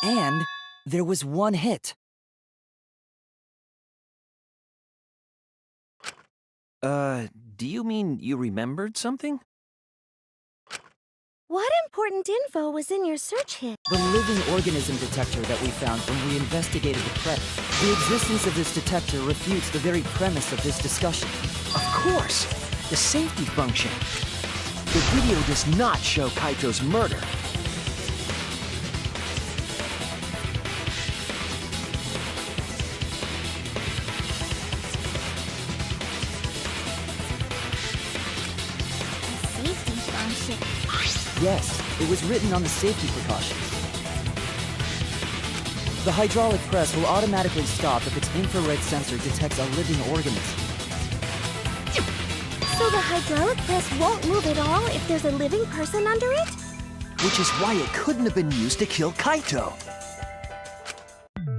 And there was one hit. Do you mean you remembered something? What important info was in your search hit? The living organism detector that we found when we investigated the threat. The existence of this detector refutes the very premise of this discussion. Of course! The safety function. The video does not show Kaito's murder. Safety function. Yes, it was written on the safety precautions. The hydraulic press will automatically stop if its infrared sensor detects a living organism. So the hydraulic press won't move at all if there's a living person under it? Which is why it couldn't have been used to kill Kaito.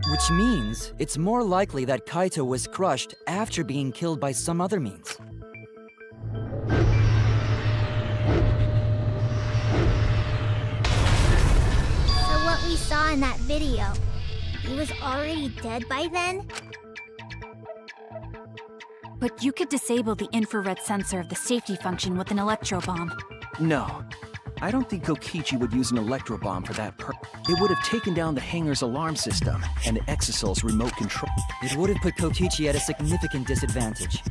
Which means it's more likely that Kaito was crushed after being killed by some other means. So what we saw in that video, he was already dead by then? But you could disable the infrared sensor of the safety function with an electro bomb. No. I don't think Kokichi would use an electro bomb for that It would have taken down the hangar's alarm system and the Exosol's remote control. It would have put Kokichi at a significant disadvantage.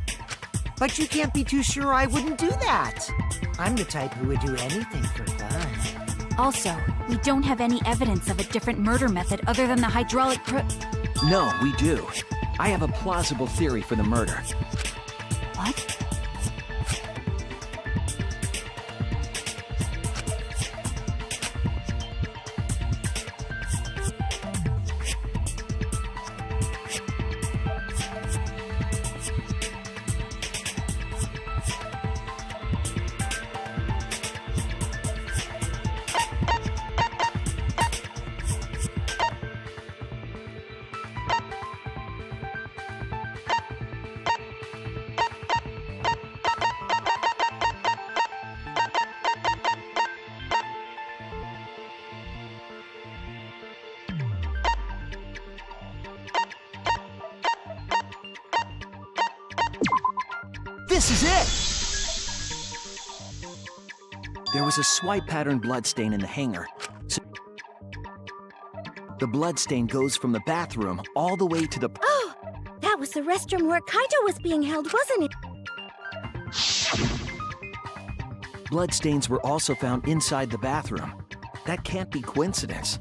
But you can't be too sure I wouldn't do that. I'm the type who would do anything for fun. Also, we don't have any evidence of a different murder method other than the hydraulic No, we do. I have a plausible theory for the murder. What? This is it! There was a swipe pattern bloodstain in the hangar. So the bloodstain goes from the bathroom all the way to the... Oh! That was the restroom where Kaito was being held, wasn't it? Bloodstains were also found inside the bathroom. That can't be coincidence.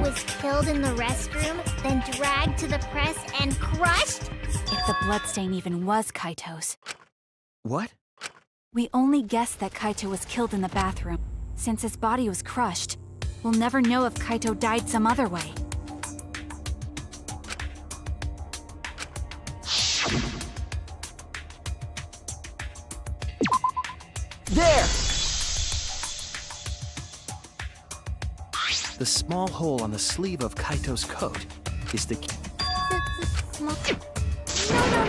Was killed in the restroom, then dragged to the press and crushed? If the bloodstain even was Kaito's. What? We only guessed that Kaito was killed in the bathroom. Since his body was crushed, we'll never know if Kaito died some other way. There! The small hole on the sleeve of Kaito's coat is the key.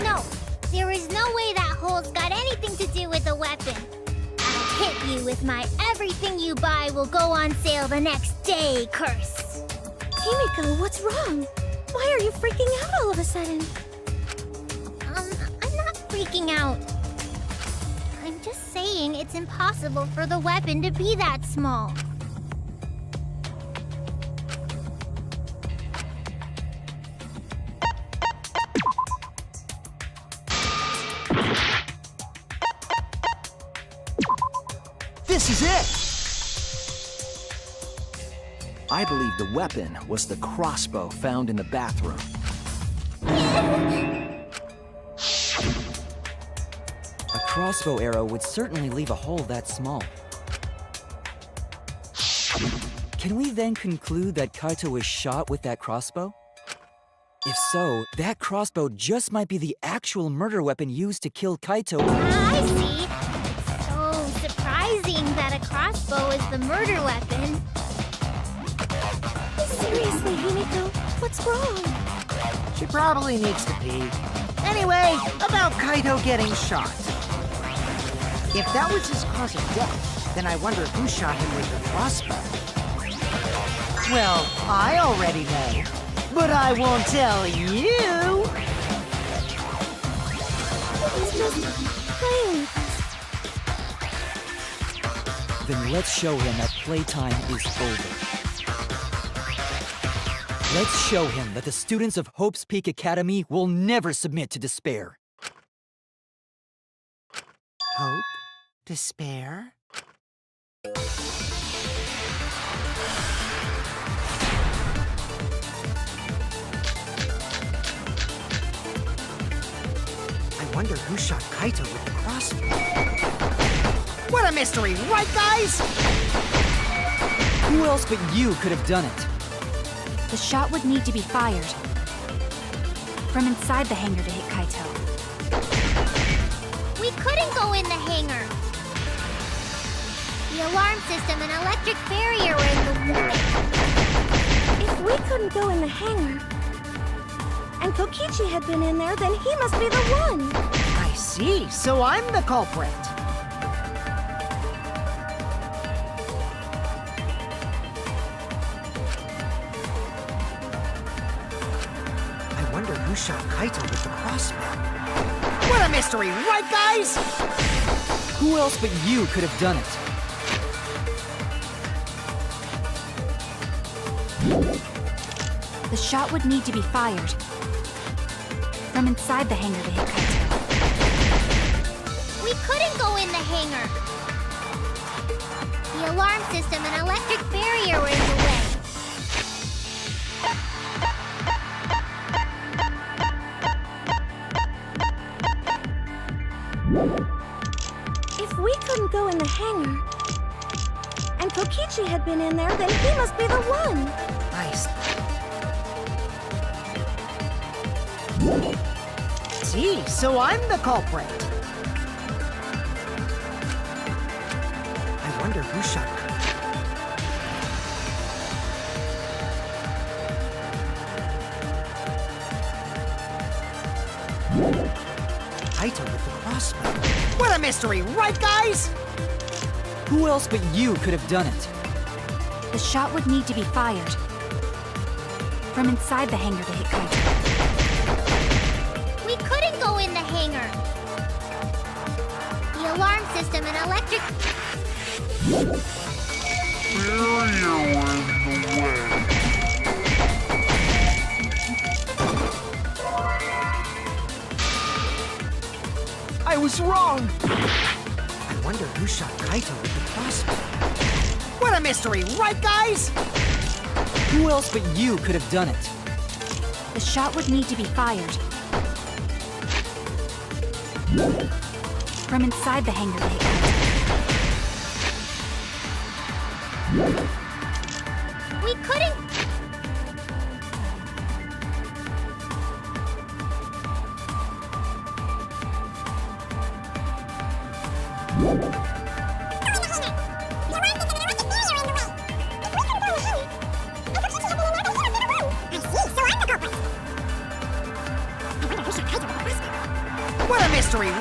No. There is no way that hole's got anything to do with the weapon. I'll hit you with my everything you buy will go on sale the next day curse. Himiko, what's wrong? Why are you freaking out all of a sudden? I'm not freaking out. I'm just saying it's impossible for the weapon to be that small. This is it! I believe the weapon was the crossbow found in the bathroom. crossbow arrow would certainly leave a hole that small. Can we then conclude that Kaito was shot with that crossbow? If so, that crossbow just might be the actual murder weapon used to kill Kaito. I see. So surprising that a crossbow is the murder weapon. Seriously, Himiko, what's wrong? She probably needs to pee. Anyway, about Kaito getting shot. If that was his cause of death, then I wonder who shot him with the crossbow. Well, I already know, but I won't tell you. He's just playing. Then let's show him that playtime is over. Let's show him that the students of Hope's Peak Academy will never submit to despair. Hope? Despair? I wonder who shot Kaito with the crossbow. What a mystery, right, guys? Who else but you could have done it? The shot would need to be fired from inside the hangar to hit Kaito. We couldn't go in the hangar. The alarm system and electric barrier were in the way. If we couldn't go in the hangar, and Kokichi had been in there, then he must be the one. I see, so I'm the culprit. I wonder who shot Kaito with the crossbow. What a mystery, right, guys? Who else but you could have done it? The shot would need to be fired from inside the hangar to hit Kaito. We couldn't go in the hangar. The alarm system and electric barrier were in the way. If we couldn't go in the hangar, and Kokichi had been in there, then he must be the one. Nice. See, so I'm the culprit. I wonder who shot Kaito with the crossbow. What a mystery, right, guys? Who else but you could have done it? The shot would need to be fired from inside the hangar to hit Kaito. We couldn't go in the hangar. The alarm system and electric... I was wrong. I wonder who shot Kaito with the crossbow. What a mystery, right, guys? Who else but you could have done it? The shot would need to be fired from inside the hangar to hit Kaito. We couldn't... What a mystery.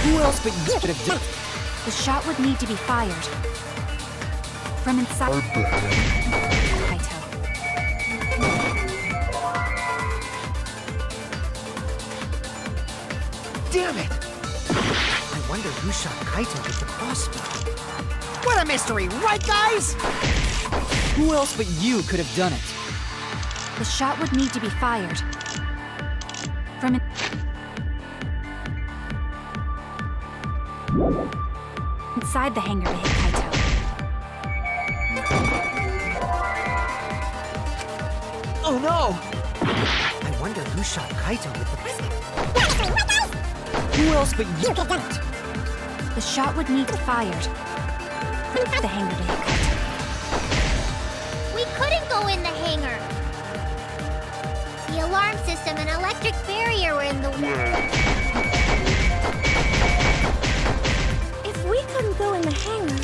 Who else but you could have done it? The shot would need to be fired from inside Kaito. Damn it! I wonder who shot Kaito with the crossbow. What a mystery, right, guys? Who else but you could have done it? The shot would need to be fired from inside the hangar to hit Kaito. Oh no! I wonder who shot Kaito with the... Who else but you? The shot would need fired. From the hangar to hit Kaito. We couldn't go in the hangar. The alarm system and electric barrier were in the way. If we couldn't go in the hangar,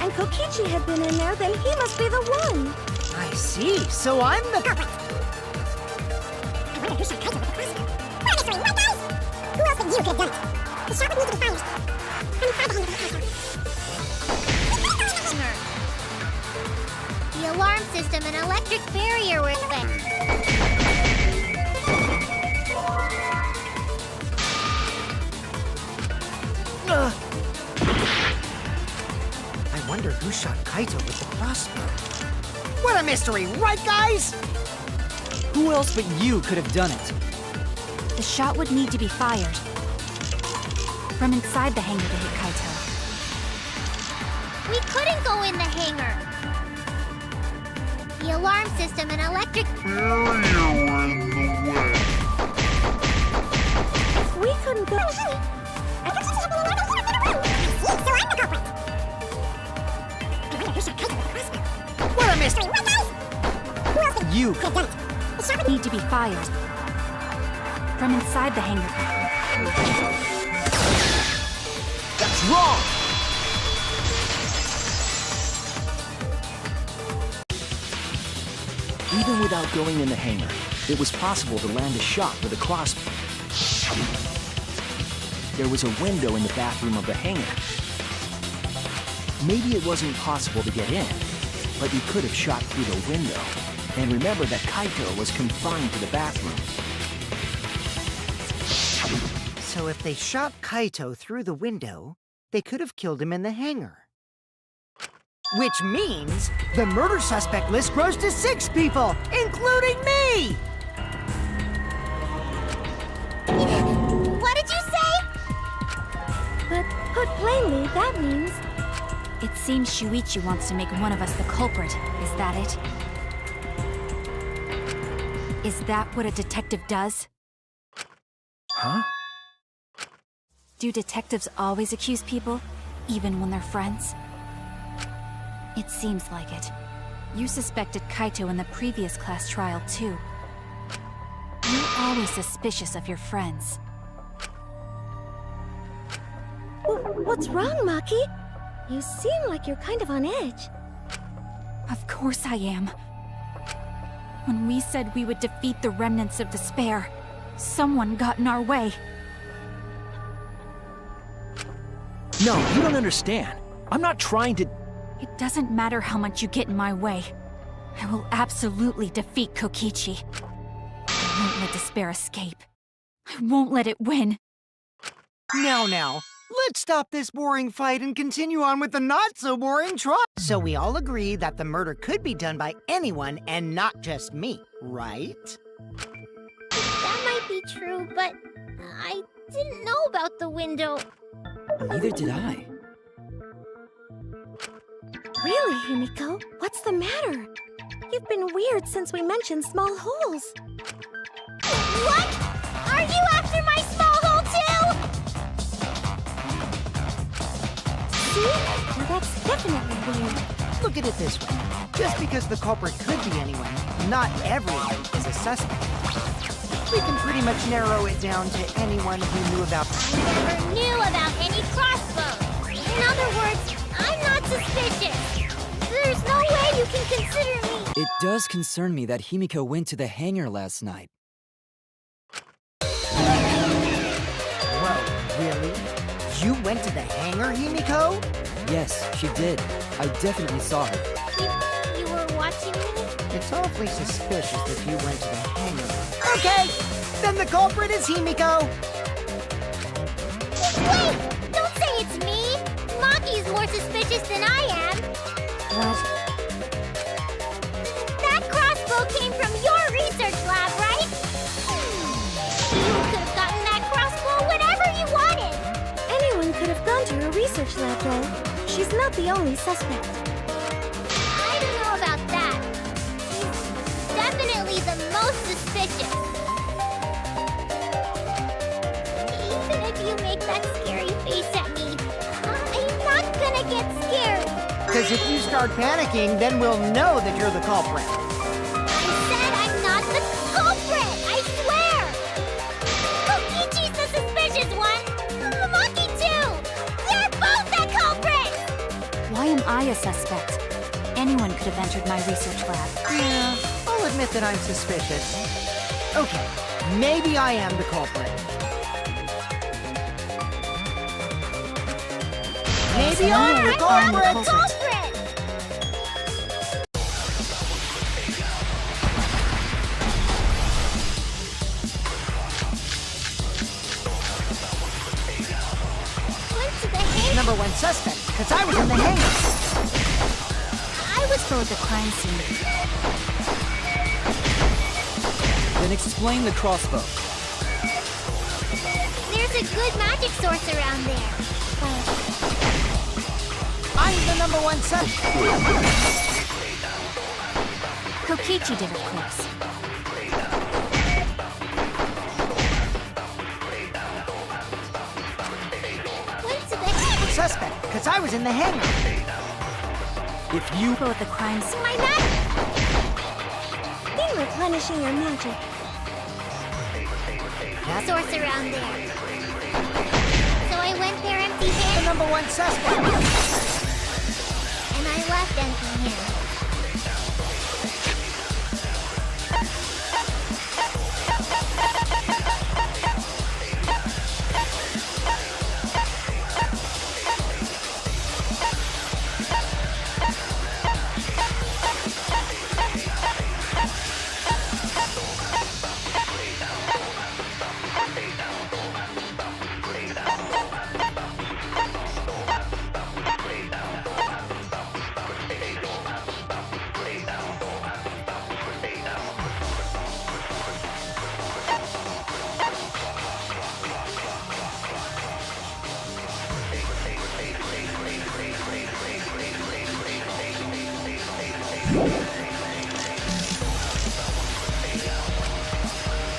and Kokichi had been in there, then he must be the one. I see. So I'm the culprit. Who else than you could have done it? The shot would need to be fired. The alarm system and electric barrier were in the way. I wonder who shot Kaito with the crossbow. What a mystery, right, guys? Who else but you could have done it? The shot would need to be fired. From inside the hangar to hit Kaito. We couldn't go in the hangar. The alarm system and electric If we couldn't go... What a mystery, right, guys? You. Could have done it. The shot would need to be fired. From inside the hangar. That's wrong! Even without going in the hangar, it was possible to land a shot with a crossbow. There was a window in the bathroom of the hangar. Maybe it wasn't possible to get in, but you could have shot through the window. And remember that Kaito was confined to the bathroom. So if they shot Kaito through the window, they could have killed him in the hangar. Which means the murder suspect list grows to 6 people, including me! What did you say? But put plainly, that means... It seems Shuichi wants to make one of us the culprit. Is that it? Is that what a detective does? Huh? Do detectives always accuse people, even when they're friends? It seems like it. You suspected Kaito in the previous class trial, too. You're always suspicious of your friends. What's wrong, Maki? You seem like you're kind of on edge. Of course I am. When we said we would defeat the remnants of despair, someone got in our way. No, you don't understand. I'm not trying to... It doesn't matter how much you get in my way. I will absolutely defeat Kokichi. I won't let despair escape. I won't let it win. Now, let's stop this boring fight and continue on with the not-so-boring trial. So we all agree that the murder could be done by anyone and not just me, right? That might be true, but I didn't know about the window. Neither did I. Really, Himiko? What's the matter? You've been weird since we mentioned small holes. What? Are you after my small hole too? See? Now that's definitely weird. Look at it this way. Just because the culprit could be anyone, not everyone is a suspect. We can pretty much narrow it down to anyone who knew about... I never knew about any crossbows. In other words, I'm not suspicious. There's no way you can consider me. It does concern me that Himiko went to the hangar last night. Whoa, really? You went to the hangar, Himiko? Yes, she did. I definitely saw her. You were watching me? It's awfully suspicious that you went to the hangar. Okay, then the culprit is Himiko. Wait! Don't say it's me! Maki's more suspicious than I am. What? That crossbow came from your research lab, right? You could have gotten that crossbow whenever you wanted. Anyone could have gone to her research lab, though. She's not the only suspect. I don't know about that. She's definitely the most suspicious. Because if you start panicking, then we'll know that you're the culprit. I said I'm not the culprit! I swear! Kokichi's the suspicious one! Maki too! You're both the culprits! Why am I a suspect? Anyone could have entered my research lab. Yeah, I'll admit that I'm suspicious. Okay, maybe I am the culprit. Maybe I'm the culprit! Culprit! Went to the hangar. Number one suspect, because I was in the hangar. I was still at the crime scene. Then explain the crossbow. There's a good magic source around there. I'm the number one suspect. Kokichi did, of course. Went to the hangar. Suspect, because I was in the hangar. If you... People at the crime scene. My magic. Been replenishing your magic. Source around there. So I went there The empty-handed, number one suspect. and I left empty-handed.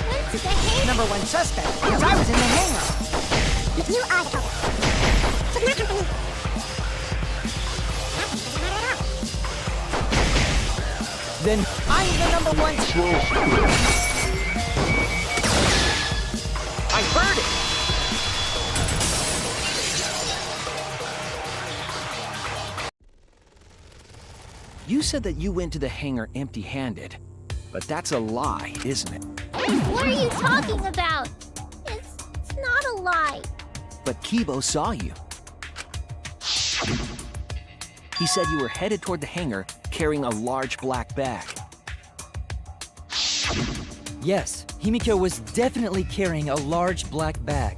Went to the hangar. Number one suspect, because I was in the hangar. You are the Then... I'm the number one suspect. I heard it. You said that you went to the hangar empty-handed, but that's a lie, isn't it? What are you talking about? It's not a lie. But Kibo saw you. He said you were headed toward the hangar carrying a large black bag. Yes, Himiko was definitely carrying a large black bag.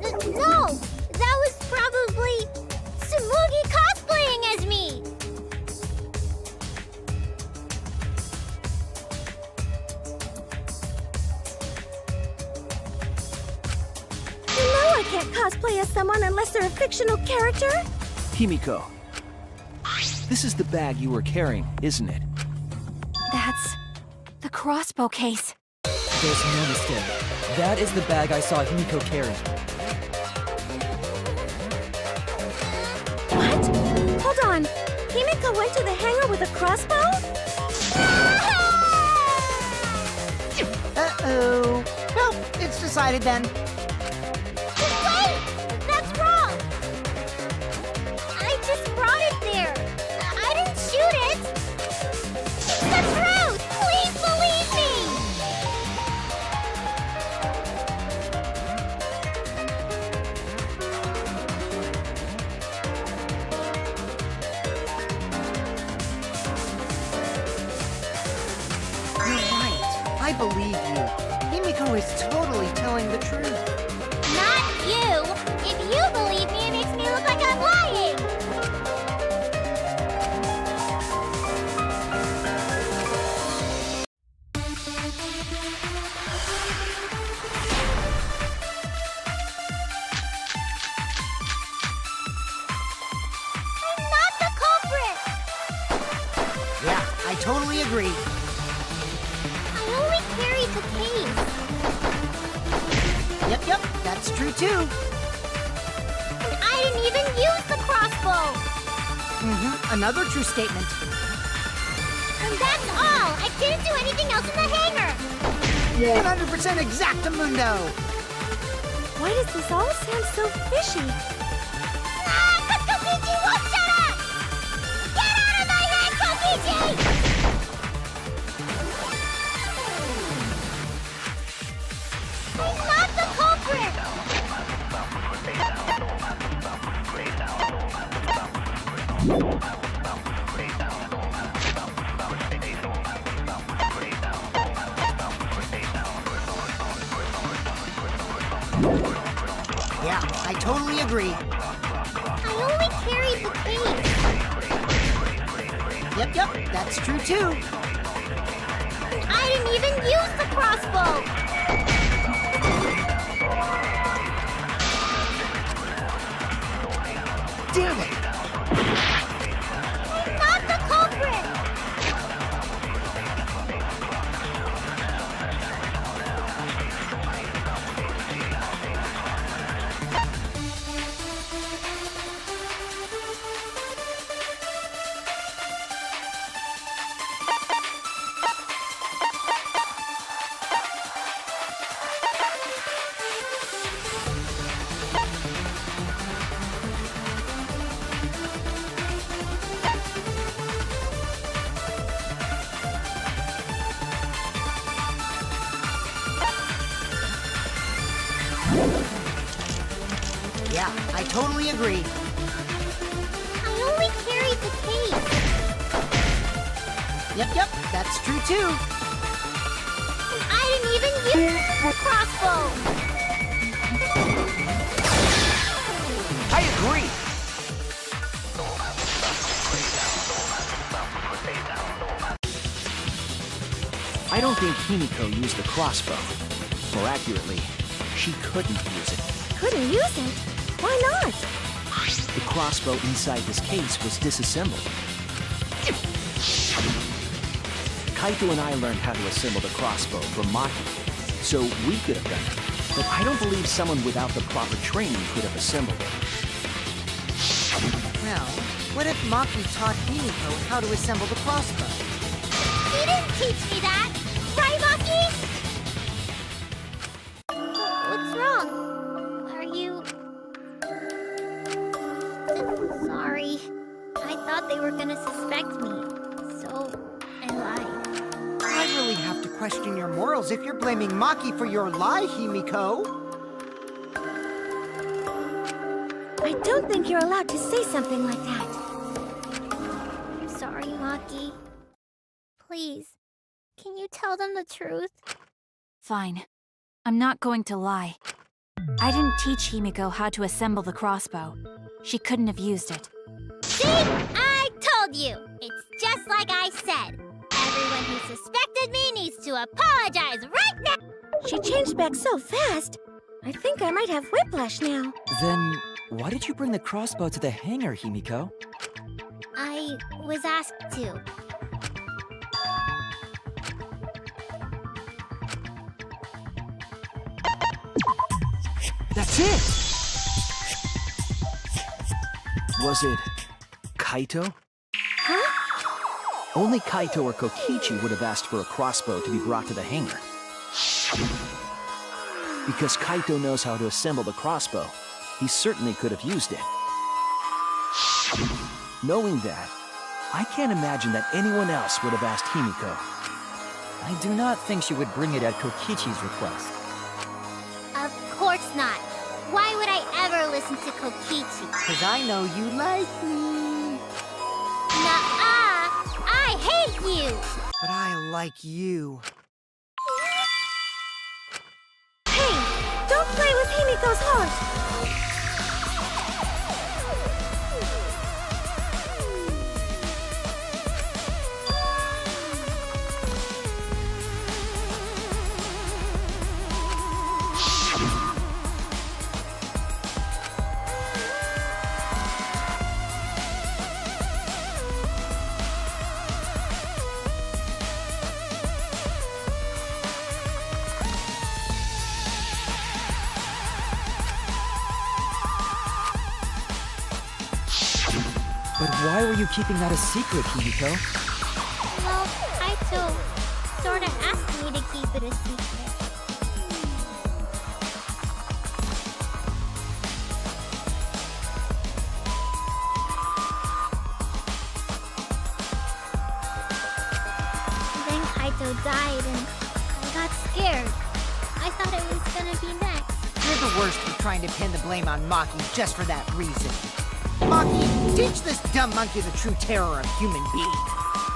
No! That was probably Tsumugi cosplaying as me! You know I can't cosplay as someone unless they're a fictional character. Himiko, this is the bag you were carrying, isn't it? That's the crossbow case. There's no mistake. That is the bag I saw Himiko carrying. What? Hold on. Himiko went to the hangar with a crossbow? Uh-oh. Well, it's decided then. Wait! That's wrong! I just brought it there. I didn't shoot it! It's the truth! Please believe me! You're right. I believe you. Himiko is totally telling the truth. Not you! If you believe me, it makes me look like I'm lying! I'm not the culprit! Yeah, I totally agree. I only carried the case. Yep, that's true too. And I didn't even use the crossbow! Another true statement. And that's all! I didn't do anything else in the hangar! 100% exactamundo! Why does this all sound so fishy? Ah! 'Cause Kokichi won't shut up! Get out of my head, Kokichi! He's not the culprit! Yeah, I totally agree. I only carried the case. Yep, that's true too. I didn't even use the crossbow! Damn it! He's not the culprit! Yeah, I totally agree. I only carried the case. Yep, that's true too. And I didn't even use the crossbow! I agree! I don't think Himiko used the crossbow. More accurately, she couldn't use it. Couldn't use it? Why not? The crossbow inside this case was disassembled. Kaito and I learned how to assemble the crossbow from Maki, so we could have done it. But I don't believe someone without the proper training could have assembled it. Well, what if Maki taught Himiko how to assemble the crossbow? He didn't teach me that! Right, Maki? What's wrong? Are you... Sorry. I thought they were gonna suspect me, so I lied. I really have to question your morals if you're blaming Maki for your lie, Himiko. I don't think you're allowed to say something like that. I'm sorry, Maki. Please, can you tell them the truth? Fine. I'm not going to lie. I didn't teach Himiko how to assemble the crossbow. She couldn't have used it. See? I told you! It's just like I said. Everyone who suspected me needs to apologize right now! She changed back so fast. I think I might have whiplash now. Then, why did you bring the crossbow to the hangar, Himiko? I was asked to. That's it! Was it Kaito? Huh? Only Kaito or Kokichi would have asked for a crossbow to be brought to the hangar. Because Kaito knows how to assemble the crossbow, he certainly could have used it. Knowing that, I can't imagine that anyone else would have asked Himiko. I do not think she would bring it at Kokichi's request. Of course not. Why would I ever listen to Kokichi? Cause I know you like me. Nuh-uh! I hate you! But I like you. Hey, don't play with Himiko's heart. Why were you keeping that a secret, Himiko? Well, Kaito sorta asked me to keep it a secret. Then Kaito died and I got scared. I thought it was gonna be next. You're the worst for trying to pin the blame on Maki just for that reason. Maki, teach this dumb monkey the true terror of human being.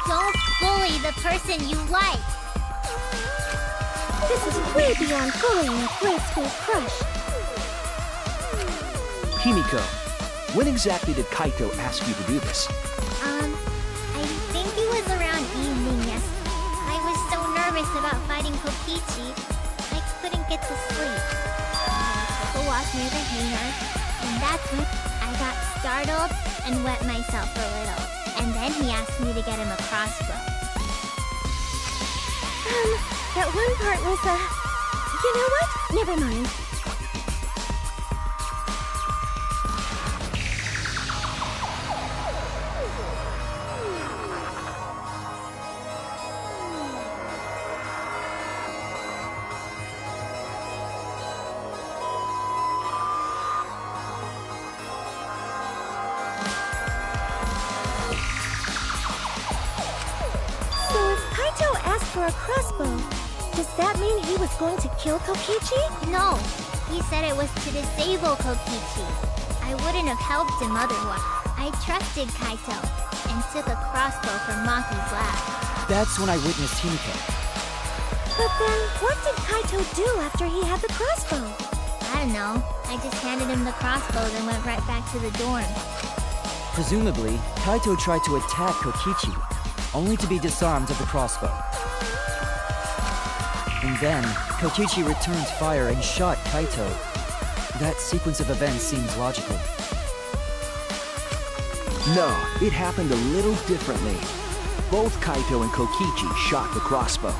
Don't bully the person you like. This is way beyond bullying a grade school crush. Himiko, when exactly did Kaito ask you to do this? I think it was around evening yesterday. I was so nervous about fighting Kokichi, I couldn't get to sleep. I took a walk near the hangar, and that's when I got startled and wet myself a little. And then he asked me to get him a crossbow. That one part was, you know what? Never mind. For a crossbow. Does that mean he was going to kill Kokichi? No, he said it was to disable Kokichi. I wouldn't have helped him otherwise. I trusted Kaito and took a crossbow from Maki's lab. That's when I witnessed Himiko. But then, what did Kaito do after he had the crossbow? I don't know. I just handed him the crossbow and went right back to the dorm. Presumably, Kaito tried to attack Kokichi, only to be disarmed of the crossbow. And then, Kokichi returned fire and shot Kaito. That sequence of events seems logical. No, it happened a little differently. Both Kaito and Kokichi shot the crossbow.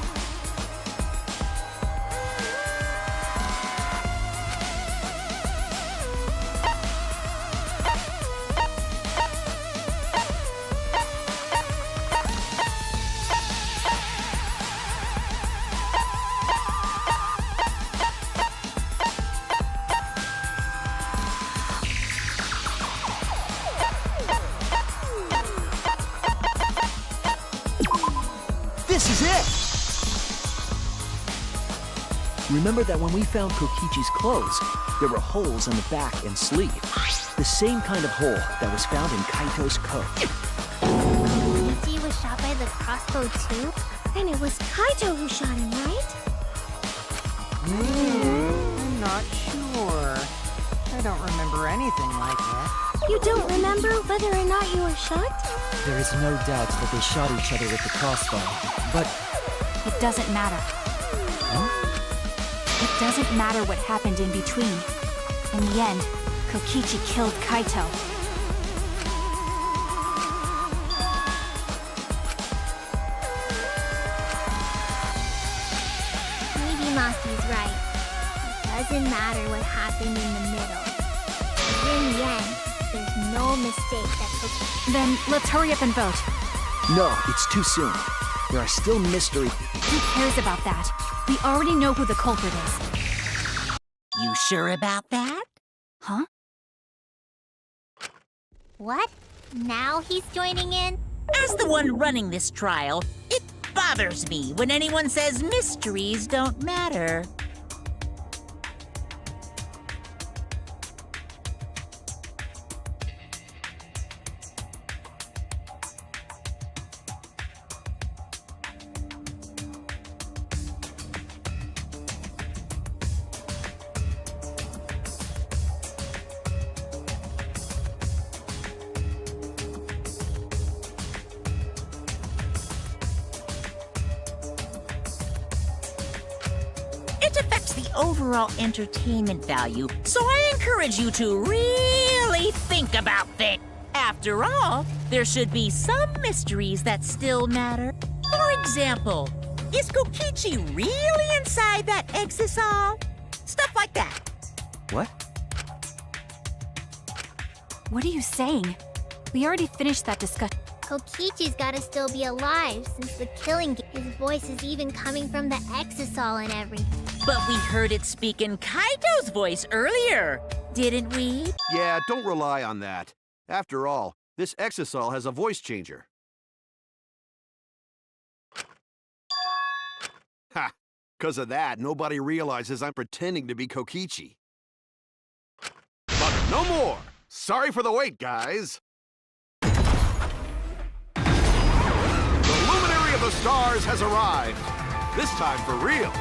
This is it! Remember that when we found Kokichi's clothes, there were holes in the back and sleeve. The same kind of hole that was found in Kaito's coat. Kokichi was shot by the crossbow too? Then it was Kaito who shot him, right? I'm not sure. I don't remember anything like that. You don't remember whether or not you were shot? There is no doubt that they shot each other with the crossbow, but... It doesn't matter. Huh? It doesn't matter what happened in between. In the end, Kokichi killed Kaito. Maybe Maki's right. It doesn't matter what happened in the middle. In the end, there's no mistake that Kokichi... Then let's hurry up and vote. No, it's too soon. There are still mystery. Who cares about that? We already know who the culprit is. You sure about that? Huh? What? Now he's joining in? As the one running this trial, it bothers me when anyone says mysteries don't matter. It affects the overall entertainment value, so I encourage you to really think about things. After all, there should be some mysteries that still matter. For example, is Kokichi really inside that exisal? Stuff like that. What? What are you saying? We already finished that discussion. Kokichi's gotta still be alive since the killing his voice is even coming from the exisol and everything. But we heard it speak in Kaito's voice earlier, didn't we? Yeah, don't rely on that. After all, this exisol has a voice changer. Ha! 'Cause of that, nobody realizes I'm pretending to be Kokichi. But no more! Sorry for the wait, guys! The luminary of the stars has arrived. This time for real.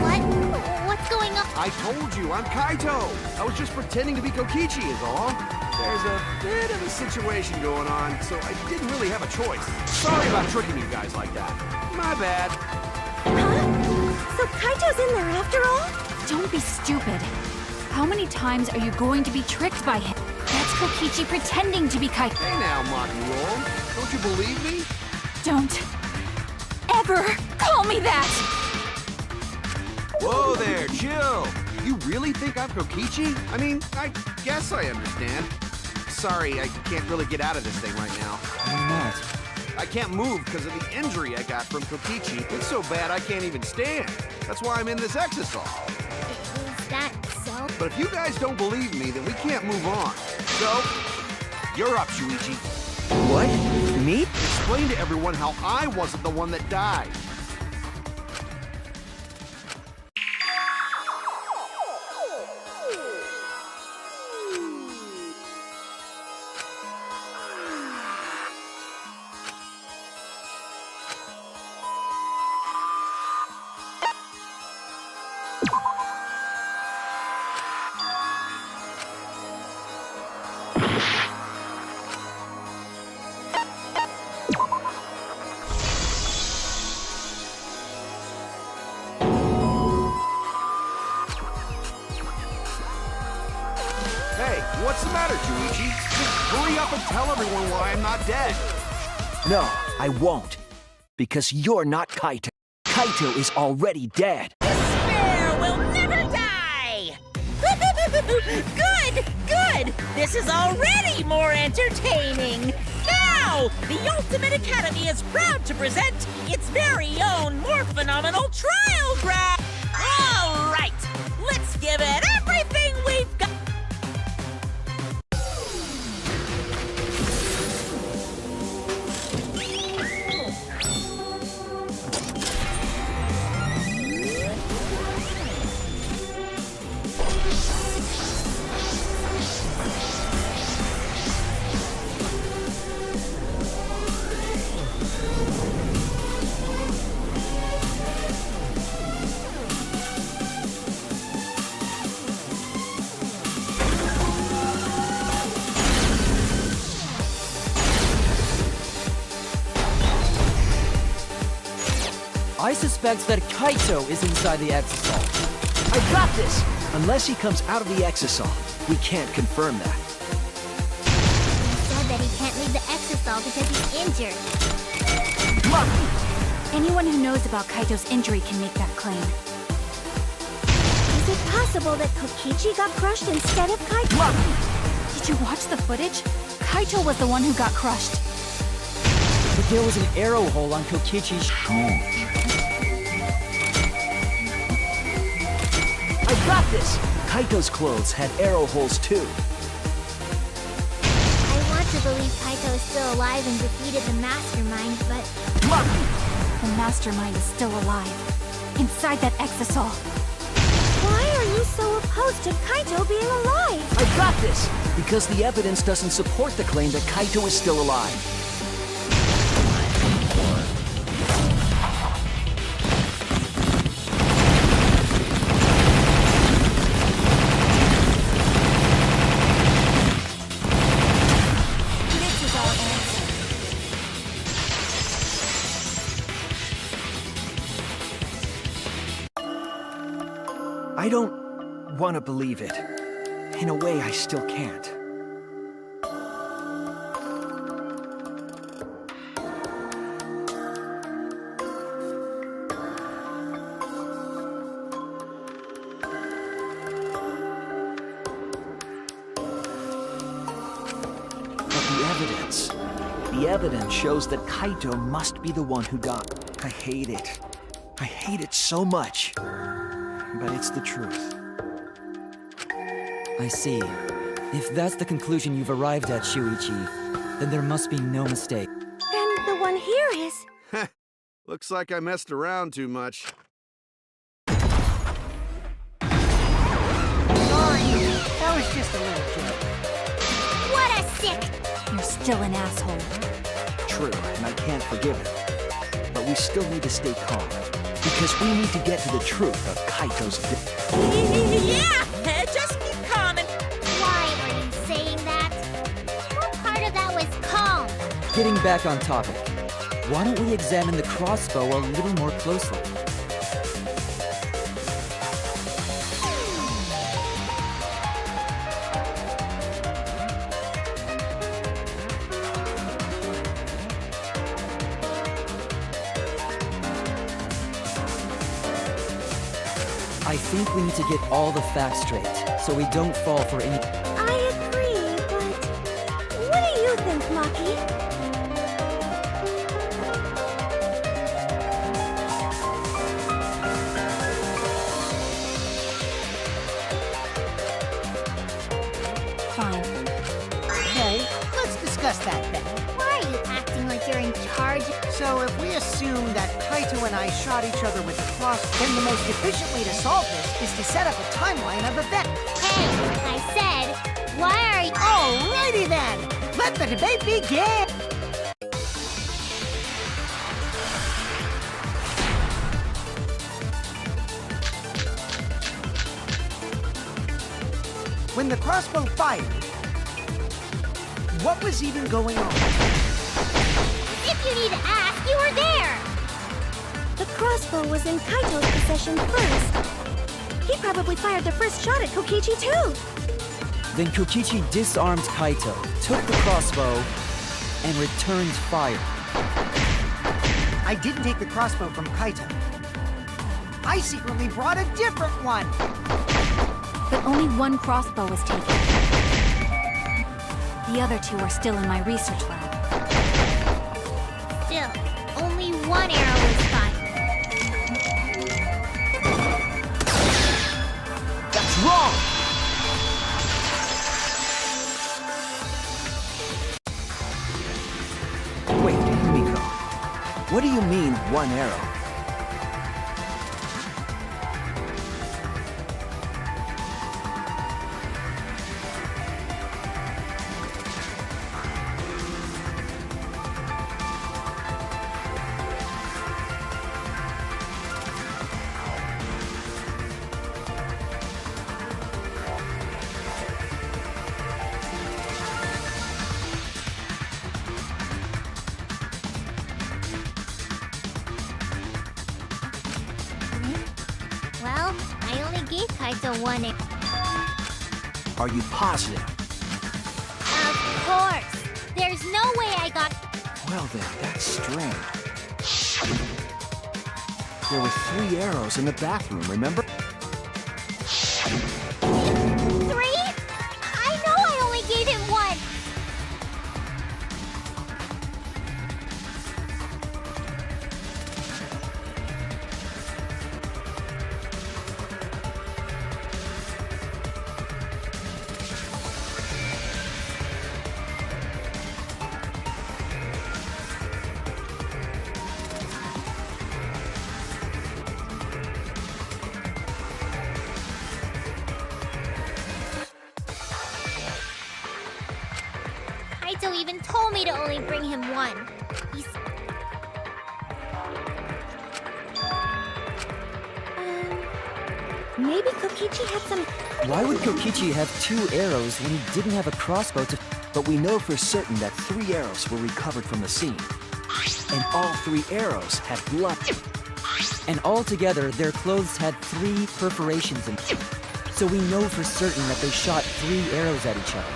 What? What's going on? I told you, I'm Kaito. I was just pretending to be Kokichi is all. There's a bit of a situation going on, so I didn't really have a choice. Sorry about tricking you guys like that. My bad. Huh? So Kaito's in there after all? Don't be stupid. How many times are you going to be tricked by him? That's Kokichi pretending to be Kaito. Hey now, Mocky Roll. Don't you believe me? Don't ever call me that! Whoa there, chill. You really think I'm Kokichi? I mean, I guess I understand. Sorry, I can't really get out of this thing right now. Why not? I can't move because of the injury I got from Kokichi. It's so bad I can't even stand. That's why I'm in this exisol. Is that so? But if you guys don't believe me, then we can't move on. So, you're up, Shuichi. What? Me? Explain to everyone how I wasn't the one that died. Hey, what's the matter, Shuichi? Just hurry up and tell everyone why I'm not dead. No, I won't. Because you're not Kaito. Kaito is already dead. Despair will never die! Good, good! This is already more entertaining! Now, the Ultimate Academy is proud to present its very own more phenomenal trial ground! All right, let's give it everything we've got! I suspect that Kaito is inside the exisol. I got this! Unless he comes out of the exisol, we can't confirm that. He said that he can't leave the exisol because he's injured. Anyone who knows about Kaito's injury can make that claim. Is it possible that Kokichi got crushed instead of Kaito? Did you watch the footage? Kaito was the one who got crushed. But there was an arrow hole on Kokichi's shoe. I got this! Kaito's clothes had arrow holes too. I want to believe Kaito is still alive and defeated the mastermind, but The mastermind is still alive. Inside that exisol. Why are you so opposed to Kaito being alive? I got this! Because the evidence doesn't support the claim that Kaito is still alive. This is our answer. I don't want to believe it. In a way, I still can't. evidence. The evidence shows that Kaito must be the one who got. I hate it. I hate it so much. But it's the truth. I see. If that's the conclusion you've arrived at, Shuichi, then there must be no mistake. Then the one here is... Looks like I messed around too much. Sorry, that was just a little joke. What a sick! You're still an asshole. True, and I can't forgive it. But we still need to stay calm. Because we need to get to the truth of Kaito's Yeah! Just keep calm and... Why are you saying that? What part of that was calm? Getting back on topic, why don't we examine the crossbow a little more closely? I think we need to get all the facts straight, so we don't fall for any... I agree, but... What do you think, Maki? Fine. Okay, let's discuss that then. Why are you acting like you're in charge? So if we assume that Kaito and I shot each other with the cross, then the most efficient way to solve this is to set up a timeline of events. Hey, I said, why are you... Alrighty then! Let the debate begin! When the crossbow fired, what was even going on? If you need to ask, you were there! The crossbow was in Kaito's possession first. He probably fired the first shot at Kokichi too. Then Kokichi disarmed Kaito, took the crossbow, and returned fire. I didn't take the crossbow from Kaito. I secretly brought a different one! But only one crossbow was taken. The other two are still in my research lab. Still, only one arrow was fired. That's wrong! Wait, Miko. What do you mean, one arrow? Well, I only gave Kaito one arrow. Are you positive? Of course! There's no way I got... Well then, that's strange. There were 3 arrows in the bathroom, remember? 3? I know I only gave him one! Kaito even told me to only bring him one. He's... Maybe Kokichi had some... Why would Kokichi have 2 arrows when he didn't have a crossbow to... But we know for certain that 3 arrows were recovered from the scene. And all 3 arrows had blood. And altogether, their clothes had 3 perforations in them. So we know for certain that they shot 3 arrows at each other.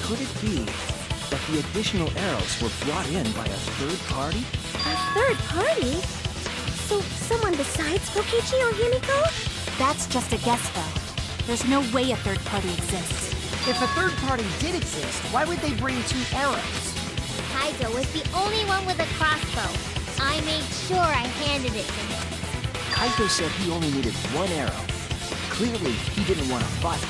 Could it be that the additional arrows were brought in by a third party? A third party? So someone besides Kokichi or Himiko? That's just a guess, though. There's no way a third party exists. If a third party did exist, why would they bring 2 arrows? Kaito was the only one with a crossbow. I made sure I handed it to him. Kaito said he only needed 1 arrow. Clearly, he didn't want to fight.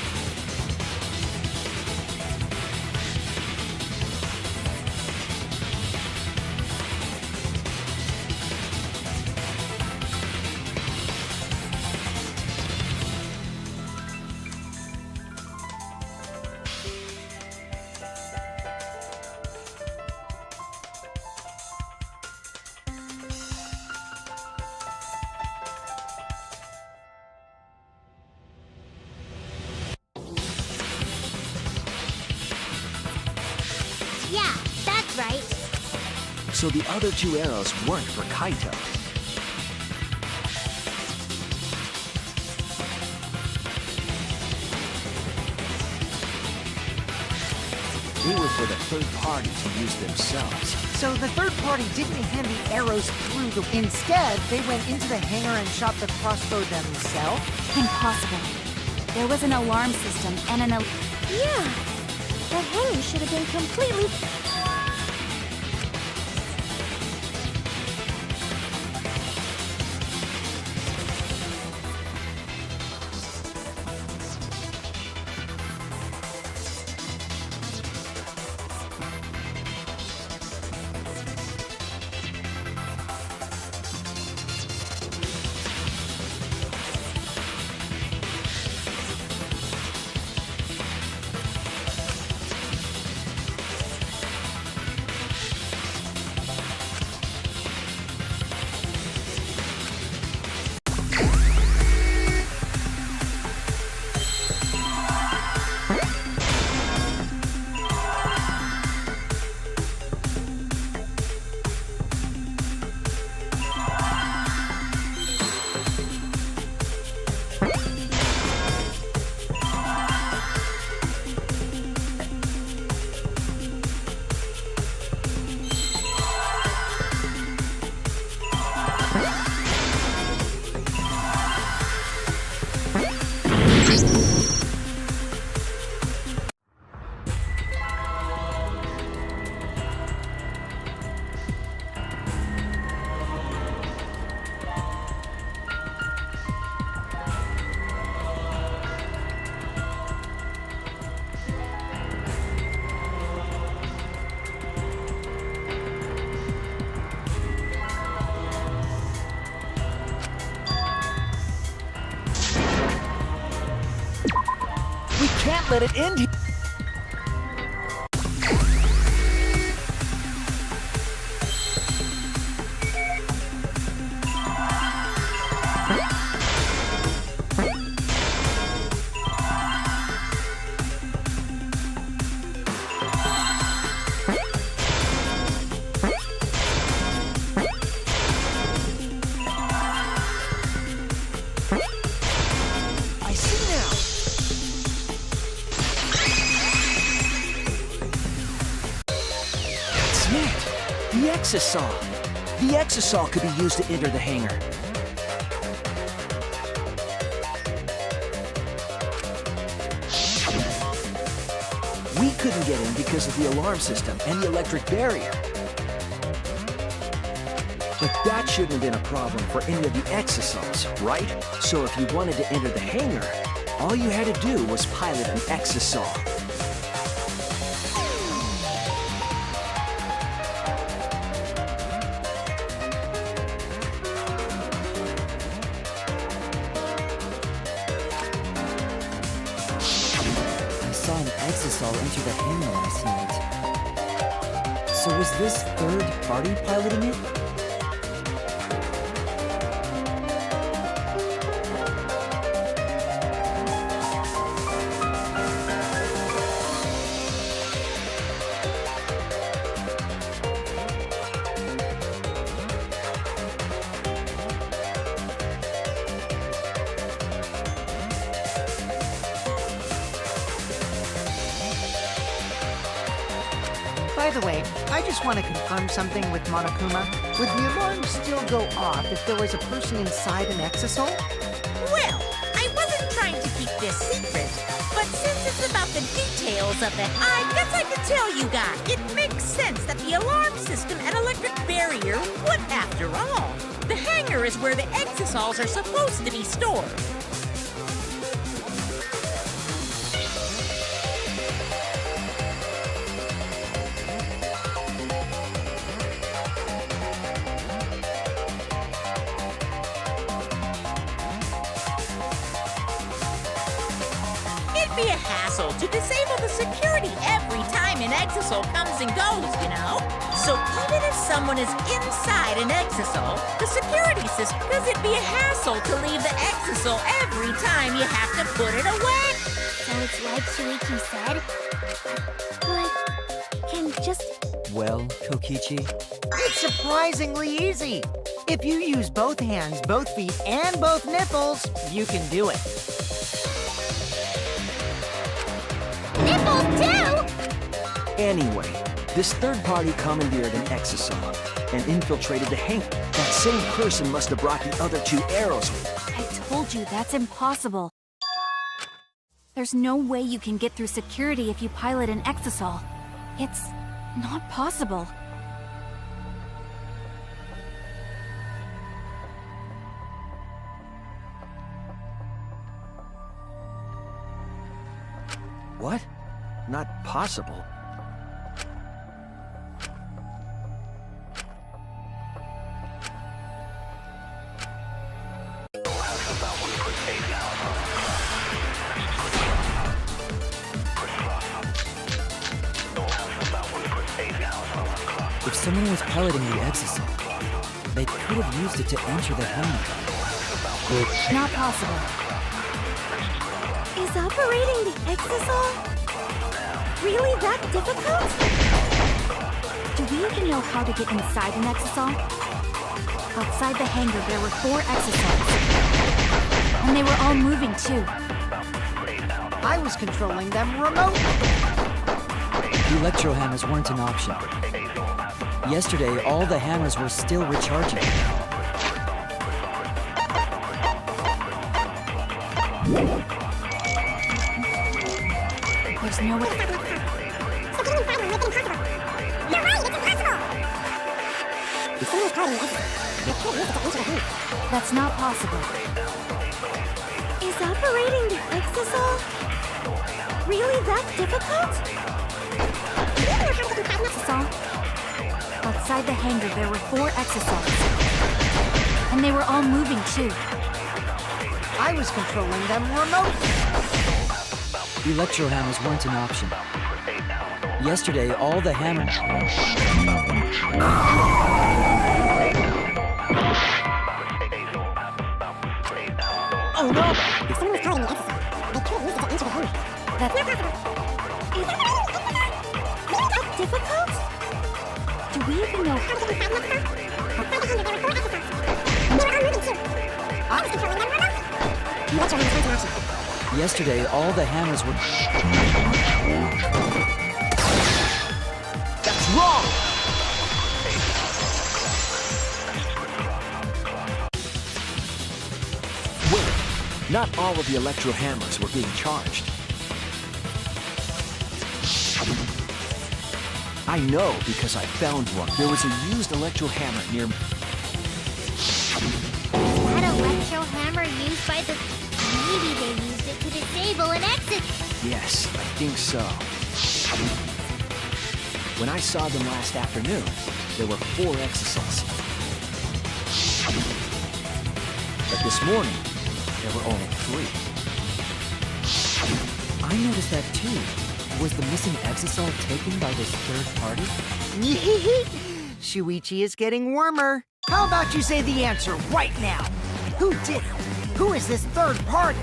Yeah, that's right. So the other 2 arrows weren't for Kaito. They were for the third party to use themselves. So the third party didn't hand the arrows through the... Instead, they went into the hangar and shot the crossbow themselves? Impossible. There was an alarm system and an Yeah. That hangar should have been completely... can't let it end here. I see now. That's it. The exisal. The exisal could be used to enter the hangar. We couldn't get in because of the alarm system and the electric barrier. But that shouldn't have been a problem for any of the exisals, right? So if you wanted to enter the hangar, all you had to do was pilot an exisal. I saw an exisal enter the hangar last night. So was this third party piloting it? By the way, I just want to confirm something with Monokuma. Would the alarm still go off if there was a person inside an exisal? Well, I wasn't trying to keep this secret, but since it's about the details of it, I guess I can tell you guys. It makes sense that the alarm system and electric barrier would, after all. The hangar is where the exisals are supposed to be stored. It'd be a hassle to disable the security every time an exisal comes and goes, you know? So even if someone is inside an exisal, the security system, because it'd be a hassle to leave the exisal every time you have to put it away. So it's like Shuichi said? But can just... Well, Kokichi, It's surprisingly easy. If you use both hands, both feet, and both nipples, you can do it. Nipples too? Anyway, this third party commandeered an exisal and infiltrated the hangar. That same person must have brought the other two arrows with him. I told you that's impossible. There's no way you can get through security if you pilot an exisal. It's not possible. What? Not possible. if someone was piloting the exisal, they could have used it to enter the hangar. Not possible. Is operating the exisal really that difficult? Do we even know how to get inside an exisal? Outside the hangar, there were 4 exisals. And they were all moving, too. I was controlling them remotely. The electro hammers weren't an option. Yesterday, all the hammers were still recharging. There's no way... You're right, it's impossible! That's not possible. Is operating the exisal really that difficult? Exisal? Outside the hangar, there were 4 exisals. And they were all moving, too. I was controlling them remotely. Electro hammers weren't an option. Yesterday, all the hammer... Oh no! If someone was caught in the exercise, they could have used it to enter the hangar. That's not possible. Is that difficult? Do we even know How did we find that stuff? Outside the hangar, there were 4 exercises. And they were all moving too. I was controlling them remotely. Electro hammers weren't an option. Yesterday, all the hammers were... That's wrong! Wait, not all of the electro hammers were being charged. I know because I found one. There was a used electro hammer near me. That electro hammer used by the... Maybe they used it to disable an exit. Yes, I think so. When I saw them last afternoon, there were 4 exosols. But this morning, there were only 3. I noticed that too. Was the missing exisal taken by this third party? Shuichi is getting warmer. How about you say the answer right now? Who did it? Who is this third party?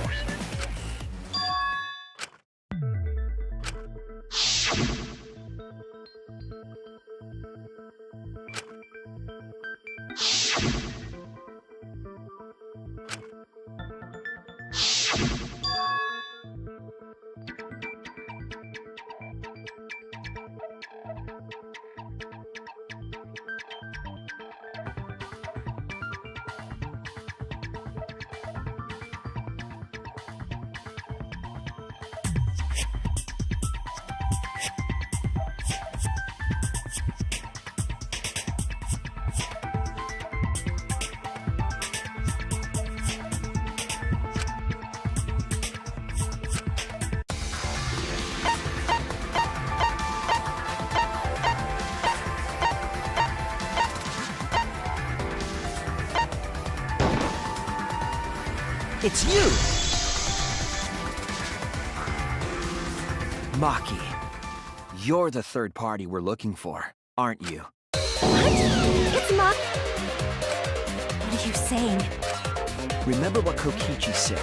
It's you! Maki, you're the third party we're looking for, aren't you? What? It's Maki. What are you saying? Remember what Kokichi said.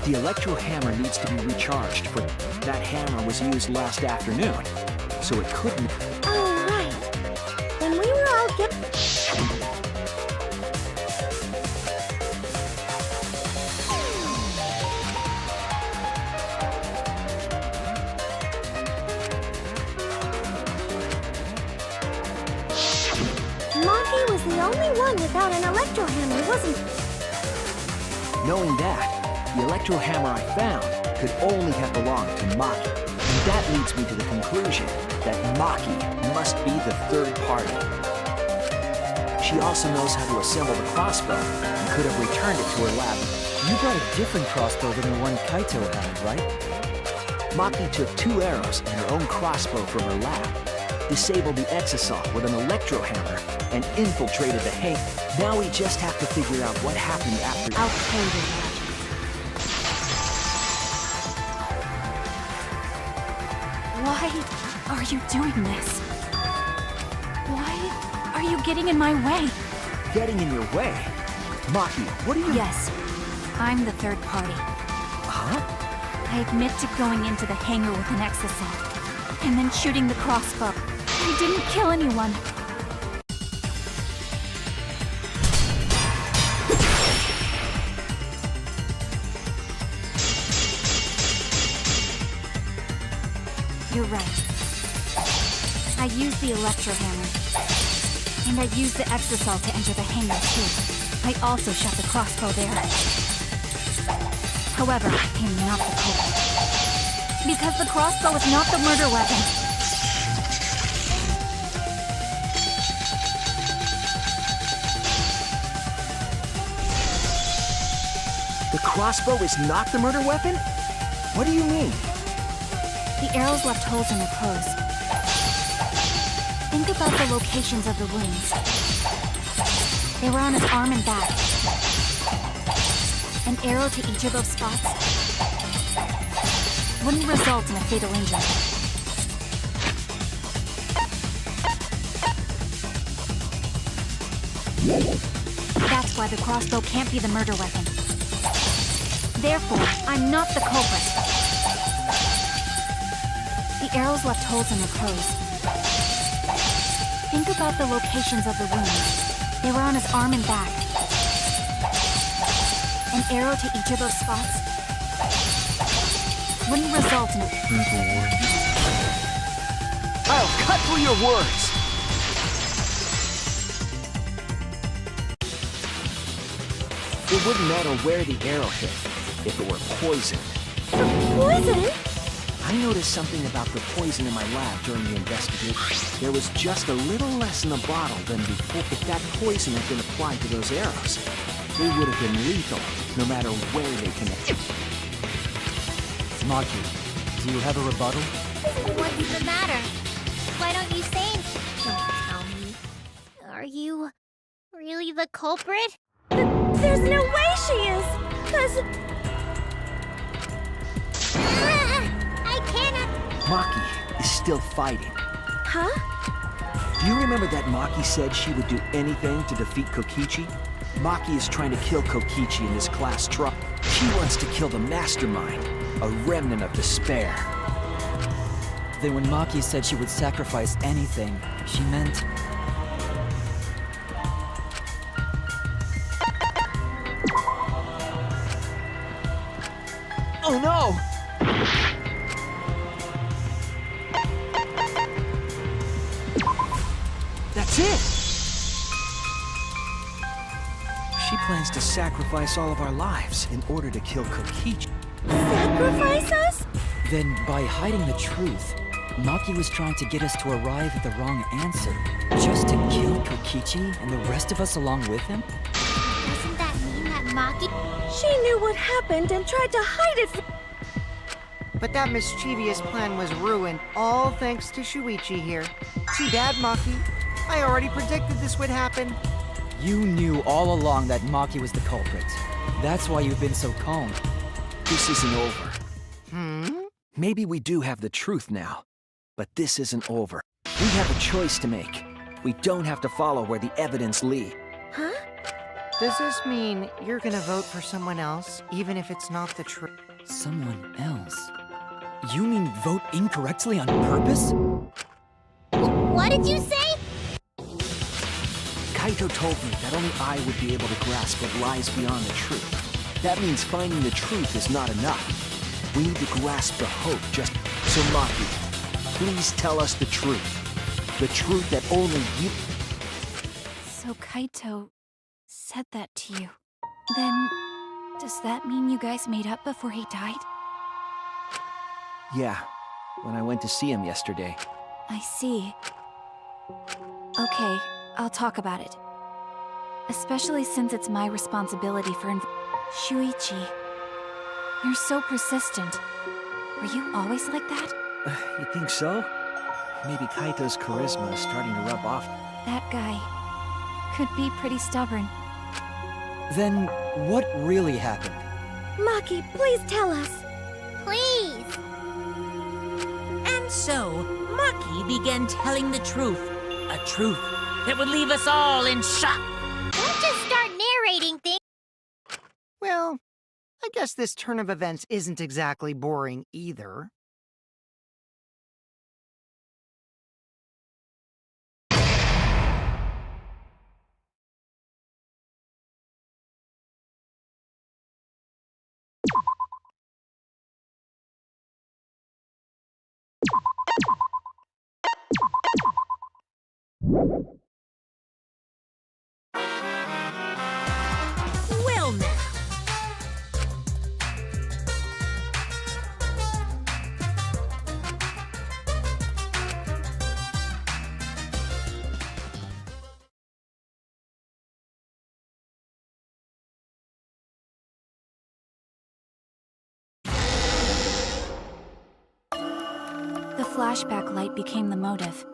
The electro hammer needs to be recharged, for that hammer was used last afternoon, so it couldn't... Oh, right. When we were all Maki was the only one without an electro hammer, wasn't he? Knowing that, the electro hammer I found could only have belonged to Maki. And that leads me to the conclusion that Maki must be the third party. She also knows how to assemble the crossbow and could have returned it to her lab. You brought a different crossbow than the one Kaito had, right? Maki took 2 arrows and her own crossbow from her lab, disabled the exisal with an electro hammer, and infiltrated the hangar. Now we just have to figure out what happened after... I'll play with that. Why are you doing this? Why are you getting in my way? Getting in your way? Maki, what are you... Yes, I'm the third party. Huh? I admit to going into the hangar with an exisal, and then shooting the crossbow. I didn't kill anyone. You're right. I used the electro hammer. And I used the exisal to enter the hangar too. I also shot the crossbow there. However, I am not the culprit. Because the crossbow is not the murder weapon. The crossbow is not the murder weapon? What do you mean? The arrows left holes in their clothes. Think about the locations of the wounds. They were on his arm and back. An arrow to each of those spots wouldn't result in a fatal injury. That's why the crossbow can't be the murder weapon. Therefore, I'm not the culprit. The arrows left holes in their clothes. Think about the locations of the wounds. They were on his arm and back. An arrow to each of those spots wouldn't result in a... I'll cut through your words! It wouldn't matter where the arrow hit, if it were poisoned. Poison? I noticed something about the poison in my lab during the investigation. There was just a little less in the bottle than before. If that poison had been applied to those arrows, they would have been lethal, no matter where they connected. Maki, do you have a rebuttal? What's the matter? Why don't you say anything? Don't tell me. Are you really the culprit? There's no way she is! I cannot. Maki is still fighting. Huh? Do you remember that Maki said she would do anything to defeat Kokichi? Maki is trying to kill Kokichi in this class trial. She wants to kill the mastermind, a remnant of despair. Then when Maki said she would sacrifice anything, she meant... Oh no! That's it! She plans to sacrifice all of our lives in order to kill Kokichi. Sacrifice us? Then, by hiding the truth, Maki was trying to get us to arrive at the wrong answer. Just to kill Kokichi and the rest of us along with him? Doesn't that mean that Maki... She knew what happened and tried to hide it from... But that mischievous plan was ruined, all thanks to Shuichi here. Too bad, Maki. I already predicted this would happen. You knew all along that Maki was the culprit. That's why you've been so calm. This isn't over. Hmm? Maybe we do have the truth now, but this isn't over. We have a choice to make. We don't have to follow where the evidence leads. Huh? Does this mean you're gonna vote for someone else, even if it's not the truth? Someone else? You mean vote incorrectly on purpose? What did you say? Kaito told me that only I would be able to grasp what lies beyond the truth. That means finding the truth is not enough. We need to grasp the hope just... So Maki, please tell us the truth. The truth that only you... So Kaito said that to you. Then, does that mean you guys made up before he died? Yeah, when I went to see him yesterday. I see. Okay, I'll talk about it. Especially since it's my responsibility for Shuichi, you're so persistent. Were you always like that? You think so? Maybe Kaito's charisma is starting to rub off. That guy could be pretty stubborn. Then, what really happened? Maki, please tell us. Please. And so, Maki began telling the truth. A truth that would leave us all in shock. Don't just start narrating things. Well, I guess this turn of events isn't exactly boring either. Well now. The flashback light became the motive.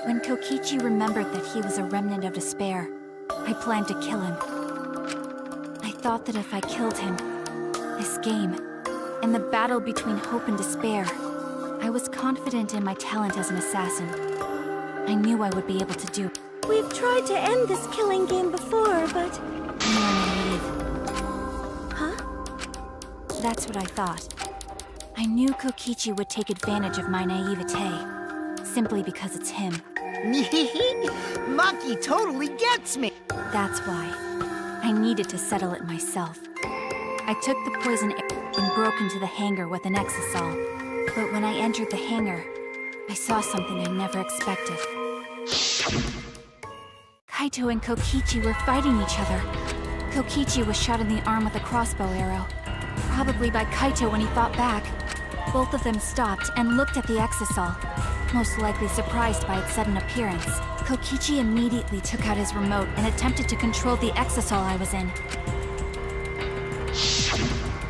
When Kokichi remembered that he was a remnant of despair, I planned to kill him. I thought that if I killed him, this game, and the battle between hope and despair, I was confident in my talent as an assassin. I knew I would be able to do it. We've tried to end this killing game before, but... You are naive. Huh? That's what I thought. I knew Kokichi would take advantage of my naivete, simply because it's him. Maki totally gets me! That's why. I needed to settle it myself. I took the poison and broke into the hangar with an exisal. But when I entered the hangar, I saw something I never expected. Kaito and Kokichi were fighting each other. Kokichi was shot in the arm with a crossbow arrow, probably by Kaito when he fought back. Both of them stopped and looked at the exisal, most likely surprised by its sudden appearance. Kokichi immediately took out his remote and attempted to control the exisal I was in.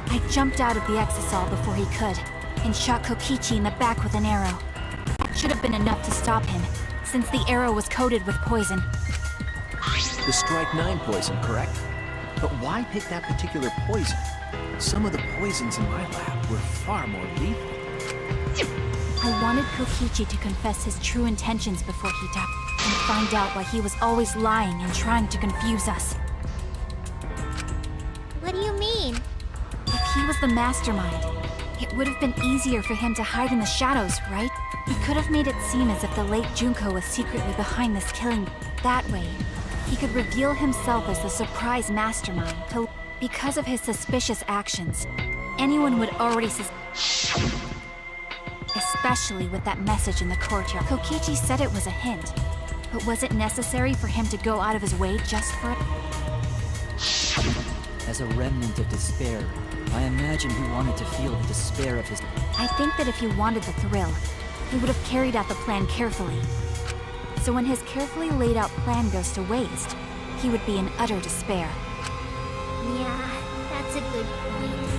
I jumped out of the exisal before he could, and shot Kokichi in the back with an arrow. It should have been enough to stop him, since the arrow was coated with poison. The Strike 9 poison, correct? But why pick that particular poison? Some of the poisons in my lab were far more lethal. I wanted Kokichi to confess his true intentions before he died, and find out why he was always lying and trying to confuse us. What do you mean? If he was the mastermind, it would have been easier for him to hide in the shadows, right? He could have made it seem as if the late Junko was secretly behind this killing. That way, he could reveal himself as the surprise mastermind. Because of his suspicious actions, anyone would already especially with that message in the courtyard. Kokichi said it was a hint, but was it necessary for him to go out of his way just for it? As a remnant of despair, I imagine he wanted to feel the despair of his... I think that if he wanted the thrill, he would have carried out the plan carefully. So when his carefully laid out plan goes to waste, he would be in utter despair. Yeah, that's a good point.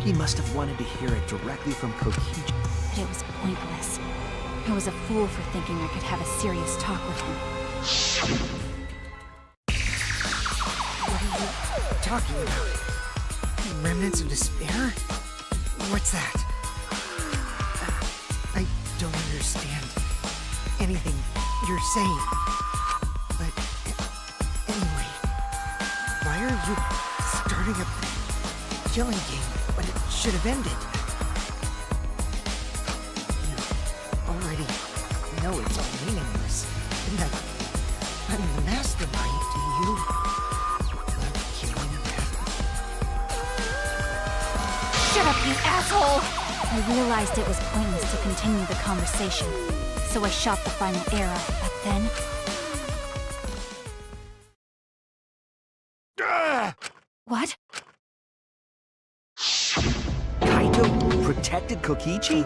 He must have wanted to hear it directly from Kokichi. But it was pointless. I was a fool for thinking I could have a serious talk with him. What are you talking about? Remnants of despair? What's that? I don't understand anything you're saying. But anyway, why are you starting a killing game when it should have ended? You already know it's all meaningless, and that I'm the mastermind. Do you love killing people? Shut up, you asshole! I realized it was pointless to continue the conversation, so I shot the final arrow, but then... What? Kaito protected Kokichi?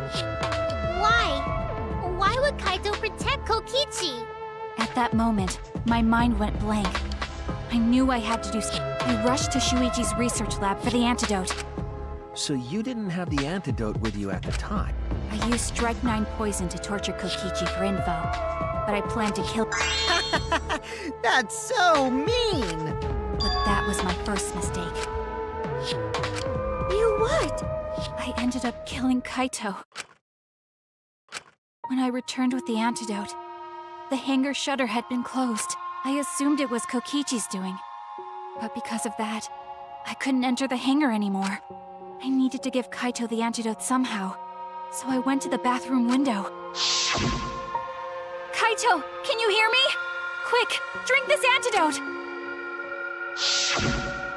Why? Why would Kaito protect Kokichi? At that moment, my mind went blank. I knew I had to do something. I rushed to Shuichi's research lab for the antidote. So you didn't have the antidote with you at the time? I used Strike 9 poison to torture Kokichi for info, but I planned to kill... That's so mean! But that was my first mistake. You what? I ended up killing Kaito. When I returned with the antidote, the hangar shutter had been closed. I assumed it was Kokichi's doing. But because of that, I couldn't enter the hangar anymore. I needed to give Kaito the antidote somehow, so I went to the bathroom window. Kaito, can you hear me? Quick, drink this antidote!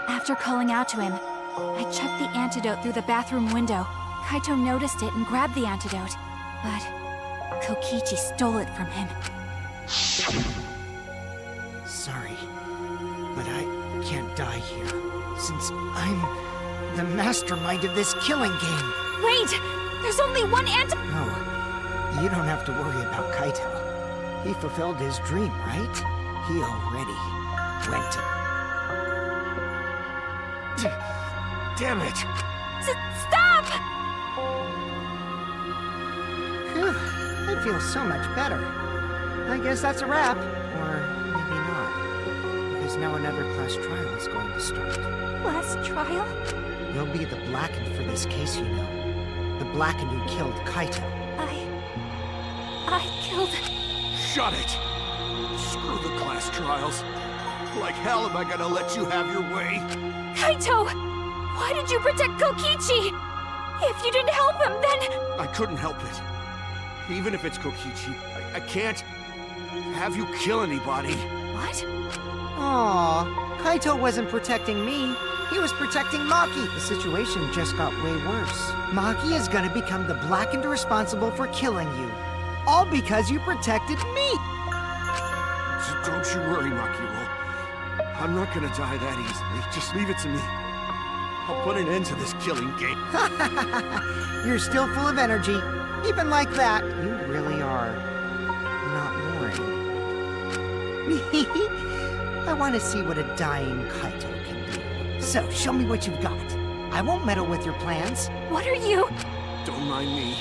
After calling out to him, I chucked the antidote through the bathroom window. Kaito noticed it and grabbed the antidote, but Kokichi stole it from him. Sorry, but I can't die here, since I'm the mastermind of this killing game. Wait! There's only one antidote! No, you don't have to worry about Kaito. He fulfilled his dream, right? He already went to... Damn it! Stop! Phew, I feel so much better. I guess that's a wrap. Or maybe not. Because now another class trial is going to start. Last trial? You'll be the Blackened for this case, you know. The Blackened who killed Kaito. I killed... Shut it! Screw the class trials. Like hell am I gonna let you have your way? Kaito! Why did you protect Kokichi? If you didn't help him, then... I couldn't help it. Even if it's Kokichi, I can't have you kill anybody. What? Aw, Kaito wasn't protecting me. He was protecting Maki. The situation just got way worse. Maki is gonna become the Blackened responsible for killing you. All because you protected me! So don't you worry, Makiro. I'm not gonna die that easily. Just leave it to me. I'll put an end to this killing game. You're still full of energy. Even like that, you really are not boring. I want to see what a dying Kaito can do. So, show me what you've got. I won't meddle with your plans. What are you... Don't mind me.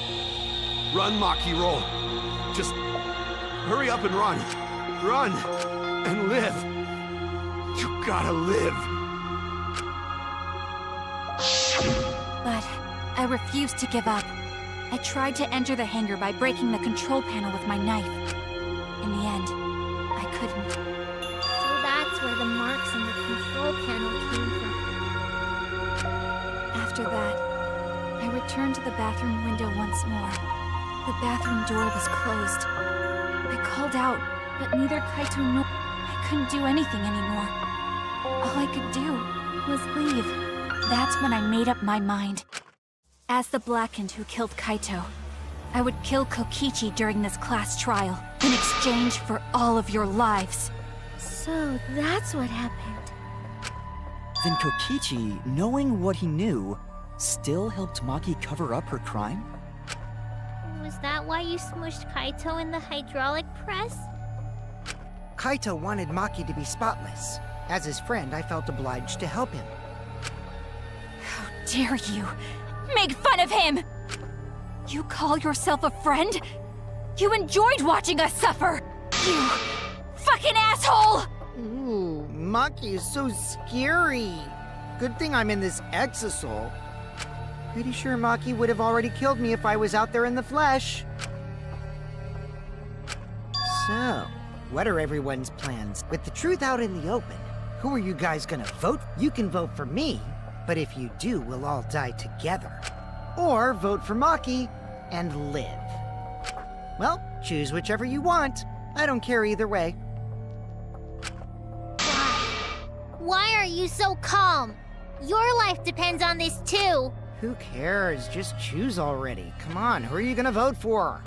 Run, Makiro. Just hurry up and run. Run and live. You gotta live. But I refused to give up. I tried to enter the hangar by breaking the control panel with my knife. In the end, I couldn't. So that's where the marks on the control panel came from. After that, I returned to the bathroom window once more. The bathroom door was closed. I called out, but neither Kaito nor... I couldn't do anything anymore. All I could do was leave. That's when I made up my mind. As the Blackened who killed Kaito, I would kill Kokichi during this class trial in exchange for all of your lives. So that's what happened. Then Kokichi, knowing what he knew, still helped Maki cover up her crime? Was that why you smushed Kaito in the hydraulic press? Kaito wanted Maki to be spotless. As his friend, I felt obliged to help him. How dare you! Make fun of him! You call yourself a friend? You enjoyed watching us suffer! You fucking asshole! Ooh, Maki is so scary. Good thing I'm in this exosoul. Pretty sure Maki would have already killed me if I was out there in the flesh. So, what are everyone's plans? With the truth out in the open, who are you guys gonna vote? You can vote for me, but if you do, we'll all die together. Or vote for Maki and live. Well, choose whichever you want. I don't care either way. Why are you so calm? Your life depends on this too. Who cares? Just choose already. Come on, who are you gonna vote for?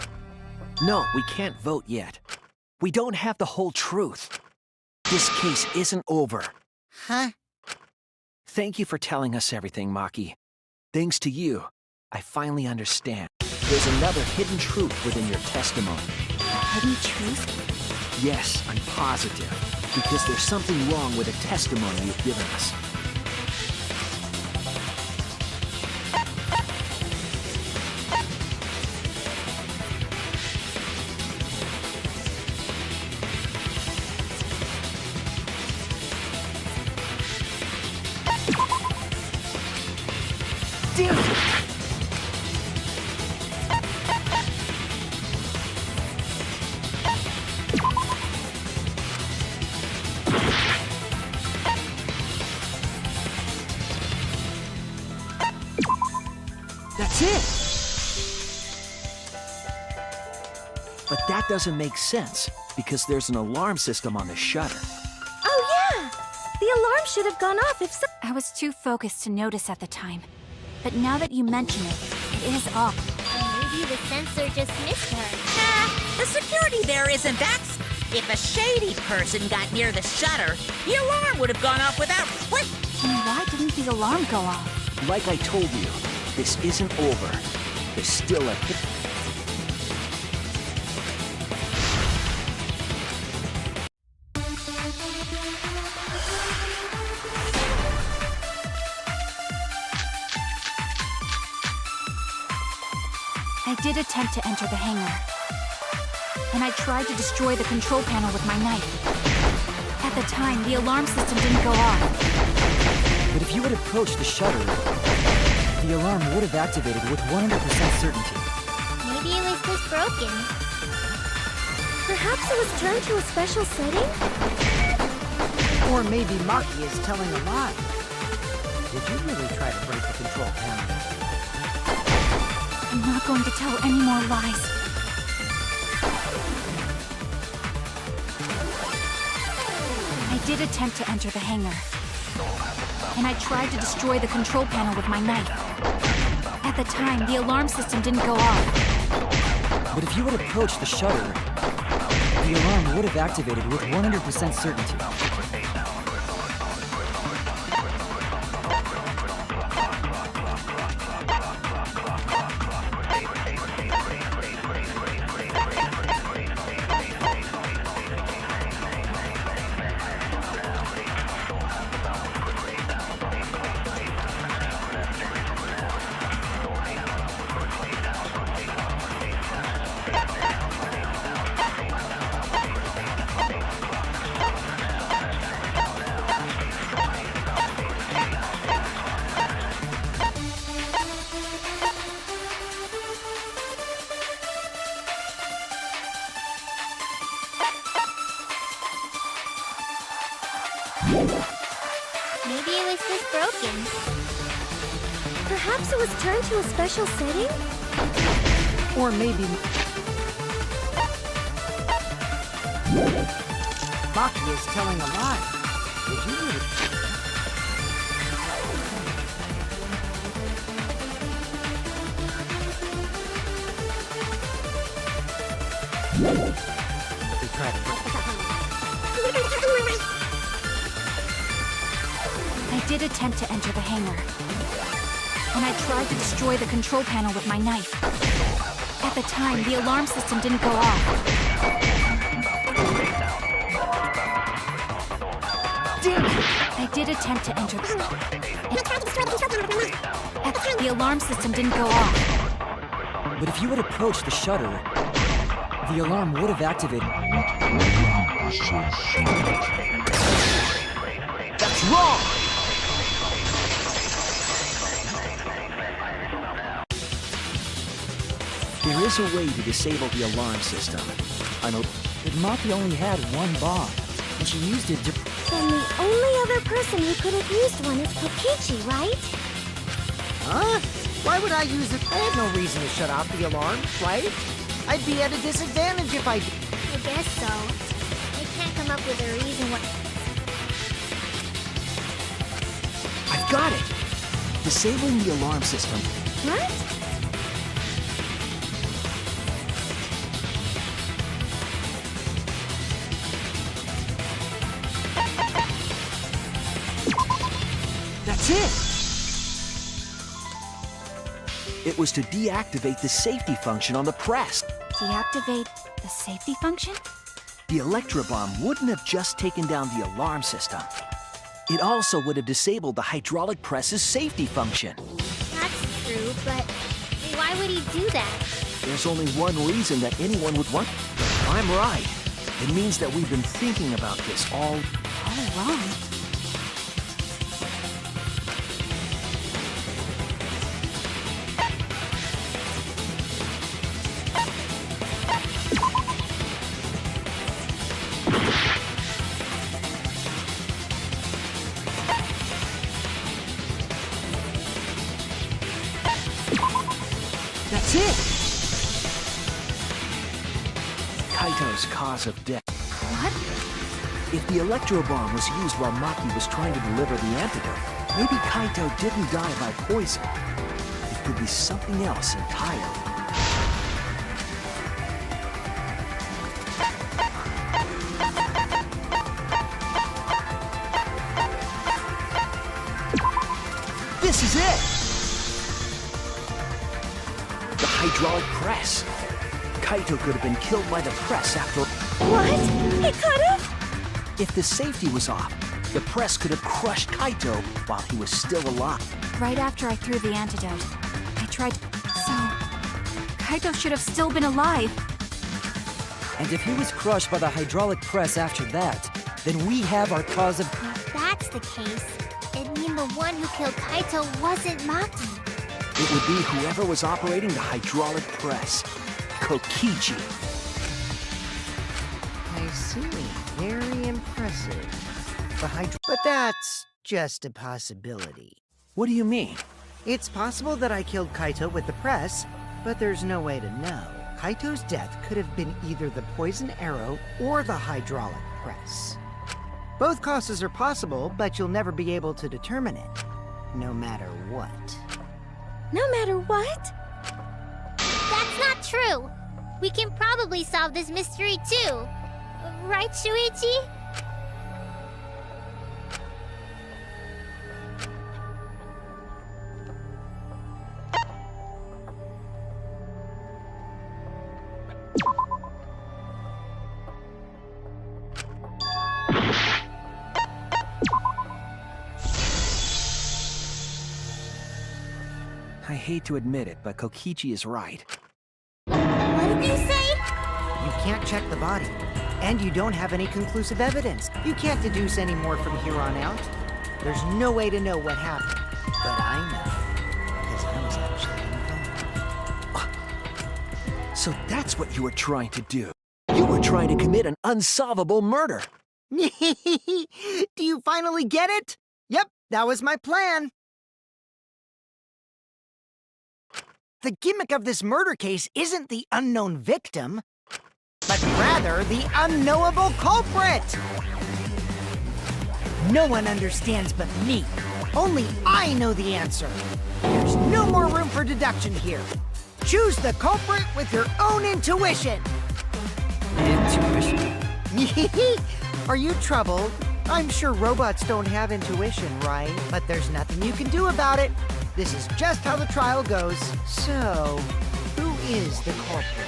No, we can't vote yet. We don't have the whole truth. This case isn't over. Huh? Thank you for telling us everything, Maki. Thanks to you, I finally understand. There's another hidden truth within your testimony. Hidden truth? Yes, I'm positive. Because there's something wrong with the testimony you've given us. Damn it! That's it! But that doesn't make sense, because there's an alarm system on the shutter. Oh, yeah! The alarm should have gone off if so. I was too focused to notice at the time. But now that you mention it, it is off. Maybe the sensor just missed her. The security there isn't that. If a shady person got near the shutter, the alarm would have gone off without click. Then why didn't the alarm go off? Like I told you, this isn't over. There's still a hit. I did attempt to enter the hangar. And I tried to destroy the control panel with my knife. At the time, the alarm system didn't go off. But if you had approached the shutter, the alarm would have activated with 100% certainty. Maybe it was just broken. Perhaps it was turned to a special setting? Or maybe Maki is telling a lie. Did you really try to break the control panel? I'm not going to tell any more lies. I did attempt to enter the hangar. And I tried to destroy the control panel with my knife. At the time, the alarm system didn't go off. But if you had approached the shutter, the alarm would have activated with 100% certainty. Maybe it was just broken. Perhaps it was turned to a special setting? Or maybe... Maki is telling a lie. Did you really... They tried to... I did attempt to enter the hangar. And I tried to destroy the control panel with my knife. At the time, the alarm system didn't go off. Damn it! I did attempt to enter the alarm system didn't go off. But if you had approached the shutter, the alarm would have activated. That's wrong! There is a way to disable the alarm system. But Maki only had one bomb, and she used it to... Then the only other person who could have used one is Kokichi, right? Huh? Why would I use it? I had no reason to shut off the alarm, right? I'd be at a disadvantage if I did. I guess so. I can't come up with a reason why. I've got it! Disabling the alarm system. What? That's it! It was to deactivate the safety function on the press. Deactivate the safety function? The Electro Bomb wouldn't have just taken down the alarm system. It also would have disabled the hydraulic press's safety function. That's true, but why would he do that? There's only one reason that anyone would want. I'm right. It means that we've been thinking about this all Wrong. That's it! Kaito's cause of death. What? If the Electro Bomb was used while Maki was trying to deliver the antidote, maybe Kaito didn't die by poison. It could be something else entirely. This is it! The hydraulic press. Kaito could have been killed by the press after... What? He could have? If the safety was off, the press could have crushed Kaito while he was still alive. Right after I threw the antidote, I tried to... So... Kaito should have still been alive. And if he was crushed by the hydraulic press after that, then we have our cause of... If that's the case, it'd mean the one who killed Kaito wasn't Maki. It would be whoever was operating the hydraulic press. Kokichi. I see. Very impressive. But that's just a possibility. What do you mean? It's possible that I killed Kaito with the press, but there's no way to know. Kaito's death could have been either the poison arrow or the hydraulic press. Both causes are possible, but you'll never be able to determine it, no matter what. No matter what? That's not true. We can probably solve this mystery too. Right, Shuichi? I hate to admit it, but Kokichi is right. What did you say? You can't check the body, and you don't have any conclusive evidence. You can't deduce any more from here on out. There's no way to know what happened, but I know, because I was actually involved. So that's what you were trying to do. You were trying to commit an unsolvable murder. Do you finally get it? Yep, that was my plan. The gimmick of this murder case isn't the unknown victim, but rather the unknowable culprit. No one understands but me. Only I know the answer. There's no more room for deduction here. Choose the culprit with your own intuition. Intuition? Are you troubled? I'm sure robots don't have intuition, right? But there's nothing you can do about it. This is just how the trial goes. So, who is the culprit?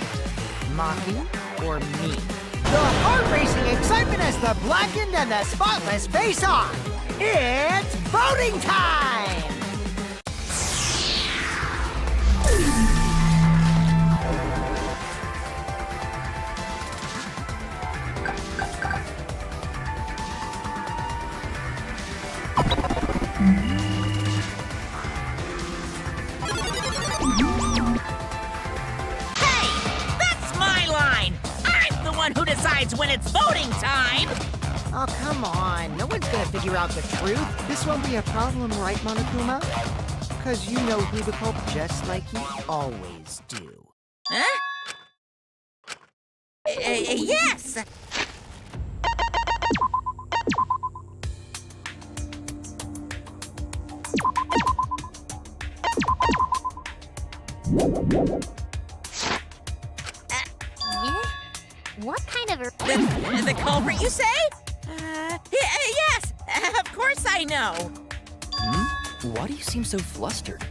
Maki or me? The heart-racing excitement as the blackened and the spotless face off! It's voting time! Hey! That's my line! I'm the one who decides when it's voting time! Oh, come on. No one's gonna figure out the truth. This won't be a problem, right, Monokuma? Because you know who to call just like you always do. Huh? Yes! What kind of a... The culprit, you say? Yes! Of course I know! Why do you seem so flustered?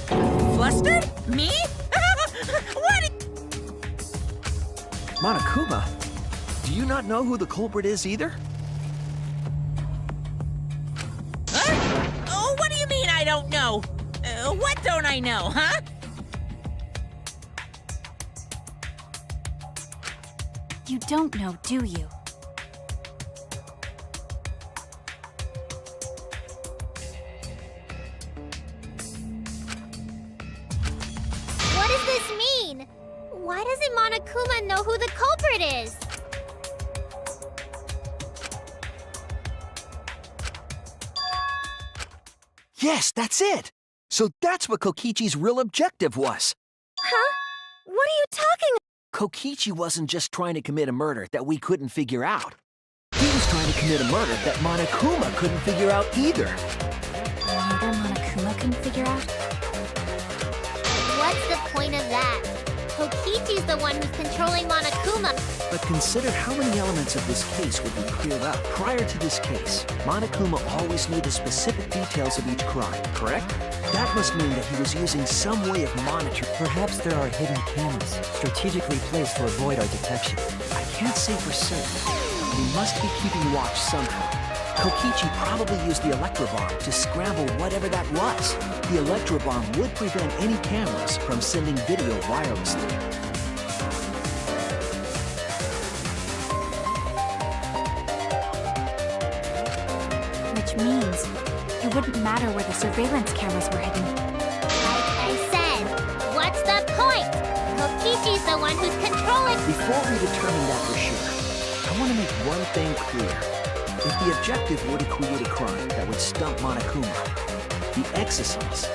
Flustered? Me? What? Monokuma, do you not know who the culprit is either? Huh? Oh, what do you mean I don't know? What don't I know, huh? You don't know, do you? What does this mean? Why doesn't Monokuma know who the culprit is? Yes, that's it! So that's what Kokichi's real objective was. Huh? What are you talking Kokichi wasn't just trying to commit a murder that we couldn't figure out. He was trying to commit a murder that Monokuma couldn't figure out either. Neither Monokuma can figure out? What's the point of that? Kokichi's the one who's controlling Monokuma. But consider how many elements of this case would be cleared up. Prior to this case, Monokuma always knew the specific details of each crime, correct? That must mean that he was using some way of monitoring. Perhaps there are hidden cameras, strategically placed to avoid our detection. I can't say for certain. We must be keeping watch somehow. Kokichi probably used the electrobomb to scramble whatever that was. The electrobomb would prevent any cameras from sending video wirelessly. Which means it wouldn't matter where the surveillance cameras were hidden. Like I said, what's the point? Kokichi's the one who's controlling... Before we determine that for sure, I want to make one thing clear. If the objective were to create a crime that would stump Monokuma, the exosols...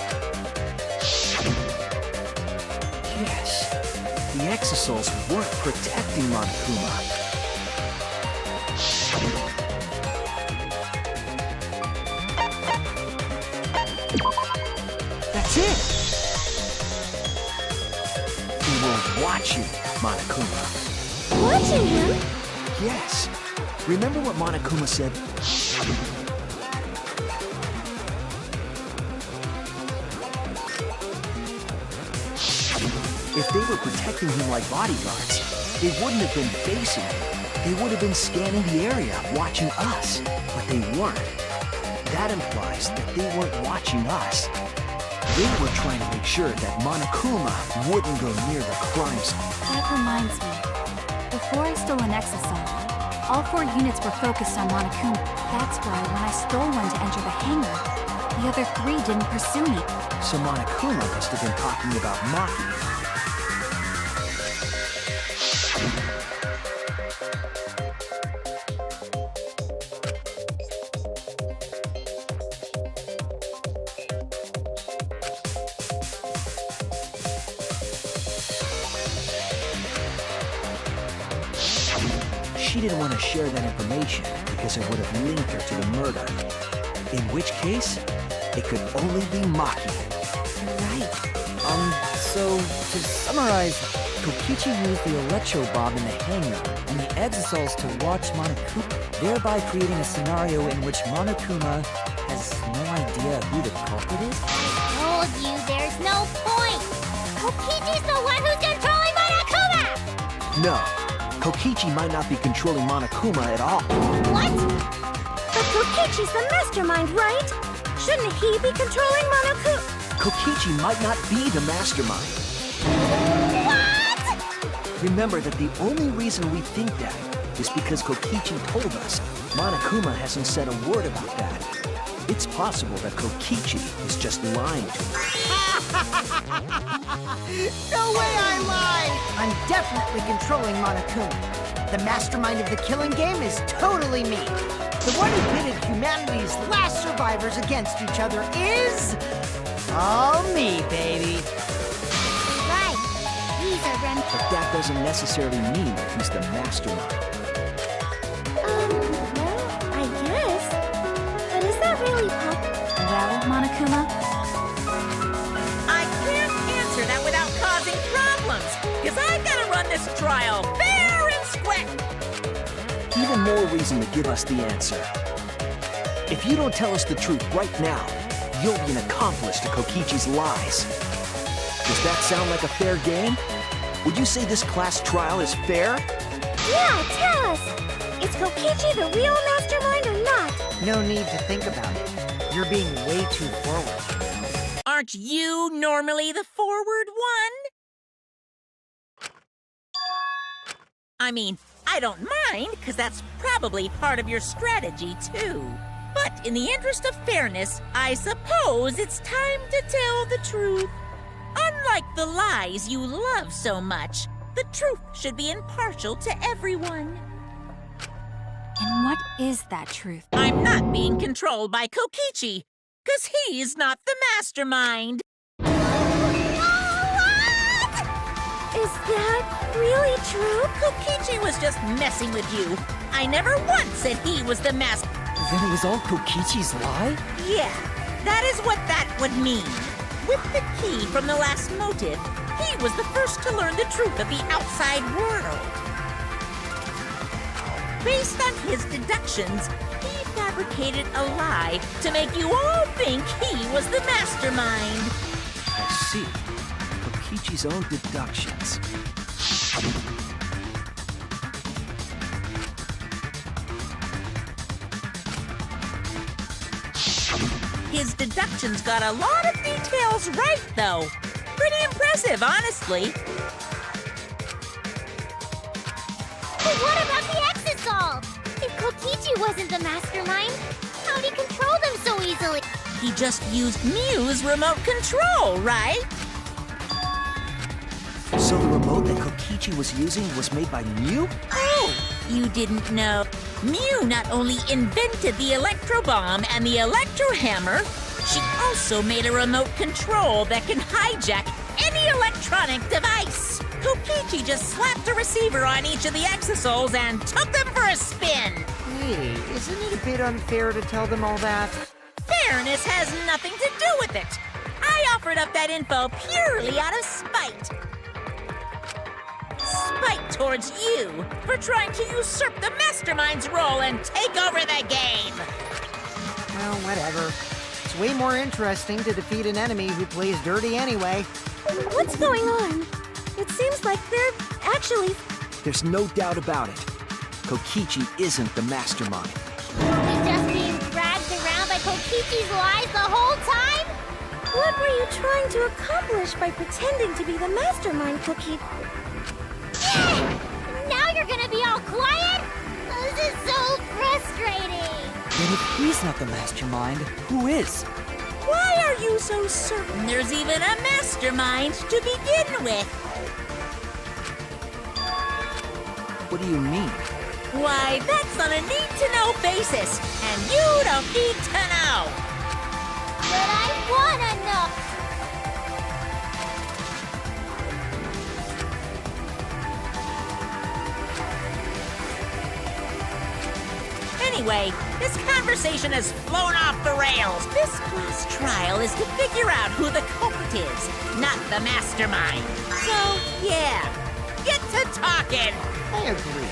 Yes, the exosols weren't protecting Monokuma. That's it! We were watching Monokuma. Watching him? Yes. Remember what Monokuma said? If they were protecting him like bodyguards, they wouldn't have been facing him. They would have been scanning the area, watching us. But they weren't. That implies that they weren't watching us. They were trying to make sure that Monokuma wouldn't go near the crime scene. That reminds me. Before I stole an exosome, all 4 units were focused on Monokuma. That's why when I stole one to enter the hangar, the other 3 didn't pursue me. So Monokuma must have been talking about Maki. She didn't want to share that information because it would have linked her to the murder. In which case, it could only be Maki. You're right. So, to summarize, Kokichi used the electro bomb in the hangar and the exosols to watch Monokuma, thereby creating a scenario in which Monokuma has no idea who the culprit is? Told you there's no point! Kokichi's the one who's controlling Monokuma! No, Kokichi might not be controlling Monokuma at all. What? But Kokichi's the mastermind, right? Shouldn't he be controlling Monokuma? Kokichi might not be the mastermind. What? Remember that the only reason we think that is because Kokichi told us. Monokuma hasn't said a word about that. It's possible that Kokichi is just lying to us. No way I lied! I'm definitely controlling Monokuma. The mastermind of the killing game is totally me. The one who pitted humanity's last survivors against each other is... all me, baby. Right. He's a rem... But that doesn't necessarily mean that he's the mastermind. Well, I guess. But is that really possible? Well, Monokuma? I can't answer that without causing problems, because I gotta run this trial fair and square. Even more reason to give us the answer. If you don't tell us the truth right now, you'll be an accomplice to Kokichi's lies. Does that sound like a fair game? Would you say this class trial is fair? Yeah, tell us! Is Kokichi the real mastermind or not? No need to think about it. You're being way too forward. Aren't you normally the forward one? I mean, I don't mind, because that's probably part of your strategy, too. But in the interest of fairness, I suppose it's time to tell the truth. Unlike the lies you love so much, the truth should be impartial to everyone. And what is that truth? I'm not being controlled by Kokichi, because he's not the mastermind. Is that really true? Kokichi was just messing with you. I never once said he was the master. Then it was all Kokichi's lie? Yeah, that is what that would mean. With the key from the last motive, he was the first to learn the truth of the outside world. Based on his deductions, he fabricated a lie to make you all think he was the mastermind. I see. Kokichi's own deductions. His deductions got a lot of details right, though. Pretty impressive, honestly. But what about the Exisol? If Kokichi wasn't the mastermind, how'd he control them so easily? He just used Mew's remote control, right? So the remote that Kokichi was using was made by Mew? Oh, you didn't know. Mew not only invented the electro bomb and the electro hammer, she also made a remote control that can hijack any electronic device. Kokichi just slapped a receiver on each of the Exosols and took them for a spin. Hey, isn't it a bit unfair to tell them all that? Fairness has nothing to do with it. I offered up that info purely out of spite. Spite towards you for trying to usurp the mastermind's role and take over the game. Well, whatever. It's way more interesting to defeat an enemy who plays dirty anyway. What's going on? It seems like they're actually... There's no doubt about it. Kokichi isn't the mastermind. He's just being dragged around by Kokichi's lies the whole time? What were you trying to accomplish by pretending to be the mastermind, Kokichi? Now you're gonna be all quiet? This is so frustrating! Then if he's not the mastermind, who is? Why are you so certain there's even a mastermind to begin with? What do you mean? Why, that's on a need-to-know basis, and you don't need to know. But I wanna know! Anyway, this conversation has flown off the rails. This class trial is to figure out who the culprit is, not the mastermind. So, yeah, get to talking. I agree.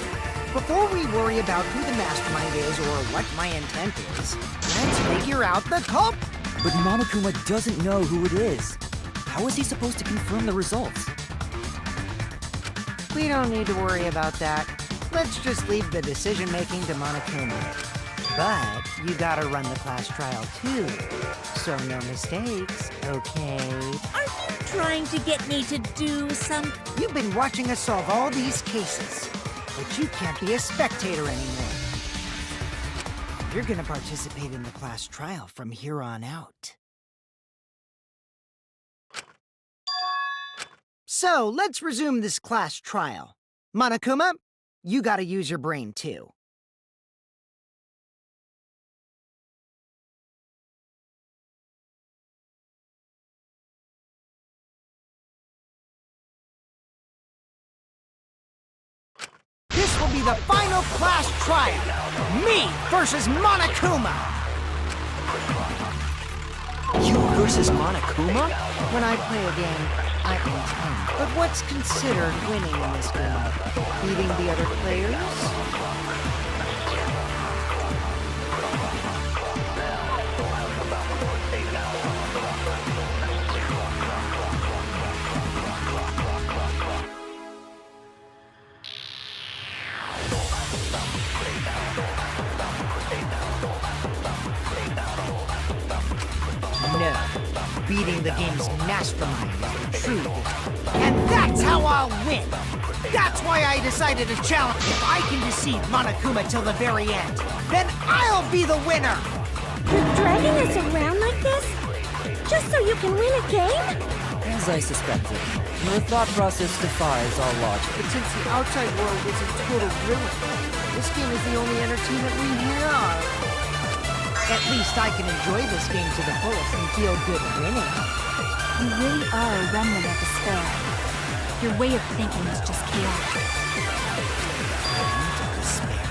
Before we worry about who the mastermind is or what my intent is, let's figure out the culprit. But Monokuma doesn't know who it is. How is he supposed to confirm the results? We don't need to worry about that. Let's just leave the decision-making to Monokuma. But you gotta run the class trial too, so no mistakes, okay? Are you trying to get me to do something? You've been watching us solve all these cases, but you can't be a spectator anymore. You're gonna participate in the class trial from here on out. So, let's resume this class trial. Monokuma, you gotta use your brain too. This will be the final class trial. Me versus Monokuma. You versus Monokuma? When I play a game, I intend. But what's considered winning in this game? Beating the other players? No. Beating the game's mastermind is the true goal. And that's how I'll win! That's why I decided to challenge. If I can deceive Monokuma till the very end, then I'll be the winner! You're dragging us around like this? Just so you can win a game? As I suspected, your thought process defies all logic. But since the outside world is in total ruin, this game is the only entertainment we have. At least I can enjoy this game to the fullest and feel good winning. You really are a remnant of despair. Your way of thinking is just chaotic.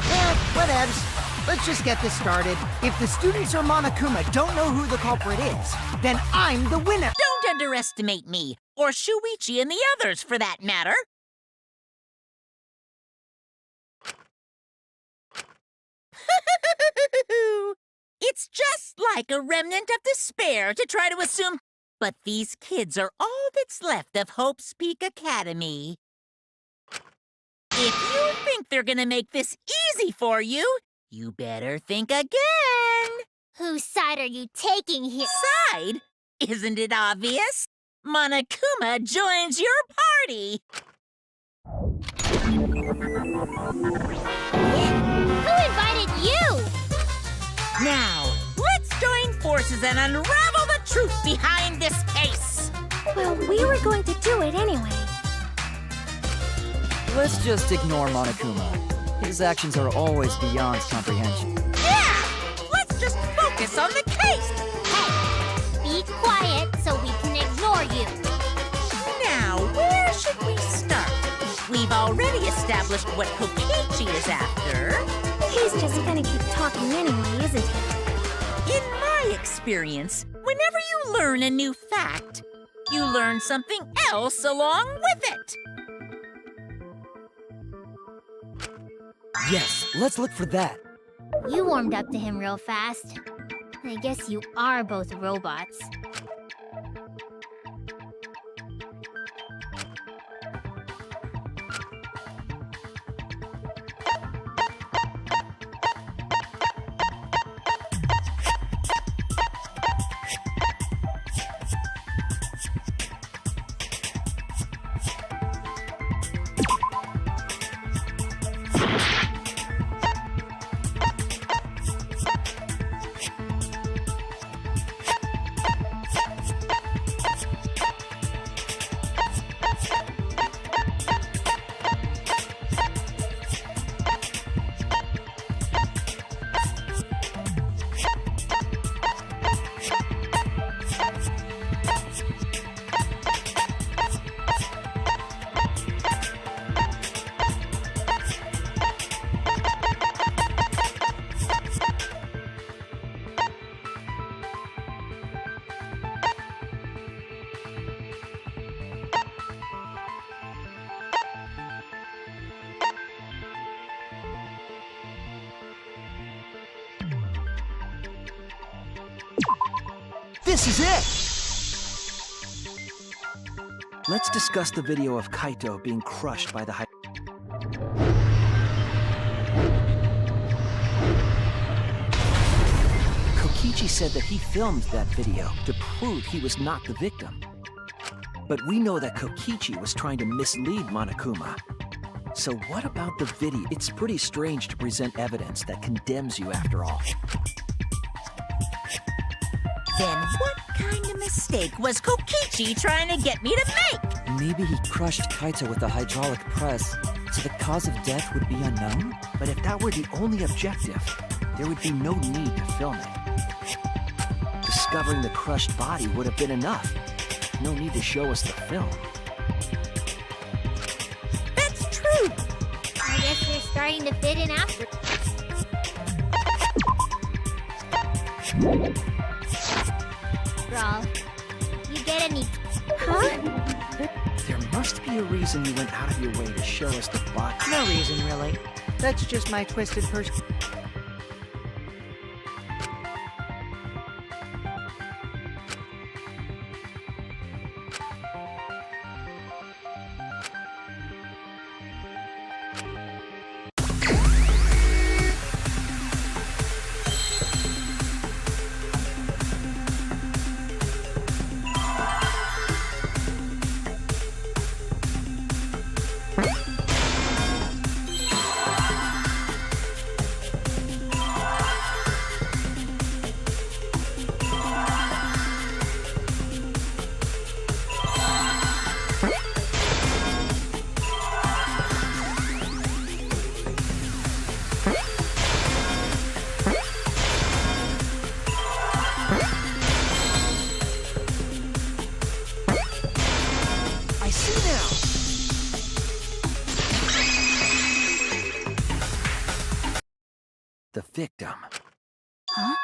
Well, whatevs. Let's just get this started. If the students or Monokuma don't know who the culprit is, then I'm the winner. Don't underestimate me, or Shuichi and the others, for that matter. It's just like a remnant of despair to try to assume, but these kids are all that's left of Hope's Peak Academy. If you think they're gonna make this easy for you, you better think again. Whose side are you taking here? Side? Isn't it obvious? Monokuma joins your party. Who invited you? Now, let's join forces and unravel the truth behind this case. Well, we were going to do it anyway. Let's just ignore Monokuma. His actions are always beyond comprehension. Yeah! Let's just focus on the case. Hey, be quiet so we can ignore you. Now, where should we start? We've already established what Kokichi is after. He's just gonna keep talking anyway, isn't he? In my experience, whenever you learn a new fact, you learn something else along with it. Yes, let's look for that. You warmed up to him real fast. I guess you are both robots. This is it! Let's discuss the video of Kaito being crushed by the Kokichi said that he filmed that video to prove he was not the victim. But we know that Kokichi was trying to mislead Monokuma. So what about the video? It's pretty strange to present evidence that condemns you after all. Then what kind of mistake was Kokichi trying to get me to make? Maybe he crushed Kaito with a hydraulic press, so the cause of death would be unknown? But if that were the only objective, there would be no need to film it. Discovering the crushed body would have been enough. No need to show us the film. That's true. I guess you're starting to fit in after. Brawl, you get any... Huh? There must be a reason you went out of your way to show us the body. No reason, really. That's just my twisted person. I see now! The victim. Huh?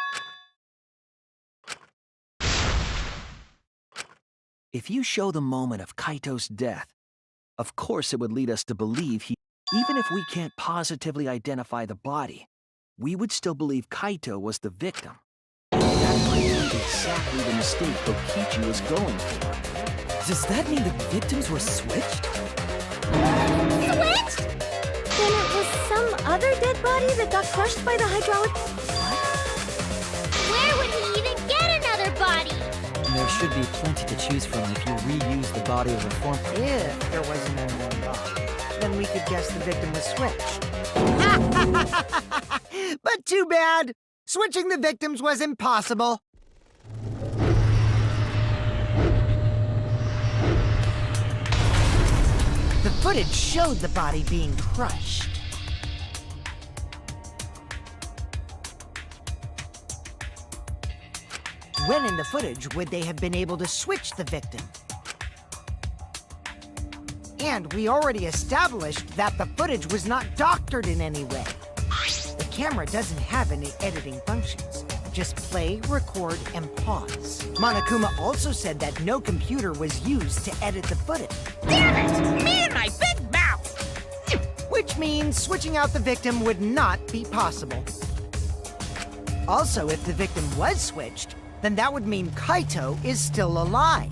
If you show the moment of Kaito's death, of course it would lead us to believe he... Even if we can't positively identify the body, we would still believe Kaito was the victim. That might be exactly the mistake Kokichi was going for. Does that mean the victims were switched? Switched? Then it was some other dead body that got crushed by the hydraulic... Where would he even get another body? There should be plenty to choose from if you reuse the body of a form. If there wasn't only one body, then we could guess the victim was switched. But too bad! Switching the victims was impossible. The footage showed the body being crushed. When in the footage would they have been able to switch the victim? And we already established that the footage was not doctored in any way. The camera doesn't have any editing functions. Just play, record, and pause. Monokuma also said that no computer was used to edit the footage. Damn it! Me and my big mouth! Which means switching out the victim would not be possible. Also, if the victim was switched, then that would mean Kaito is still alive.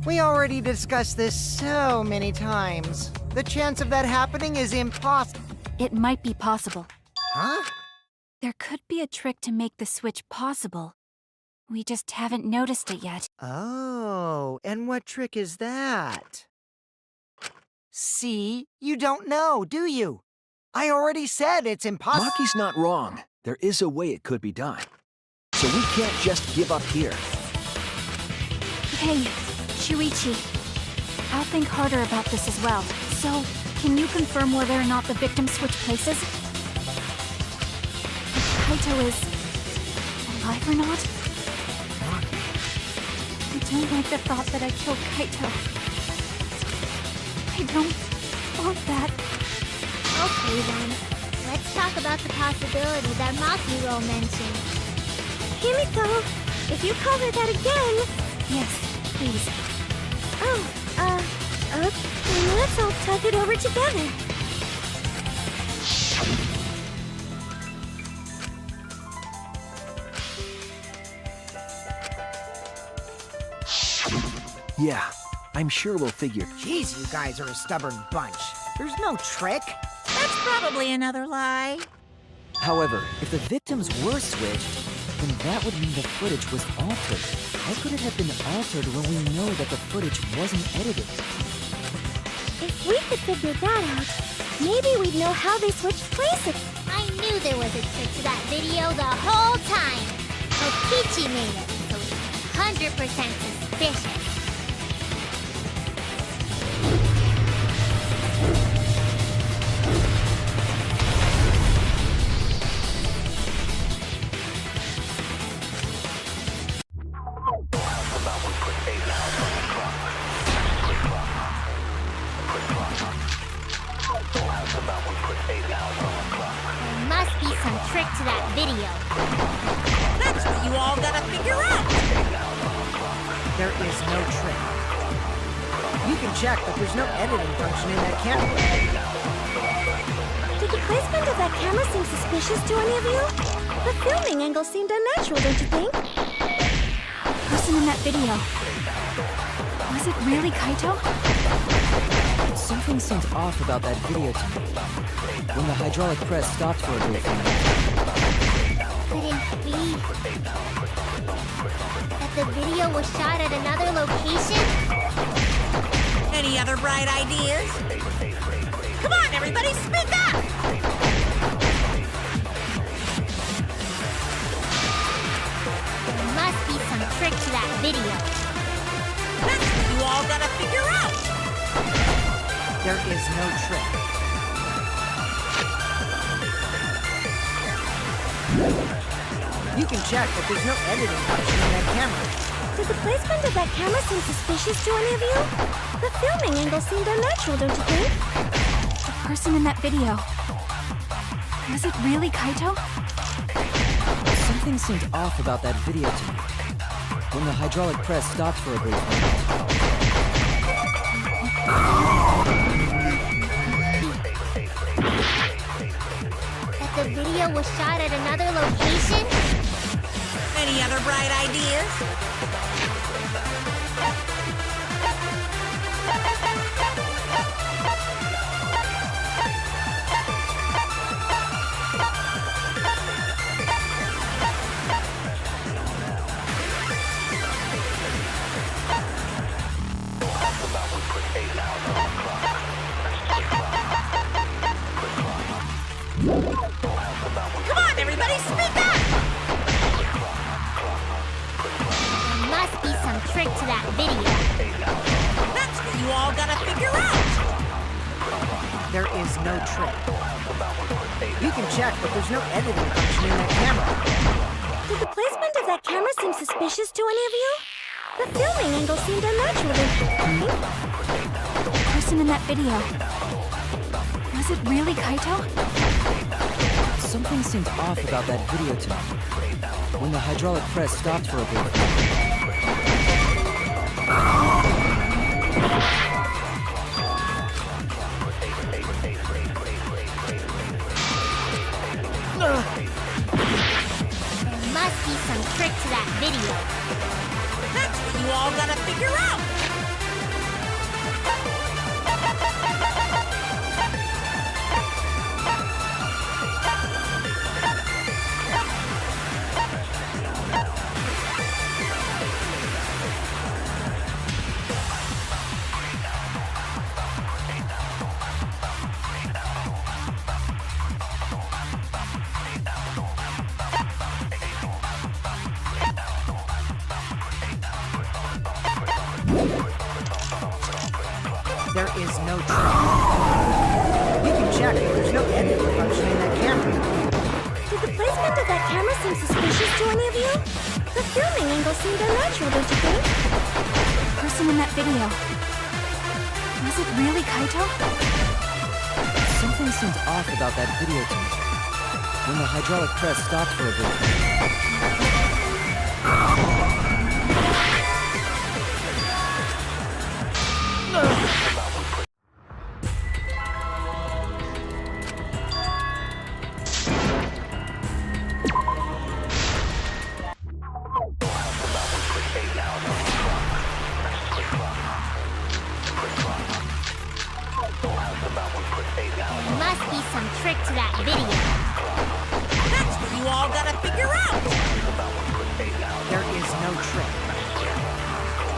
We already discussed this so many times. The chance of that happening is impossible. It might be possible. Huh? There could be a trick to make the switch possible. We just haven't noticed it yet. Oh, and what trick is that? See? You don't know, do you? I already said it's impossible. Maki's not wrong. There is a way it could be done. So we can't just give up here. Hey, Shuichi. I'll think harder about this as well. So, can you confirm whether or not the victims switch places? If Kaito is... alive or not? I don't like the thought that I killed Kaito. I don't want that. Okay then, let's talk about the possibility that Makiro mentioned. Himiko, if you call her that again... Yes, please. Let's all talk it over together. Yeah, I'm sure we'll figure. Jeez, you guys are a stubborn bunch. There's no trick. That's probably another lie. However, if the victims were switched, then that would mean the footage was altered. How could it have been altered when we know that the footage wasn't edited? If we could figure that out, maybe we'd know how they switched places. I knew there was a trick to that video the whole time. Kokichi made it, so it's 100% suspicious. There must be some trick to that video. That's what you all gotta figure out. There is no trick. You can check, but there's no editing function in that camera. Did the placement of that camera seem suspicious to any of you? The filming angle seemed unnatural, don't you think? The person in that video. Was it really Kaito? Something seemed off about that video to me. When the hydraulic press stopped for a brief moment. Could it be that the video was shot at another location? Any other bright ideas? Come on, everybody, speak up! There must be some trick to that video. That's what you all gotta figure out. There is no trick. You can check, but there's no editing function in that camera. Did the placement of that camera seem suspicious to any of you? The filming angle seemed unnatural, don't you think? The person in that video. Was it really Kaito? Something seemed off about that video to me. When the hydraulic press stopped for a brief moment. That the video was shot at another location? Any other bright ideas? Come on, everybody, speak up! There must be some trick to that video. That's what you all gotta figure out. There is no trick. You can check, but there's no editing function in that camera. Did the placement of that camera seem suspicious to any of you? The filming angle seemed unnatural, don't you think? The person in that video. Was it really Kaito? Something seemed off about that video to me. When the hydraulic press stopped for a brief moment. There must be some trick to that video. That's what you all gotta figure out. There is no trick. You can check, but there's no editing function in that camera. Did the placement of that camera seem suspicious to any of you? The filming angle seemed unnatural, don't you think? The person in that video. Was it really Kaito? Something seemed off about that video to me. When the hydraulic press stopped for a brief moment. be some trick to that video. That's what you all gotta figure out! There is no trick.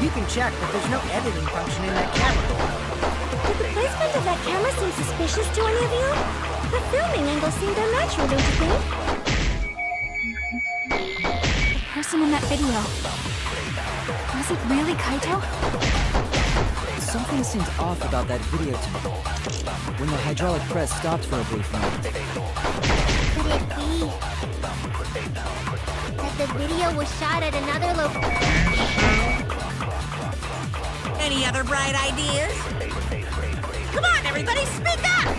You can check, but there's no editing function in that camera. Did the placement of that camera seem suspicious to any of you? The filming angle seemed unnatural, don't you think? The person in that video. Was it really Kaito? Something seemed off about that video to me. When the hydraulic press stopped for a brief moment. Could it be that the video was shot at another location? Any other bright ideas? Come on, everybody, speak up!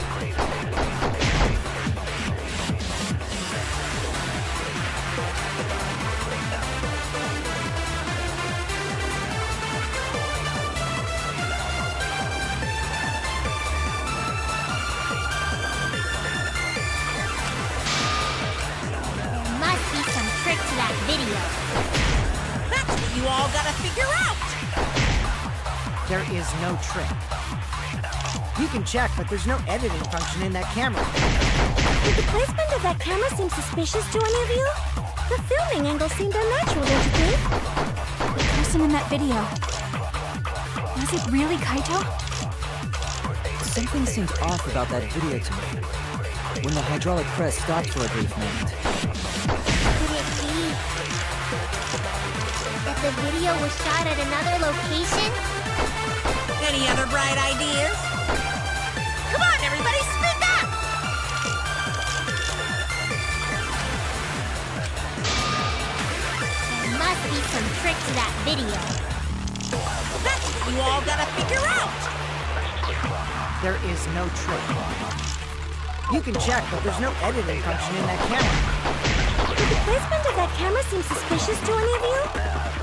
There must be some trick to that video. That's what you all gotta figure out! There is no trick. You can check, but there's no editing function in that camera. Did the placement of that camera seem suspicious to any of you? The filming angle seemed unnatural, don't you think? The person in that video. Was it really Kaito? Something seemed off about that video to me. When the hydraulic press stopped for a brief moment. Could it be that the video was shot at another location? Any other bright ideas? Come on, everybody, speak up! There must be some trick to that video. That's what you all gotta figure out! There is no trick. You can check, but there's no editing function in that camera. Did the placement of that camera seem suspicious to any of you?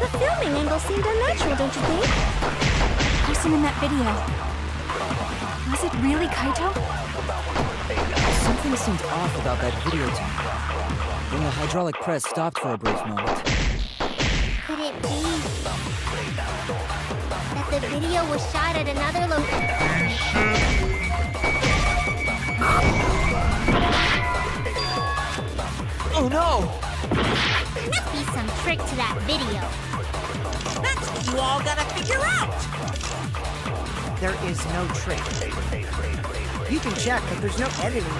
The filming angle seemed unnatural, don't you think? The person in that video. Was it really Kaito? Something seemed off about that video to me. When the hydraulic press stopped for a brief moment. Could it be that the video was shot at another location? Oh no! Must be some trick to that video. That's what you all gotta figure out! There is no trick. You can check, but there's no editing.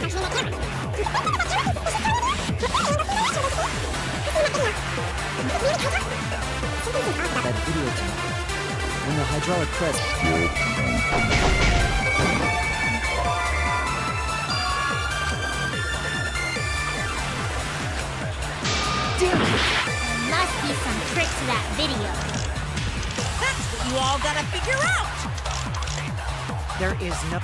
That video to me. When the hydraulic press. There must be some trick to that video. That's what you all gotta figure out! There is no...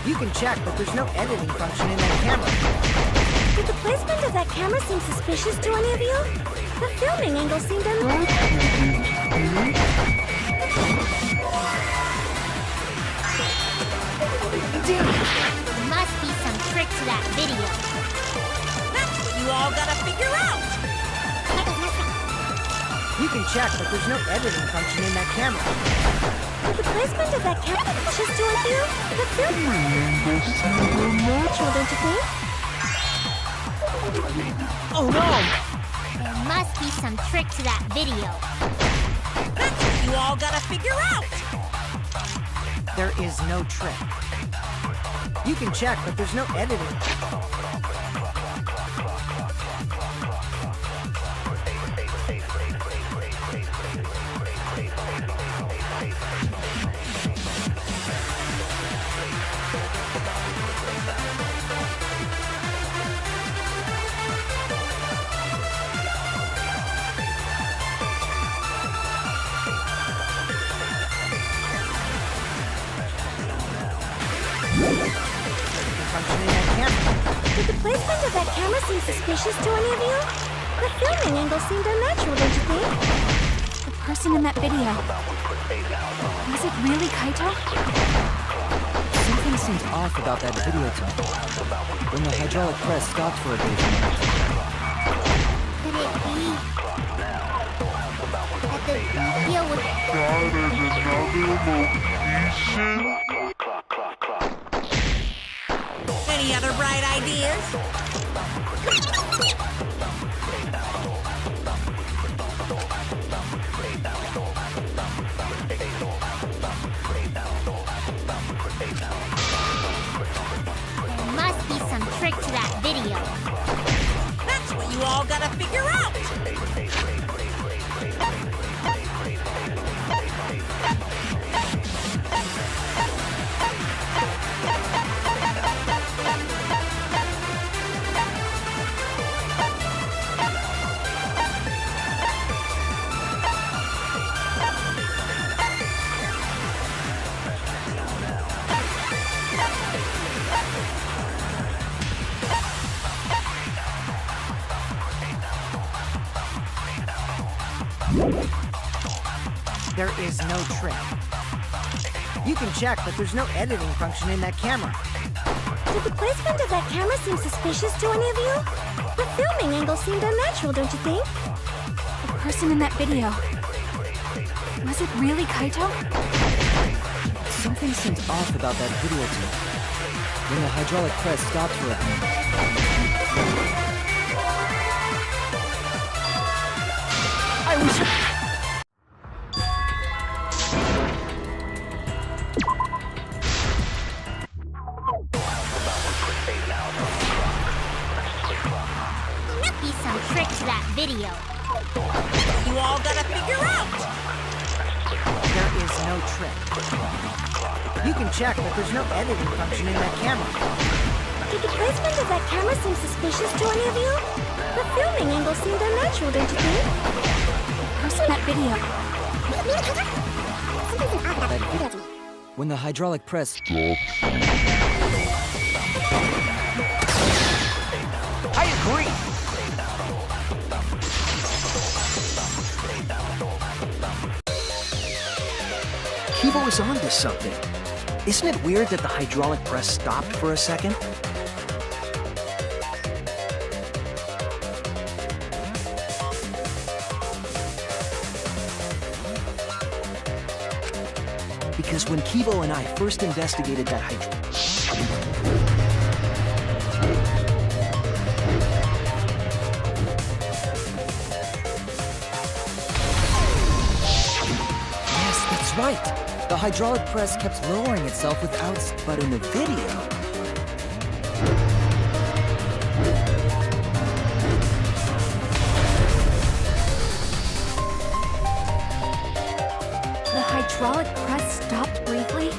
You can check, but there's no editing function in that camera. Did the placement of that camera seem suspicious to any of you? The filming angle seemed There must be some trick to that video. That's what you all gotta figure out! can check, but there's no editing function in that camera. Did the placement of that camera just to you? The filming angle seemed natural, don't you think? Oh no! There must be some trick to that video. That's what you all gotta figure out! There is no trick. You can check, but there's no editing. Functioning that camera. Did the placement of that camera seem suspicious to any of you? The filming angle seemed unnatural, don't you think? The person in that video. Was it really Kaito? Something seems off about that video tape. When the hydraulic press stopped for a brief moment. Could it be that the video was... Any other bright ideas? There must be some trick to that video. That's what you all gotta figure out! There is no trick. You can check, but there's no editing function in that camera. Did the placement of that camera seem suspicious to any of you? The filming angle seemed unnatural, don't you think? The person in that video. Was it really Kaito? Something seems off about that video tape. When the hydraulic press stopped for a moment. I was... Must be some trick to that video. You all gotta figure out! There is no trick. You can check, but there's no editing function in that camera. Did the placement of that camera seem suspicious to any of you? The filming angle seemed unnatural, don't you think? Person in that video. When the hydraulic press... I agree! Kibo is onto something. Isn't it weird that the hydraulic press stopped for a second? Because when Kibo and I first investigated that Yes, that's right. The hydraulic press kept lowering itself without... But in the video, The hydraulic press stopped briefly,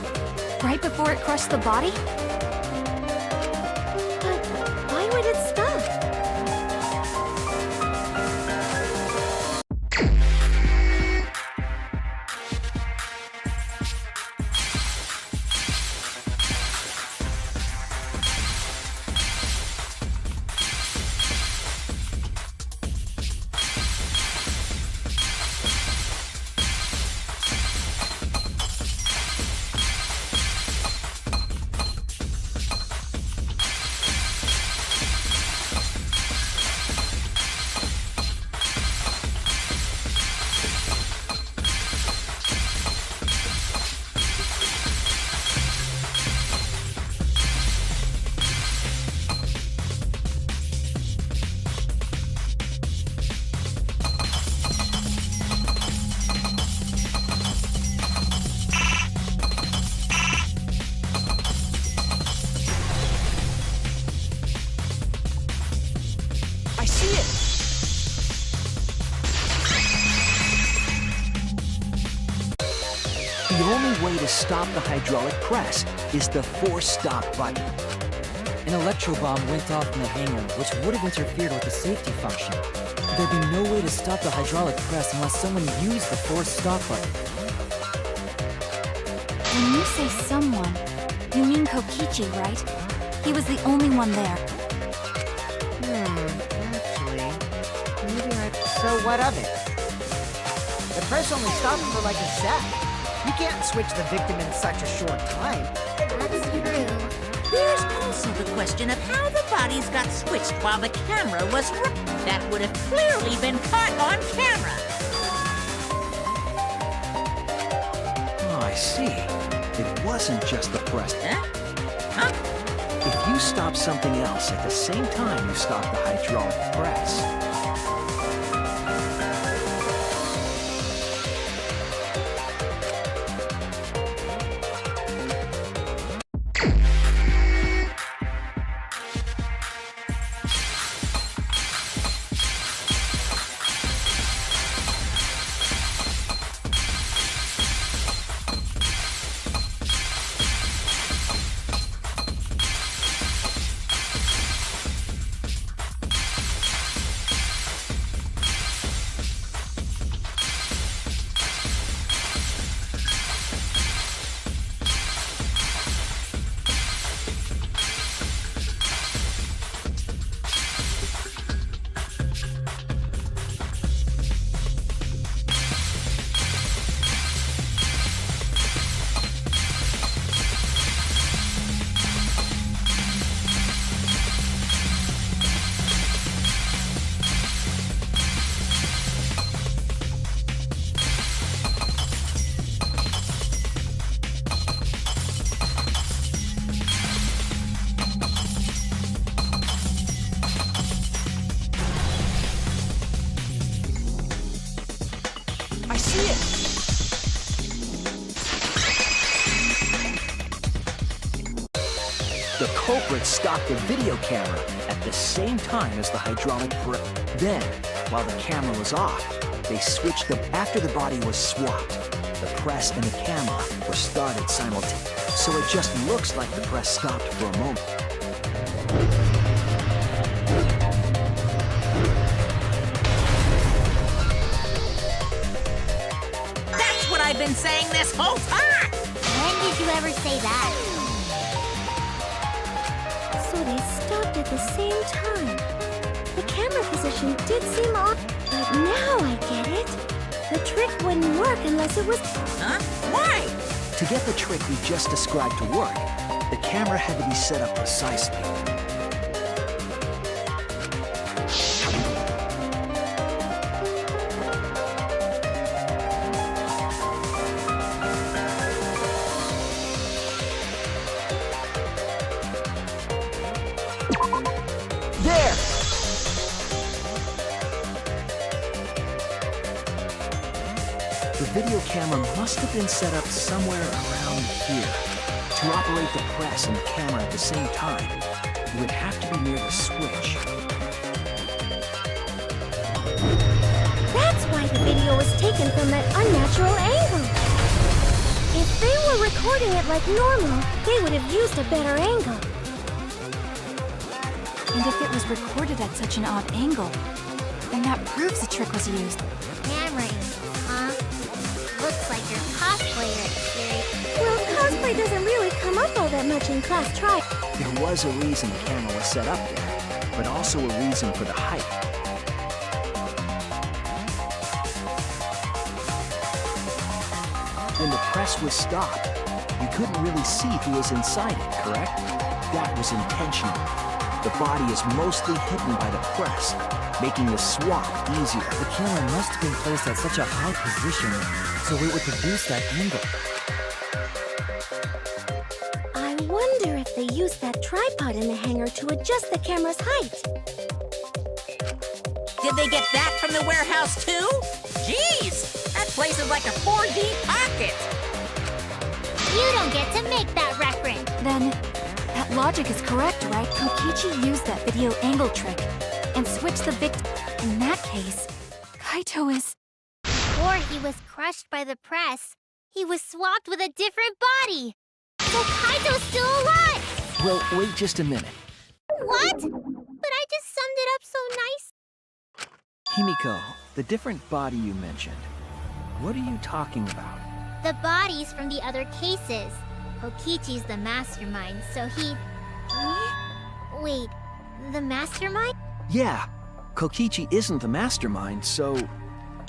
right before it crushed the body? But why would it stop? to stop the hydraulic press is the force stop button. An electro bomb went off in the hangar, which would have interfered with the safety function. There'd be no way to stop the hydraulic press unless someone used the force stop button. When you say someone, you mean Kokichi, right? He was the only one there. Actually, maybe so what of it? The press only stopped for like a sec. You can't switch the victim in such a short time. That's true. There's also the question of how the bodies got switched while the camera was that would have clearly been caught on camera. Oh, I see. It wasn't just the press. Huh? If you stop something else at the same time you stop the hydraulic press, I see it! The culprit stopped the video camera at the same time as the hydraulic press. Then, while the camera was off, they switched them after the body was swapped. The press and the camera were started simultaneously, so it just looks like the press stopped for a moment. That's what I've been saying this whole time! When did you ever say that? So they stopped at the same time. The camera position did seem odd, but now I get it. The trick wouldn't work unless it was... Huh? Why? To get the trick we just described to work, the camera had to be set up precisely. There! The video camera must have been set up somewhere around here. To operate the press and the camera at the same time, you would have to be near the switch. That's why the video was taken from that unnatural angle. If they were recording it like normal, they would have used a better angle. And if it was recorded at such an odd angle, then that proves the trick was used. Camera angle, huh? Looks like your cosplayer experience. Well, cosplay doesn't really come up all that much in class tri. There was a reason the camera was set up there, but also a reason for the height. When the press was stopped, you couldn't really see who was inside it, correct? That was intentional. The body is mostly hidden by the press, making the swap easier. The camera must have been placed at such a high position, so it would produce that angle. I wonder if they used that tripod in the hangar to adjust the camera's height. Did they get that from the warehouse too? Jeez, that place is like a 4D pocket. You don't get to make that reference. Then, that logic is correct, right? Kokichi used that video angle trick and switched the victim. In that case, Kaito is... Before he was crushed by the press, He was swapped with a different body. So Kaito's still alive! Well, wait just a minute. What? But I just summed it up so nice. Himiko, the different body you mentioned, what are you talking about? The bodies from the other cases. Kokichi's the mastermind, so he... Wait, the mastermind? Yeah, Kokichi isn't the mastermind, so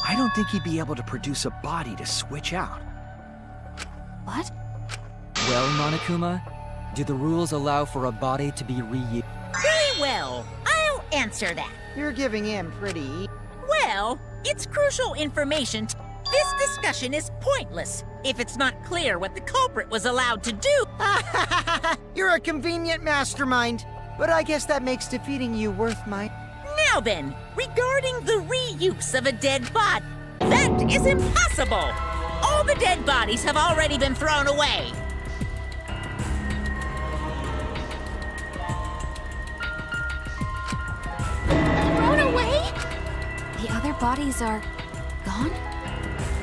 I don't think he'd be able to produce a body to switch out. What? Well, Monokuma, do the rules allow for a body to be reused? Very well. I'll answer that. You're giving in pretty. Well, it's crucial information. This discussion is pointless if it's not clear what the culprit was allowed to do. You're a convenient mastermind, but I guess that makes defeating you worth my... Now then, regarding the reuse of a dead body, that is impossible! All the dead bodies have already been thrown away. Thrown away? The other bodies are gone?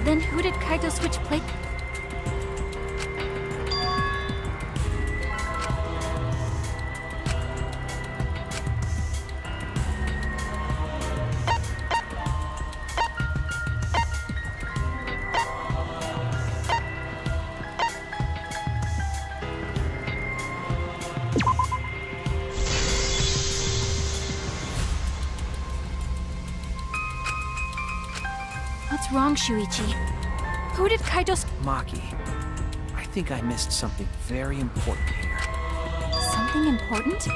Then who did Kaito switch plate? What's wrong, Shuichi? Who did Kaito... Maki, I think I missed something very important here. Something important?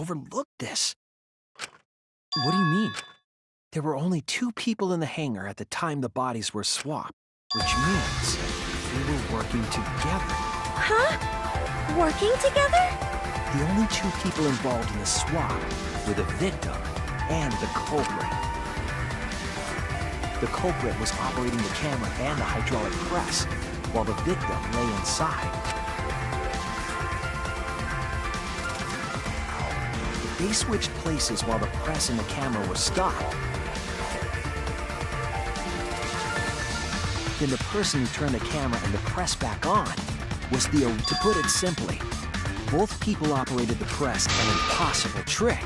overlooked this. What do you mean? There were only 2 people in the hangar at the time the bodies were swapped, which means they were working together. Huh? Working together? The only 2 people involved in the swap were the victim and the culprit. The culprit was operating the camera and the hydraulic press, while the victim lay inside. They switched places while the press and the camera were stopped. Then the person who turned the camera and the press back on was to put it simply, both people operated the press an impossible trick,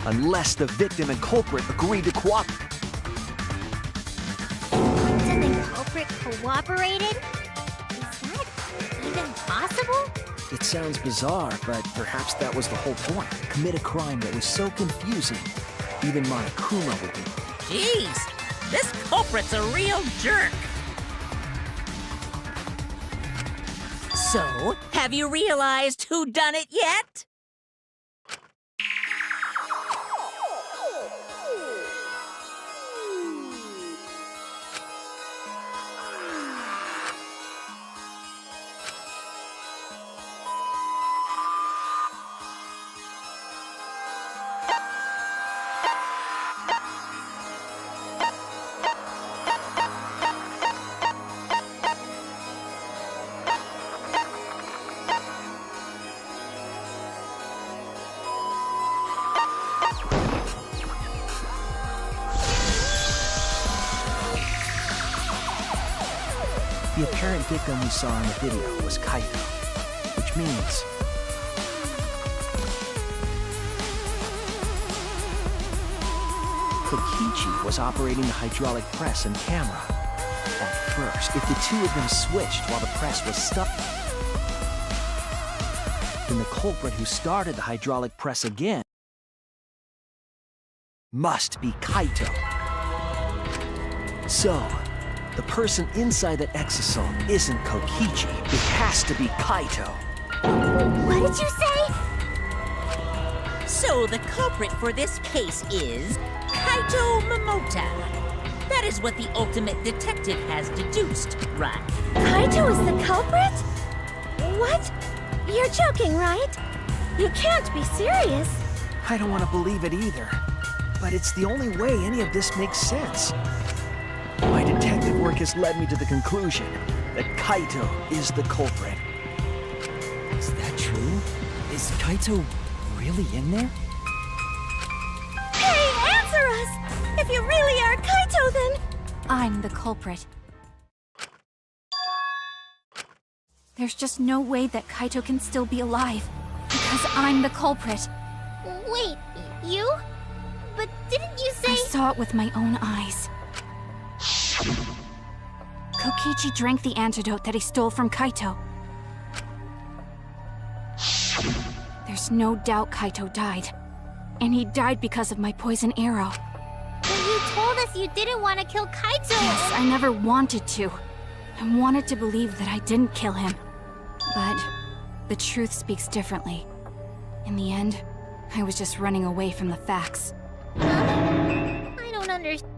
unless the victim and culprit agreed to cooperate. What did the culprit culprit cooperated? Is that even possible? It sounds bizarre, but perhaps that was the whole point. Commit a crime that was so confusing, even Monokuma would be. Jeez, this culprit's a real jerk. So, have you realized who done it yet? The apparent victim we saw in the video was Kaito, which means Kokichi was operating the hydraulic press and camera. At first, if the two of them switched while the press was stuck, then the culprit who started the hydraulic press again must be Kaito. So, the person inside that exosome isn't Kokichi. It has to be Kaito. What did you say? So the culprit for this case is Kaito Momota. That is what the ultimate detective has deduced, right? Kaito is the culprit? What? You're joking, right? You can't be serious. I don't want to believe it either. But it's the only way any of this makes sense. My detective work has led me to the conclusion that Kaito is the culprit. Is that true? Is Kaito really in there? Hey, answer us! If you really are Kaito, then... I'm the culprit. There's just no way that Kaito can still be alive. Because I'm the culprit. Wait, you? But didn't you say... I saw it with my own eyes. Kokichi drank the antidote that he stole from Kaito. There's no doubt Kaito died. And he died because of my poison arrow. But you told us you didn't want to kill Kaito. Yes, I never wanted to. I wanted to believe that I didn't kill him. But the truth speaks differently. In the end, I was just running away from the facts. I don't understand.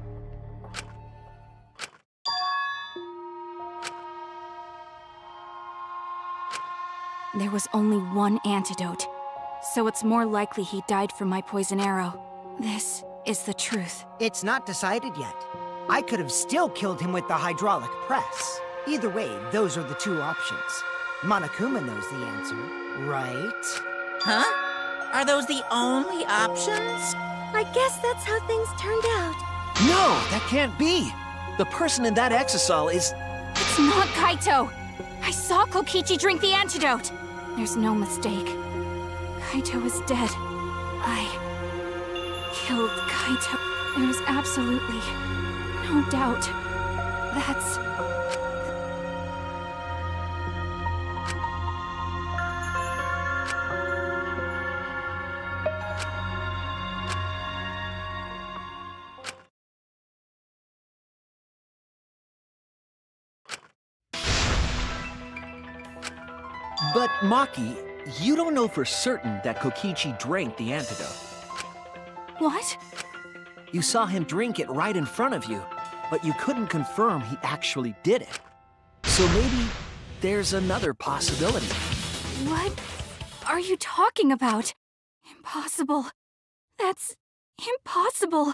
There was only one antidote, so it's more likely he died from my poison arrow. This is the truth. It's not decided yet. I could have still killed him with the hydraulic press. Either way, those are the two options. Monokuma knows the answer, right? Huh? Are those the only options? I guess that's how things turned out. No, that can't be. The person in that exosol is... It's not Kaito! I saw Kokichi drink the antidote! There's no mistake. Kaito is dead. I killed Kaito. There's absolutely no doubt. That's... But, Maki, you don't know for certain that Kokichi drank the antidote. What? You saw him drink it right in front of you, but you couldn't confirm he actually did it. So maybe there's another possibility. What are you talking about? Impossible. That's impossible.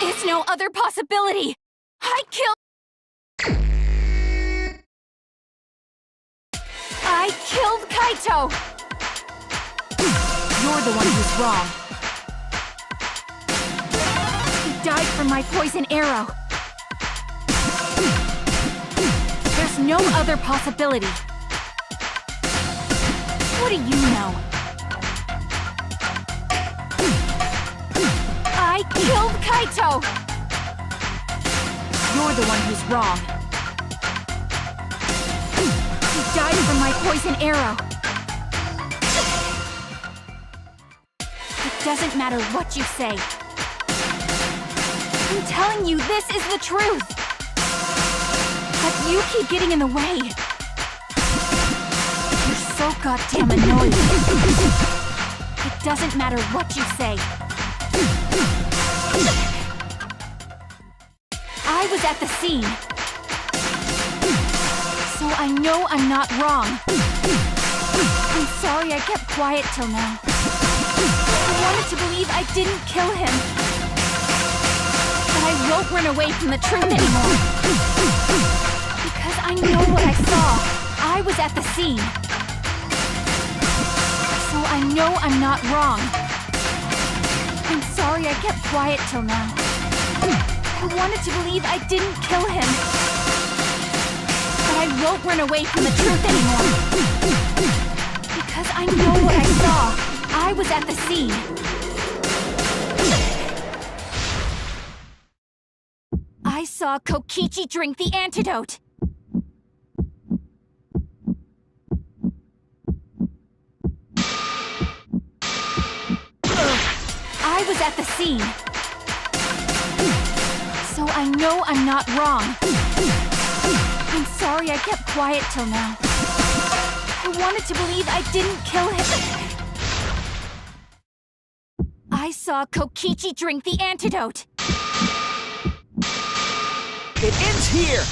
is no other possibility! I killed Kaito! You're the one who's wrong. He died from my poison arrow. There's no other possibility. What do you know? I killed Kaito! You're the one who's wrong. He died from my poison arrow. It doesn't matter what you say. I'm telling you, this is the truth. But you keep getting in the way. You're so goddamn annoying. It doesn't matter what you say. I was at the scene. So I know I'm not wrong. I'm sorry I kept quiet till now. I wanted to believe I didn't kill him. But I won't run away from the truth anymore. Because I know what I saw. I was at the scene. So I know I'm not wrong. I'm sorry I kept quiet till now. I wanted to believe I didn't kill him. But I won't run away from the truth anymore. Because I know what I saw. I was at the scene. I saw Kokichi drink the antidote. I was at the scene. So I know I'm not wrong. I'm sorry I kept quiet till now. I wanted to believe I didn't kill him. I saw Kokichi drink the antidote. It ends here!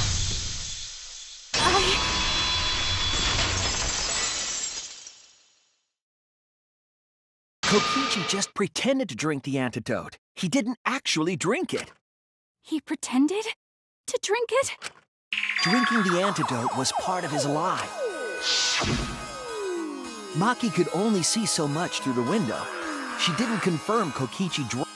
Kokichi just pretended to drink the antidote. He didn't actually drink it. He pretended to drink it? Drinking the antidote was part of his lie. Maki could only see so much through the window. She didn't confirm Kokichi drank.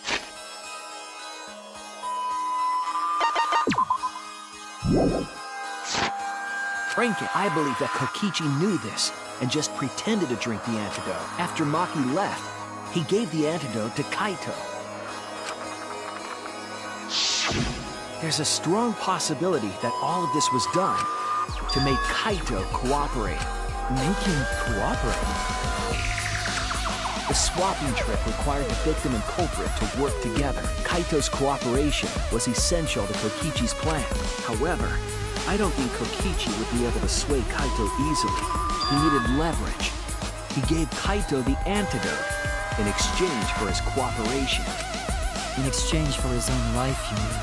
I believe that Kokichi knew this and just pretended to drink the antidote. After Maki left, he gave the antidote to Kaito. There's a strong possibility that all of this was done to make Kaito cooperate. Make him cooperate? The swapping trip required the victim and culprit to work together. Kaito's cooperation was essential to Kokichi's plan. However, I don't think Kokichi would be able to sway Kaito easily. He needed leverage. He gave Kaito the antidote in exchange for his cooperation. In exchange for his own life, you mean?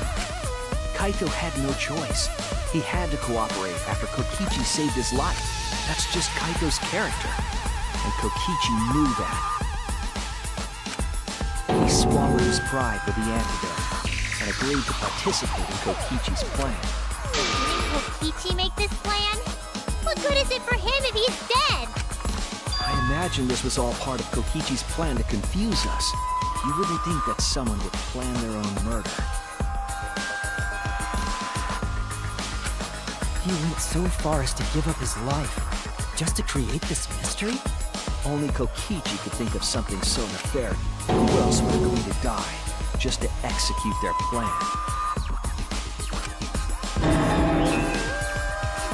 Kaito had no choice. He had to cooperate after Kokichi saved his life. That's just Kaito's character. And Kokichi knew that. He swallowed his pride with the antidote and agreed to participate in Kokichi's plan. Didn't Kokichi make this plan? What good is it for him if he's dead? I imagine this was all part of Kokichi's plan to confuse us. You wouldn't think that someone would plan their own murder. He went so far as to give up his life, just to create this mystery? Only Kokichi could think of something so nefarious. Who else would agree to die, just to execute their plan?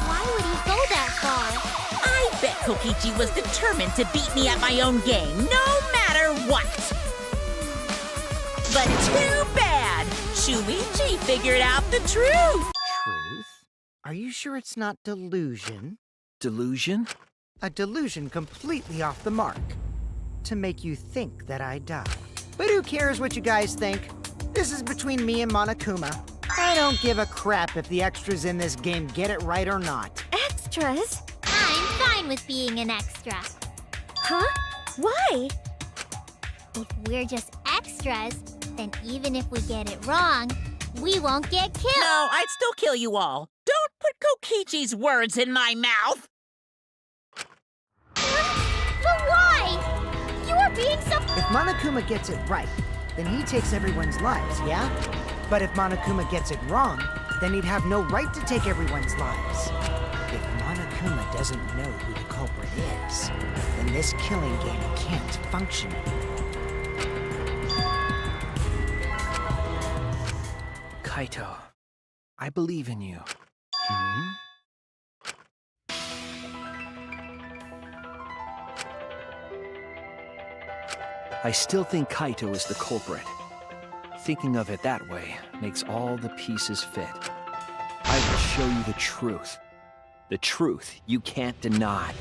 Why would he go that far? I bet Kokichi was determined to beat me at my own game, no matter what. But too bad! Shuichi figured out the truth! Truth? Are you sure it's not delusion? Delusion? A delusion completely off the mark. To make you think that I died. But who cares what you guys think? This is between me and Monokuma. I don't give a crap if the extras in this game get it right or not. Extras? I'm fine with being an extra. Huh? Why? If we're just extras, And even if we get it wrong, we won't get killed. No, I'd still kill you all. Don't put Kokichi's words in my mouth. But why? You are being so... If Monokuma gets it right, then he takes everyone's lives, yeah? But if Monokuma gets it wrong, then he'd have no right to take everyone's lives. If Monokuma doesn't know who the culprit is, then this killing game can't function. Kaito, I believe in you. I still think Kaito is the culprit. Thinking of it that way makes all the pieces fit. I will show you the truth. The truth you can't deny.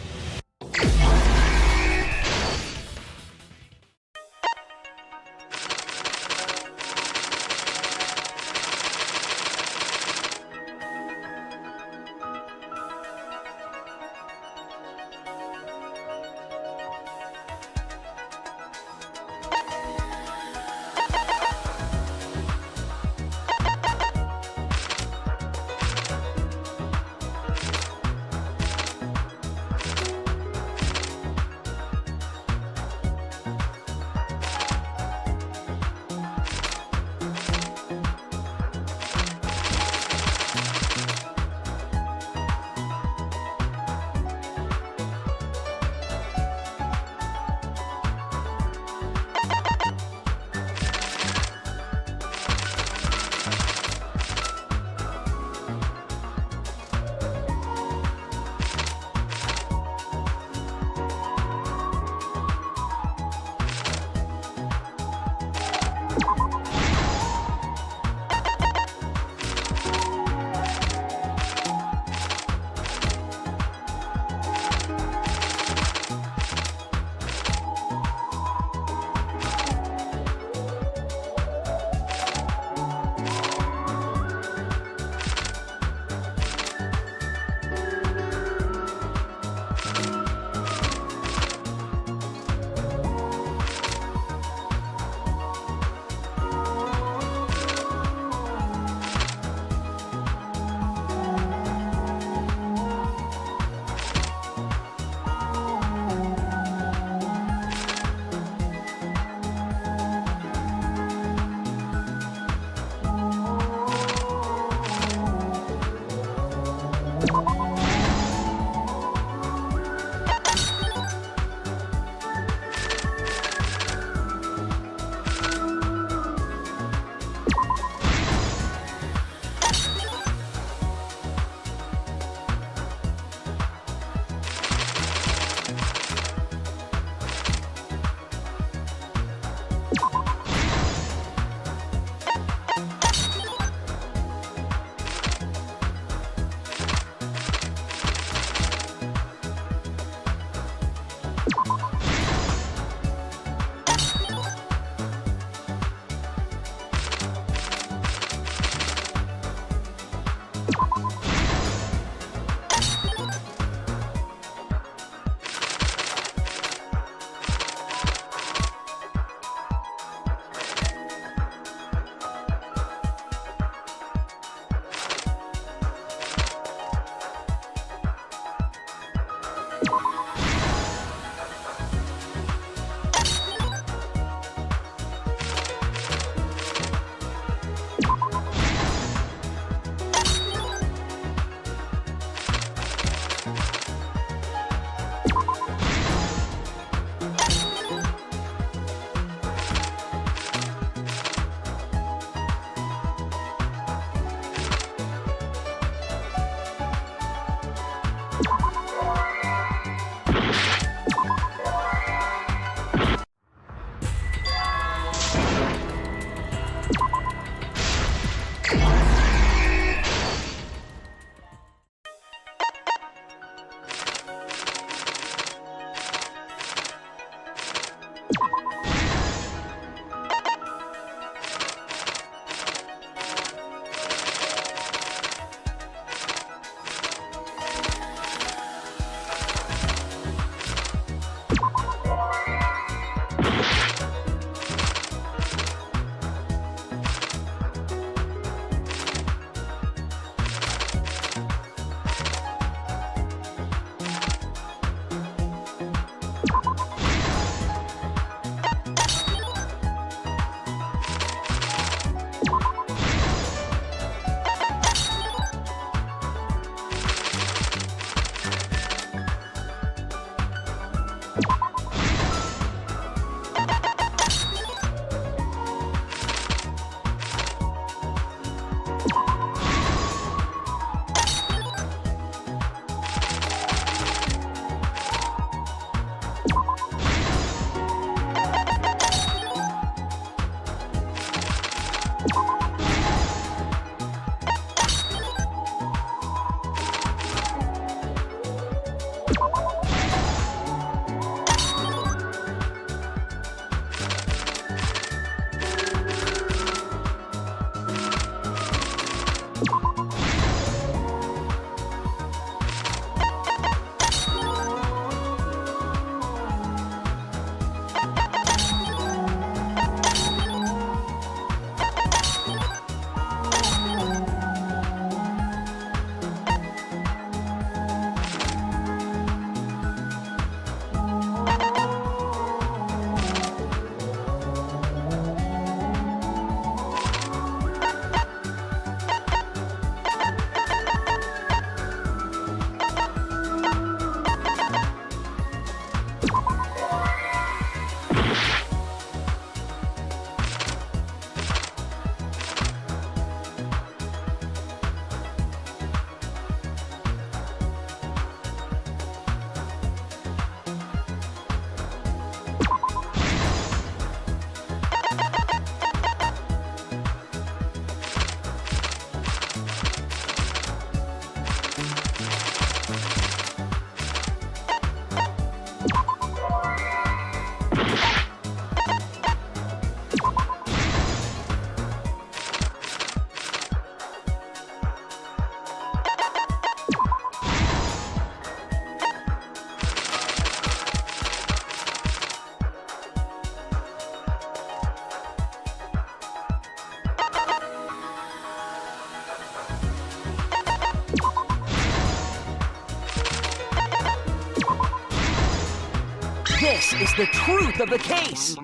This is the truth of the case!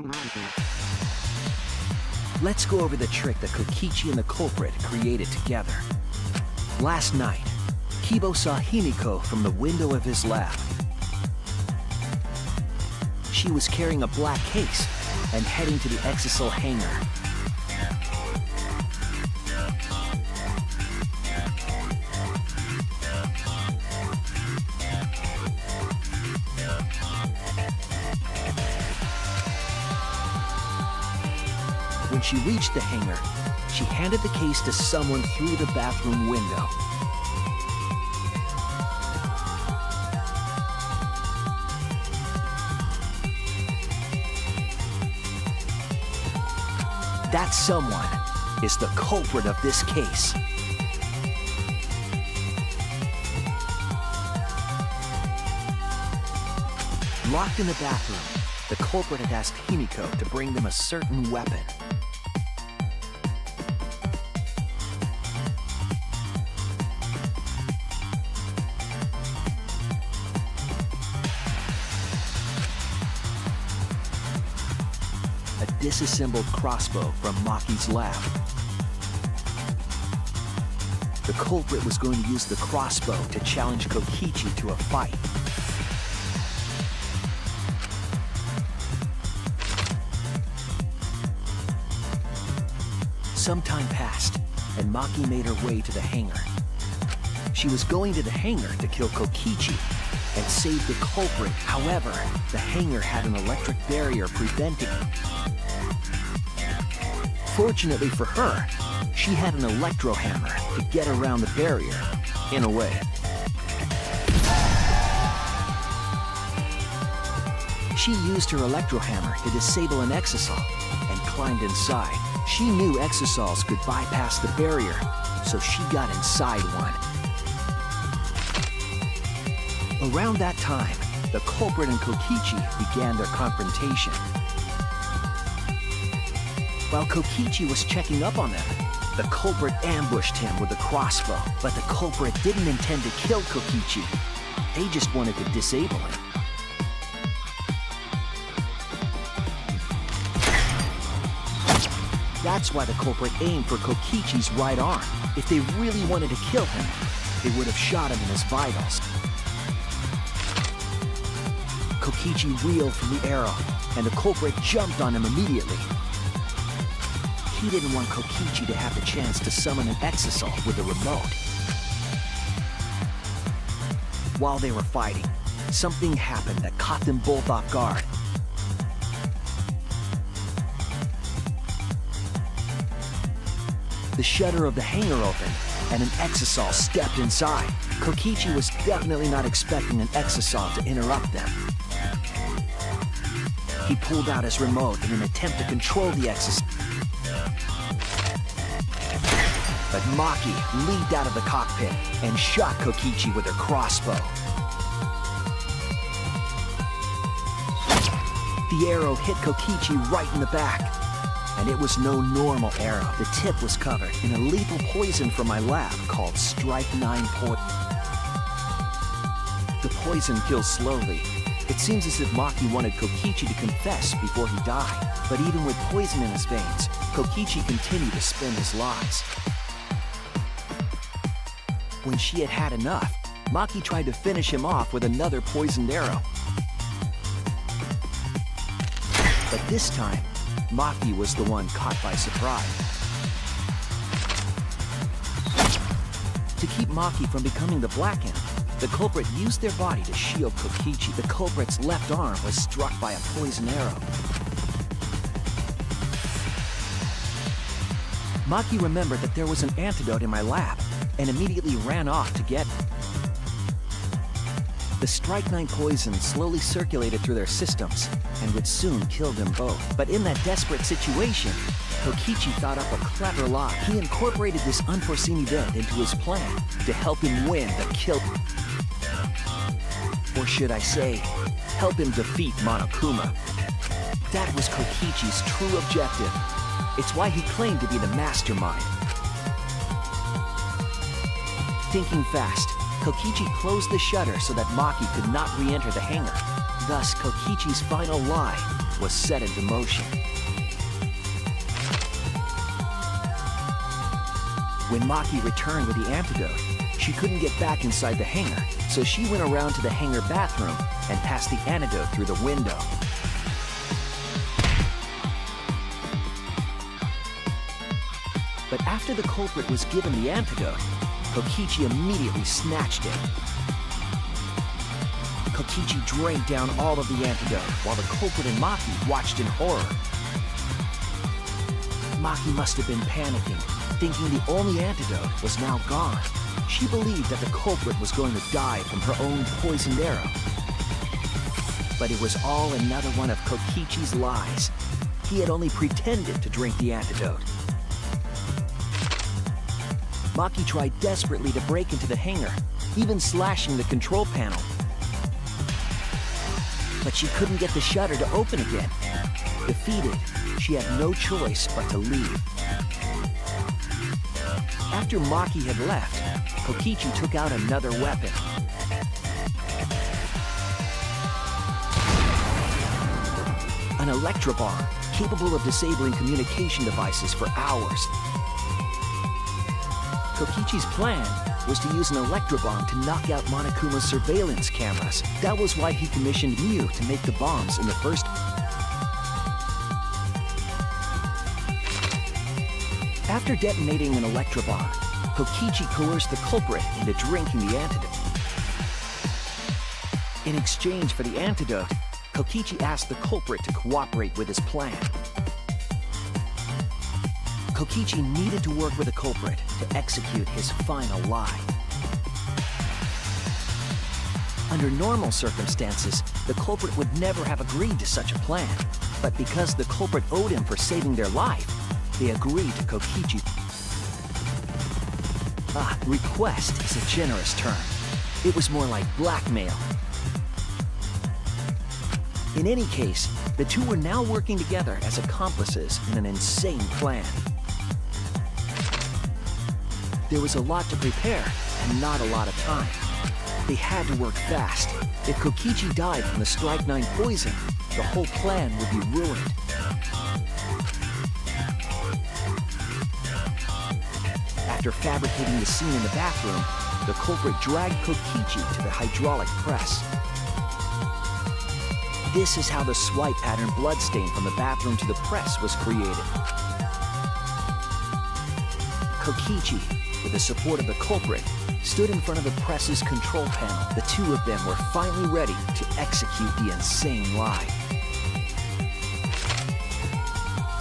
Let's go over the trick that Kokichi and the culprit created together. Last night, Kibo saw Himiko from the window of his lab. She was carrying a black case and heading to the Exisal hangar. When she reached the hangar, she handed the case to someone through the bathroom window. That someone is the culprit of this case. Locked in the bathroom, the culprit had asked Himiko to bring them a certain weapon. A disassembled crossbow from Maki's lab. The culprit was going to use the crossbow to challenge Kokichi to a fight. Some time passed, and Maki made her way to the hangar. She was going to the hangar to kill Kokichi and save the culprit. However, the hangar had an electric barrier preventing it. Fortunately for her, she had an electro hammer to get around the barrier, in a way. She used her electro hammer to disable an exisal and climbed inside. She knew exisals could bypass the barrier, so she got inside one. Around that time, the culprit and Kokichi began their confrontation. While Kokichi was checking up on them, the culprit ambushed him with a crossbow. But the culprit didn't intend to kill Kokichi. They just wanted to disable him. That's why the culprit aimed for Kokichi's right arm. If they really wanted to kill him, they would have shot him in his vitals. Kokichi reeled from the arrow, and the culprit jumped on him immediately. He didn't want Kokichi to have the chance to summon an exisal with a remote. While they were fighting, something happened that caught them both off guard. The shutter of the hangar opened, and an exisal stepped inside. Kokichi was definitely not expecting an exisal to interrupt them. He pulled out his remote in an attempt to control the exisal. But Maki leaped out of the cockpit and shot Kokichi with her crossbow. The arrow hit Kokichi right in the back. And it was no normal arrow. The tip was covered in a lethal poison from my lab called Strike 9 poison. The poison kills slowly. It seems as if Maki wanted Kokichi to confess before he died. But even with poison in his veins, Kokichi continued to spin his lies. When she had had enough, Maki tried to finish him off with another poisoned arrow. But this time, Maki was the one caught by surprise. To keep Maki from becoming the Black Imp, the culprit used their body to shield Kokichi. The culprit's left arm was struck by a poison arrow. Maki remembered that there was an antidote in my lab and immediately ran off to get it. The Strike 9 poison slowly circulated through their systems and would soon kill them both. But in that desperate situation, Kokichi thought up a clever lie. He incorporated this unforeseen event into his plan to help him win the kill. Or should I say, help him defeat Monokuma. That was Kokichi's true objective. It's why he claimed to be the mastermind. Thinking fast, Kokichi closed the shutter so that Maki could not re-enter the hangar. Thus, Kokichi's final lie was set into motion. When Maki returned with the antidote, she couldn't get back inside the hangar, so she went around to the hangar bathroom and passed the antidote through the window. But after the culprit was given the antidote, Kokichi immediately snatched it. Kokichi drank down all of the antidote while the culprit and Maki watched in horror. Maki must have been panicking, thinking the only antidote was now gone. She believed that the culprit was going to die from her own poisoned arrow. But it was all another one of Kokichi's lies. He had only pretended to drink the antidote. Maki tried desperately to break into the hangar, even slashing the control panel. But she couldn't get the shutter to open again. Defeated, she had no choice but to leave. After Maki had left, Kokichi took out another weapon. An electrobomb, capable of disabling communication devices for hours. Kokichi's plan was to use an electrobomb to knock out Monokuma's surveillance cameras. That was why he commissioned Miu to make the bombs in the first place. After detonating an electrobomb, Kokichi coerced the culprit into drinking the antidote. In exchange for the antidote, Kokichi asked the culprit to cooperate with his plan. Kokichi needed to work with the culprit to execute his final lie. Under normal circumstances, the culprit would never have agreed to such a plan. But because the culprit owed him for saving their life, they agreed to Kokichi. Request is a generous term. It was more like blackmail. In any case, the two were now working together as accomplices in an insane plan. There was a lot to prepare and not a lot of time. They had to work fast. If Kokichi died from the Strychnine poison, the whole plan would be ruined. After fabricating the scene in the bathroom, the culprit dragged Kokichi to the hydraulic press. This is how the swipe pattern bloodstain from the bathroom to the press was created. Kokichi, with the support of the culprit, stood in front of the press's control panel. The two of them were finally ready to execute the insane lie.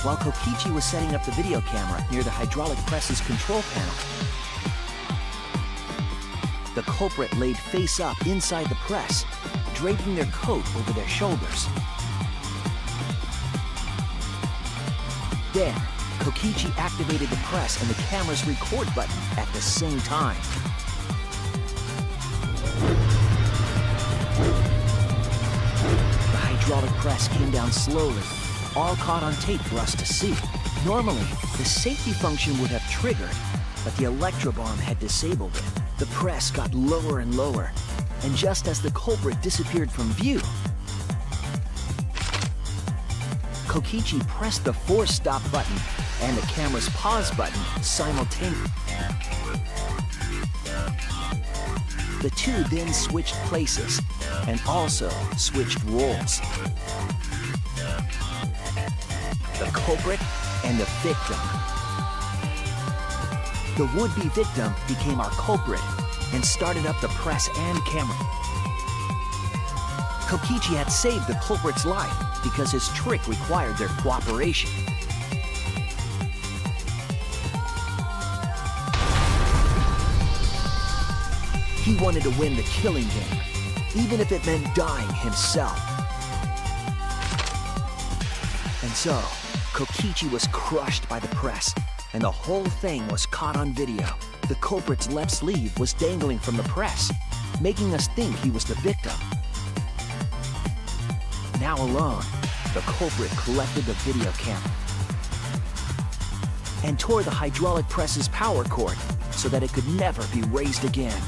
While Kokichi was setting up the video camera near the hydraulic press's control panel, the culprit laid face up inside the press, draping their coat over their shoulders. Then, Kokichi activated the press and the camera's record button at the same time. The hydraulic press came down slowly, all caught on tape for us to see. Normally, the safety function would have triggered, but the electrobomb had disabled it. The press got lower and lower, and just as the culprit disappeared from view, Kokichi pressed the force stop button and the camera's pause button simultaneously. The two then switched places and also switched roles. The culprit and the victim. The would-be victim became our culprit and started up the press and camera. Kokichi had saved the culprit's life because his trick required their cooperation. He wanted to win the killing game, even if it meant dying himself. And so, Kokichi was crushed by the press, and the whole thing was caught on video. The culprit's left sleeve was dangling from the press, making us think he was the victim. Now alone, the culprit collected the video camera and tore the hydraulic press's power cord so that it could never be raised again.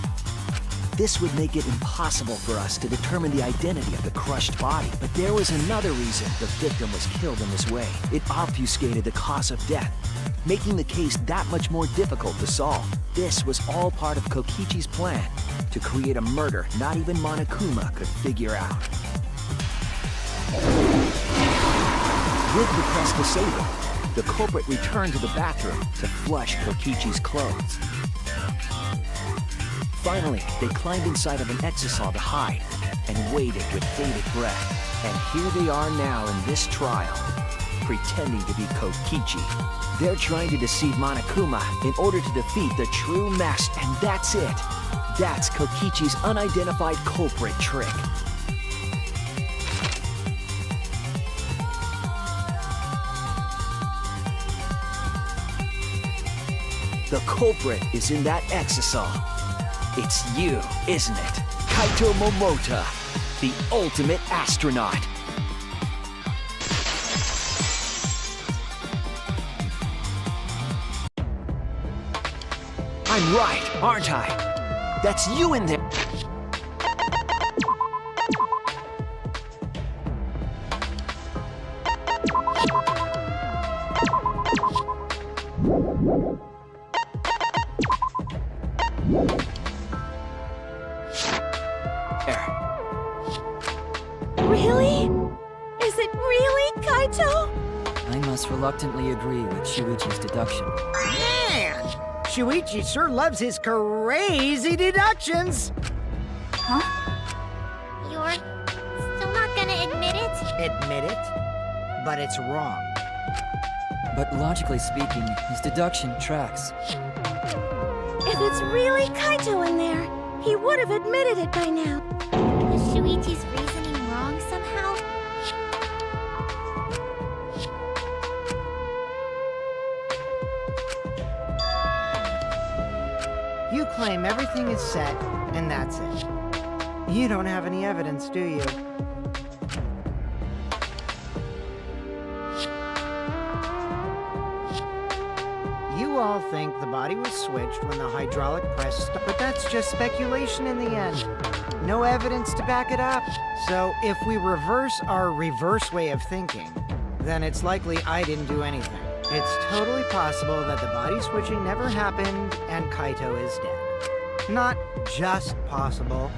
This would make it impossible for us to determine the identity of the crushed body. But there was another reason the victim was killed in this way. It obfuscated the cause of death, making the case that much more difficult to solve. This was all part of Kokichi's plan to create a murder not even Monokuma could figure out. With the press disabled, the culprit returned to the bathroom to flush Kokichi's clothes. Finally, they climbed inside of an exisal to hide and waited with bated breath. And here they are now in this trial, pretending to be Kokichi. They're trying to deceive Monokuma in order to defeat the true master, and that's it. That's Kokichi's unidentified culprit trick. The culprit is in that exisal. It's you, isn't it? Kaito Momota, the ultimate astronaut. I'm right, aren't I? That's you in there. Really? Is it really, Kaito? I must reluctantly agree with Shuichi's deduction. Man! Shuichi sure loves his crazy deductions! You're still not gonna admit it? Admit it? But it's wrong. But logically speaking, his deduction tracks. If it's really Kaito in there, he would have admitted it by now. Is Shuichi's reasoning wrong somehow? You claim everything is set, and that's it. You don't have any evidence, do you? You all think the body was switched when the hydraulic press stopped, but that's just speculation in the end. No evidence to back it up. So if we reverse our reverse way of thinking, then it's likely I didn't do anything. It's totally possible that the body switching never happened and Kaito is dead. Not just possible,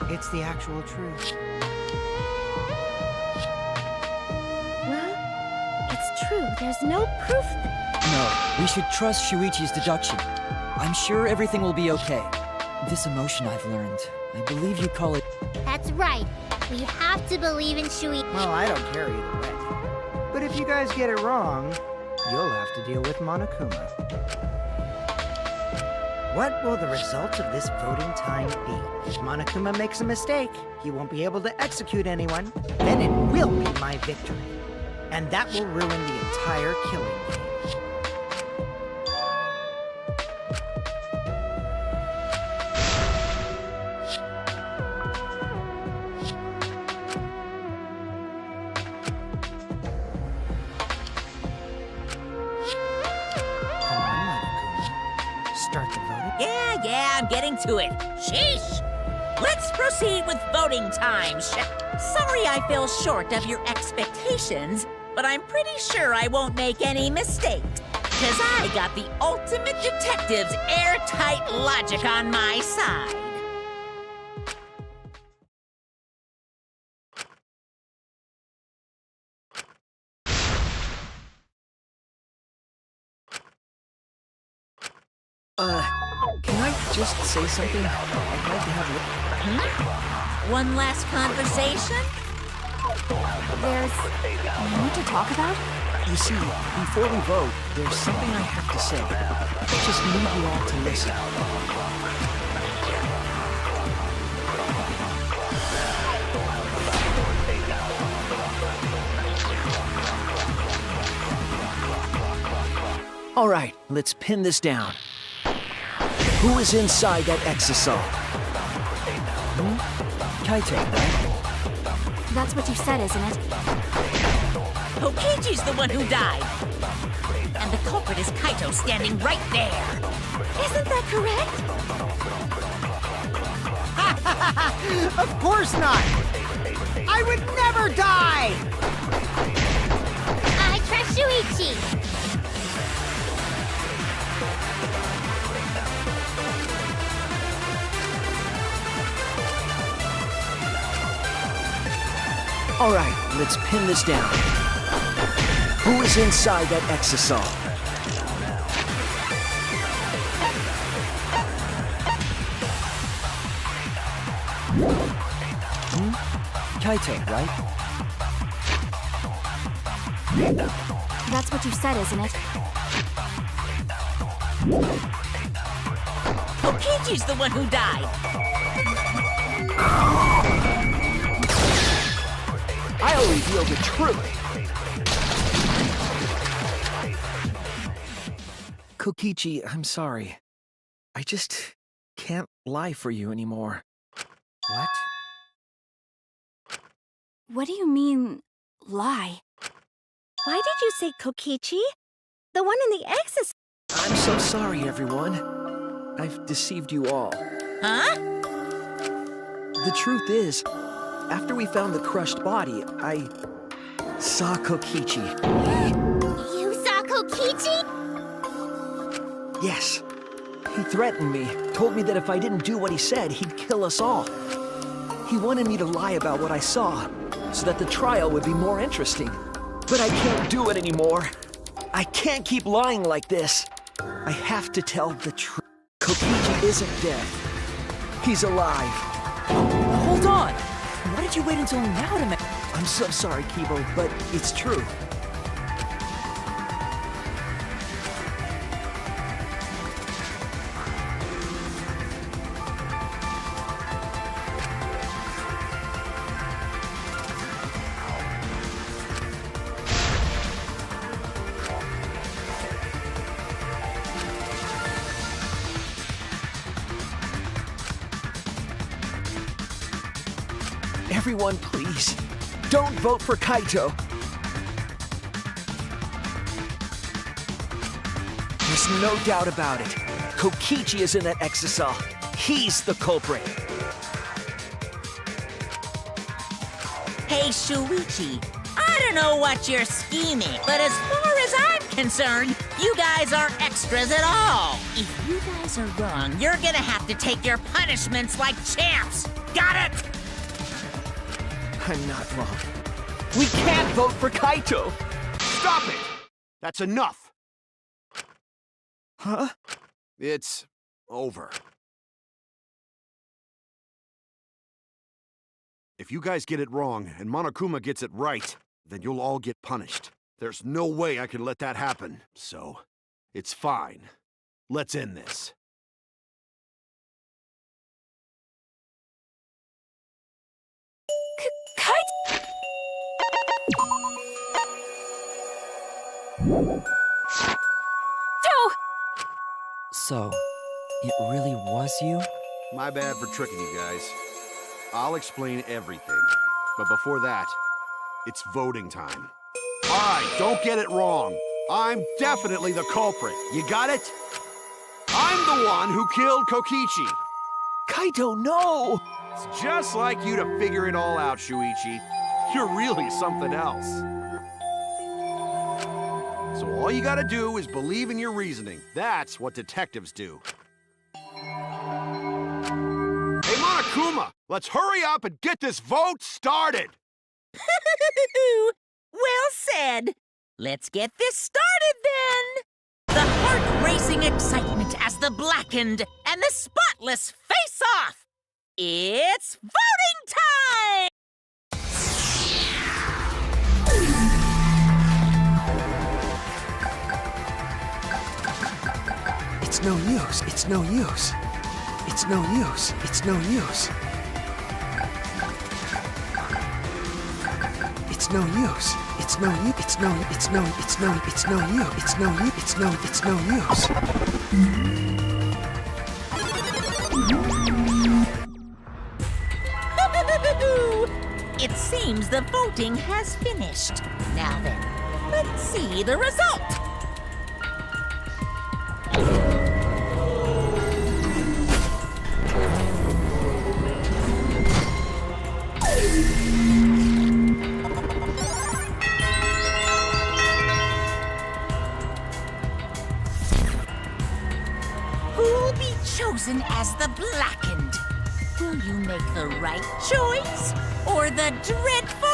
it's the actual truth. Well, it's true. There's no proof that... No, we should trust Shuichi's deduction. I'm sure everything will be okay. This emotion I've learned, I believe you call it... That's right. We have to believe in Shuichi. Well, I don't care either way. But if you guys get it wrong, you'll have to deal with Monokuma. What will the results of this voting time be? If Monokuma makes a mistake, he won't be able to execute anyone. Then it will be my victory. And that will ruin the entire killing game. Start the voting? Yeah, I'm getting to it. Sheesh! Let's proceed with voting time. Sorry I fell short of your expectations, but I'm pretty sure I won't make any mistakes. Because I got the ultimate detective's airtight logic on my side. Can I just say something? I'd like to have One last conversation? There's more to talk about? You see, before we vote, there's something I have to say. I just need you all to listen. All right, let's pin this down. Who is inside that exisal? Kaito, right? That's what you said, isn't it? Kokichi's the one who died. And the culprit is Kaito standing right there. Isn't that correct? Of course not! I would never die! I trust Shuichi. All right, let's pin this down. Who is inside that exisal? Kaito, right? That's what you said, isn't it? Kokichi's the one who died. I'll reveal the truth. Kokichi, I'm sorry. I just can't lie for you anymore. What? What do you mean, lie? Why did you say Kokichi? The one in the exercise. I'm so sorry, everyone. I've deceived you all. Huh? The truth is, after we found the crushed body, I saw Kokichi. You saw Kokichi? Yes. He threatened me, told me that if I didn't do what he said, he'd kill us all. He wanted me to lie about what I saw, so that the trial would be more interesting. But I can't do it anymore. I can't keep lying like this. I have to tell the truth. Kokichi isn't dead. He's alive. Hold on! Why did you wait until now to I'm so sorry, Kibo, but it's true. Everyone, please, don't vote for Kaito. There's no doubt about it. Kokichi is in that exisal. He's the culprit. Hey, Shuichi, I don't know what you're scheming, but as far as I'm concerned, you guys aren't extras at all. If you guys are wrong, you're gonna have to take your punishments like champs. Got it? I'm not wrong. We can't vote for Kaito! Stop it! That's enough! Huh? It's over. If you guys get it wrong and Monokuma gets it right, then you'll all get punished. There's no way I can let that happen, so it's fine. Let's end this. So, it really was you? My bad for tricking you guys. I'll explain everything. But before that, it's voting time. All right, don't get it wrong. I'm definitely the culprit. You got it? I'm the one who killed Kokichi. Kaito, no! It's just like you to figure it all out, Shuichi. You're really something else. So all you gotta do is believe in your reasoning. That's what detectives do. Hey, Monokuma, let's hurry up and get this vote started! Well said. Let's get this started then. The heart-racing excitement as the blackened and the spotless face off. It's voting time! It's no use. It's no use. It's no use. It's no use. It's no use. It's no use. It's no. It's no. It's no. It's no use. It's no. It's no. It's no use. It seems the voting has finished. Now then, let's see the result. chosen as the blackened. Will you make the right choice or the dreadful...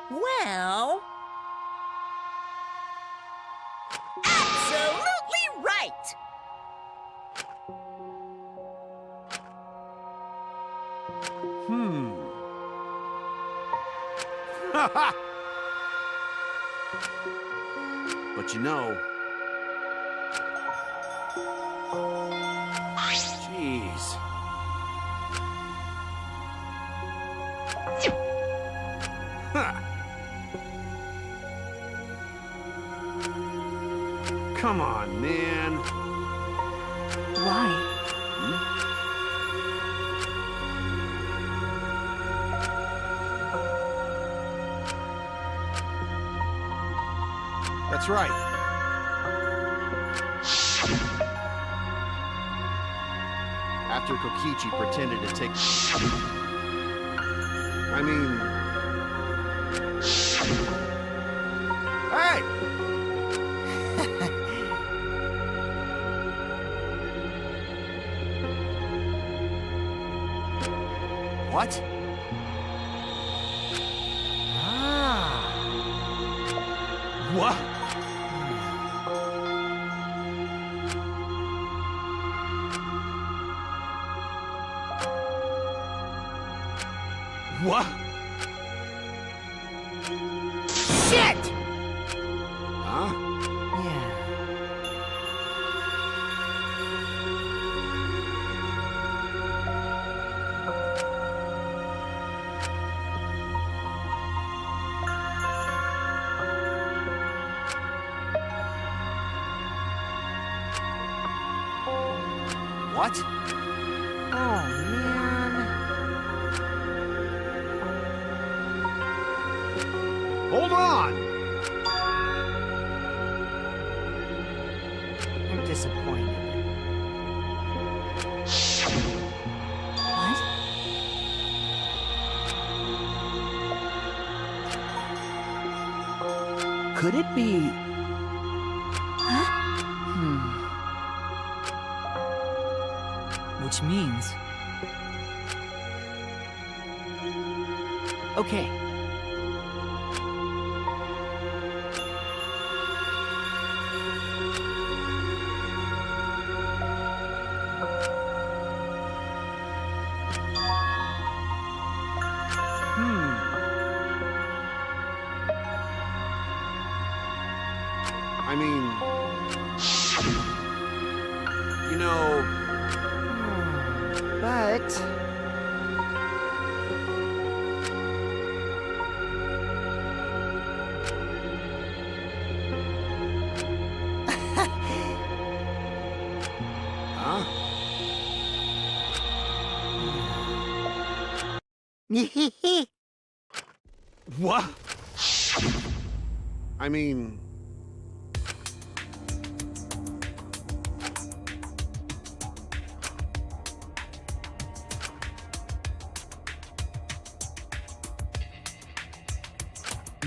Well... absolutely right! But you know... Jeez. Huh. Come on, man. Why? That's right. After Kokichi pretended to take... I mean... Hey! What? Ah. What? What? Shit! Huh? Yeah. What? Oh, man. Hold on! I'm disappointed. What? Could it be... Huh? Which means... Okay. I mean... You know... But... Huh? What? I mean...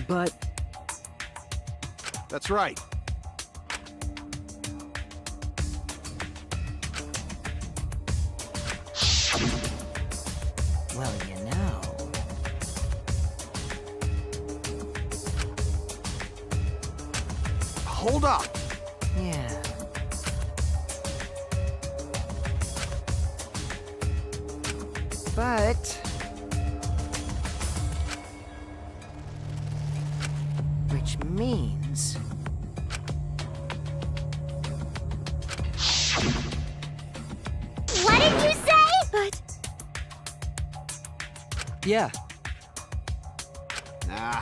But... That's right. Well, you know... Hold up! Yeah. But... Which means... yeah. Nah.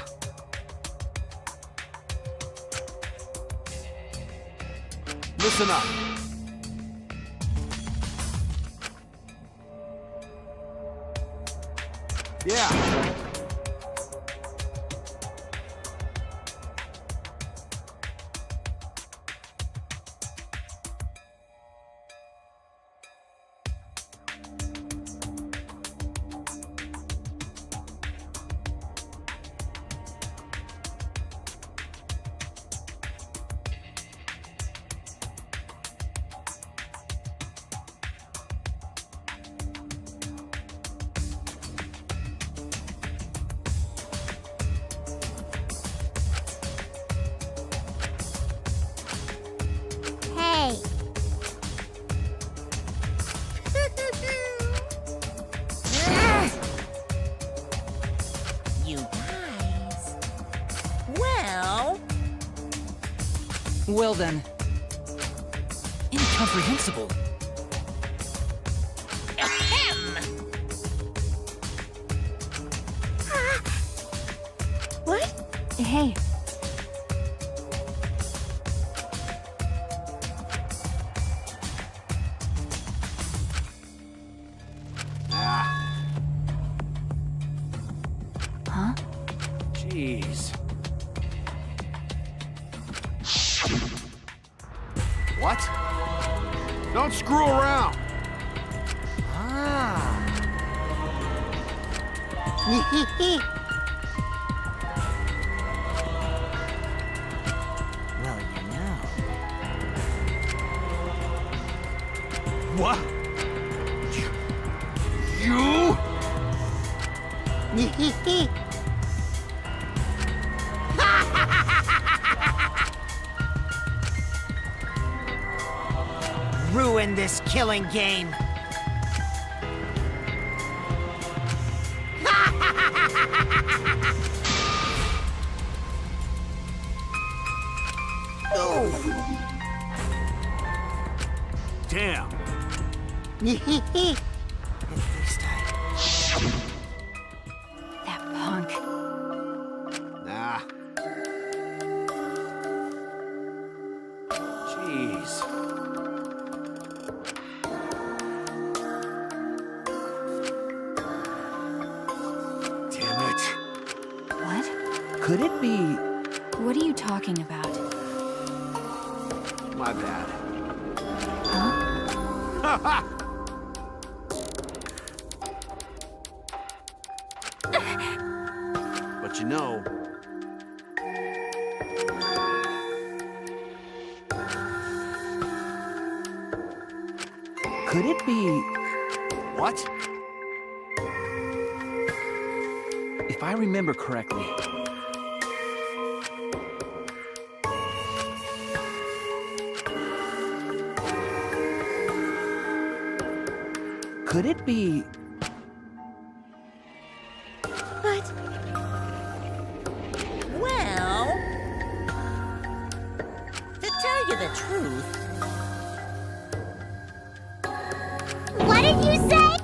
Listen up. Yeah. Hey. You guys. Well, Well then. Incomprehensible. ahem. What? Hey, Ah. huh? Jeez. What? Don't screw around. Ah. Well, you know. What? You? Ruin this killing game. Damn. At least That punk. Nah. Jeez. Damn it. What? Could it be... What are you talking about? My bad. Huh? But you know... Could it be... What? If I remember correctly... Could it be... What? Well, to tell you the truth, What did you say?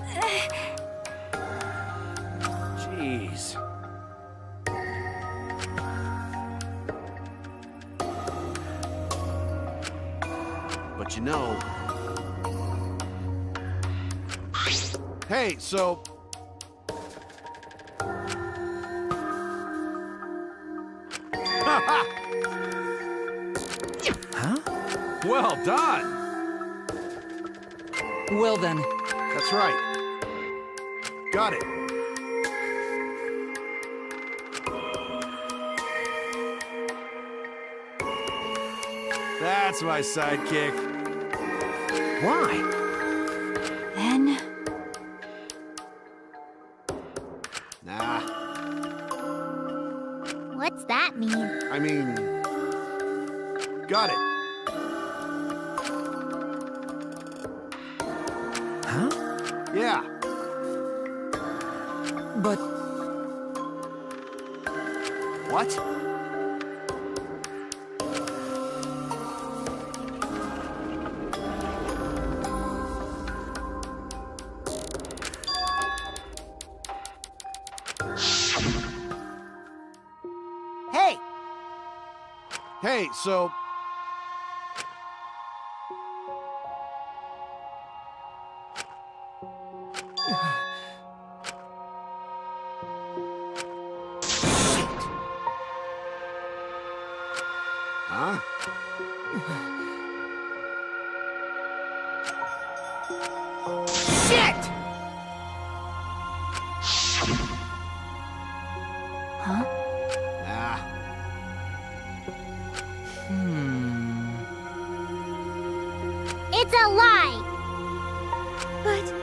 Jeez. But you know... Hey, so... Huh? Well done! Well then... That's right. Got it. That's my sidekick. Why? Then... Nah, What's that mean? I mean... Got it. Huh? Yeah. But... What? Hey, so... Huh? Shit! Huh? Ah. It's a lie! But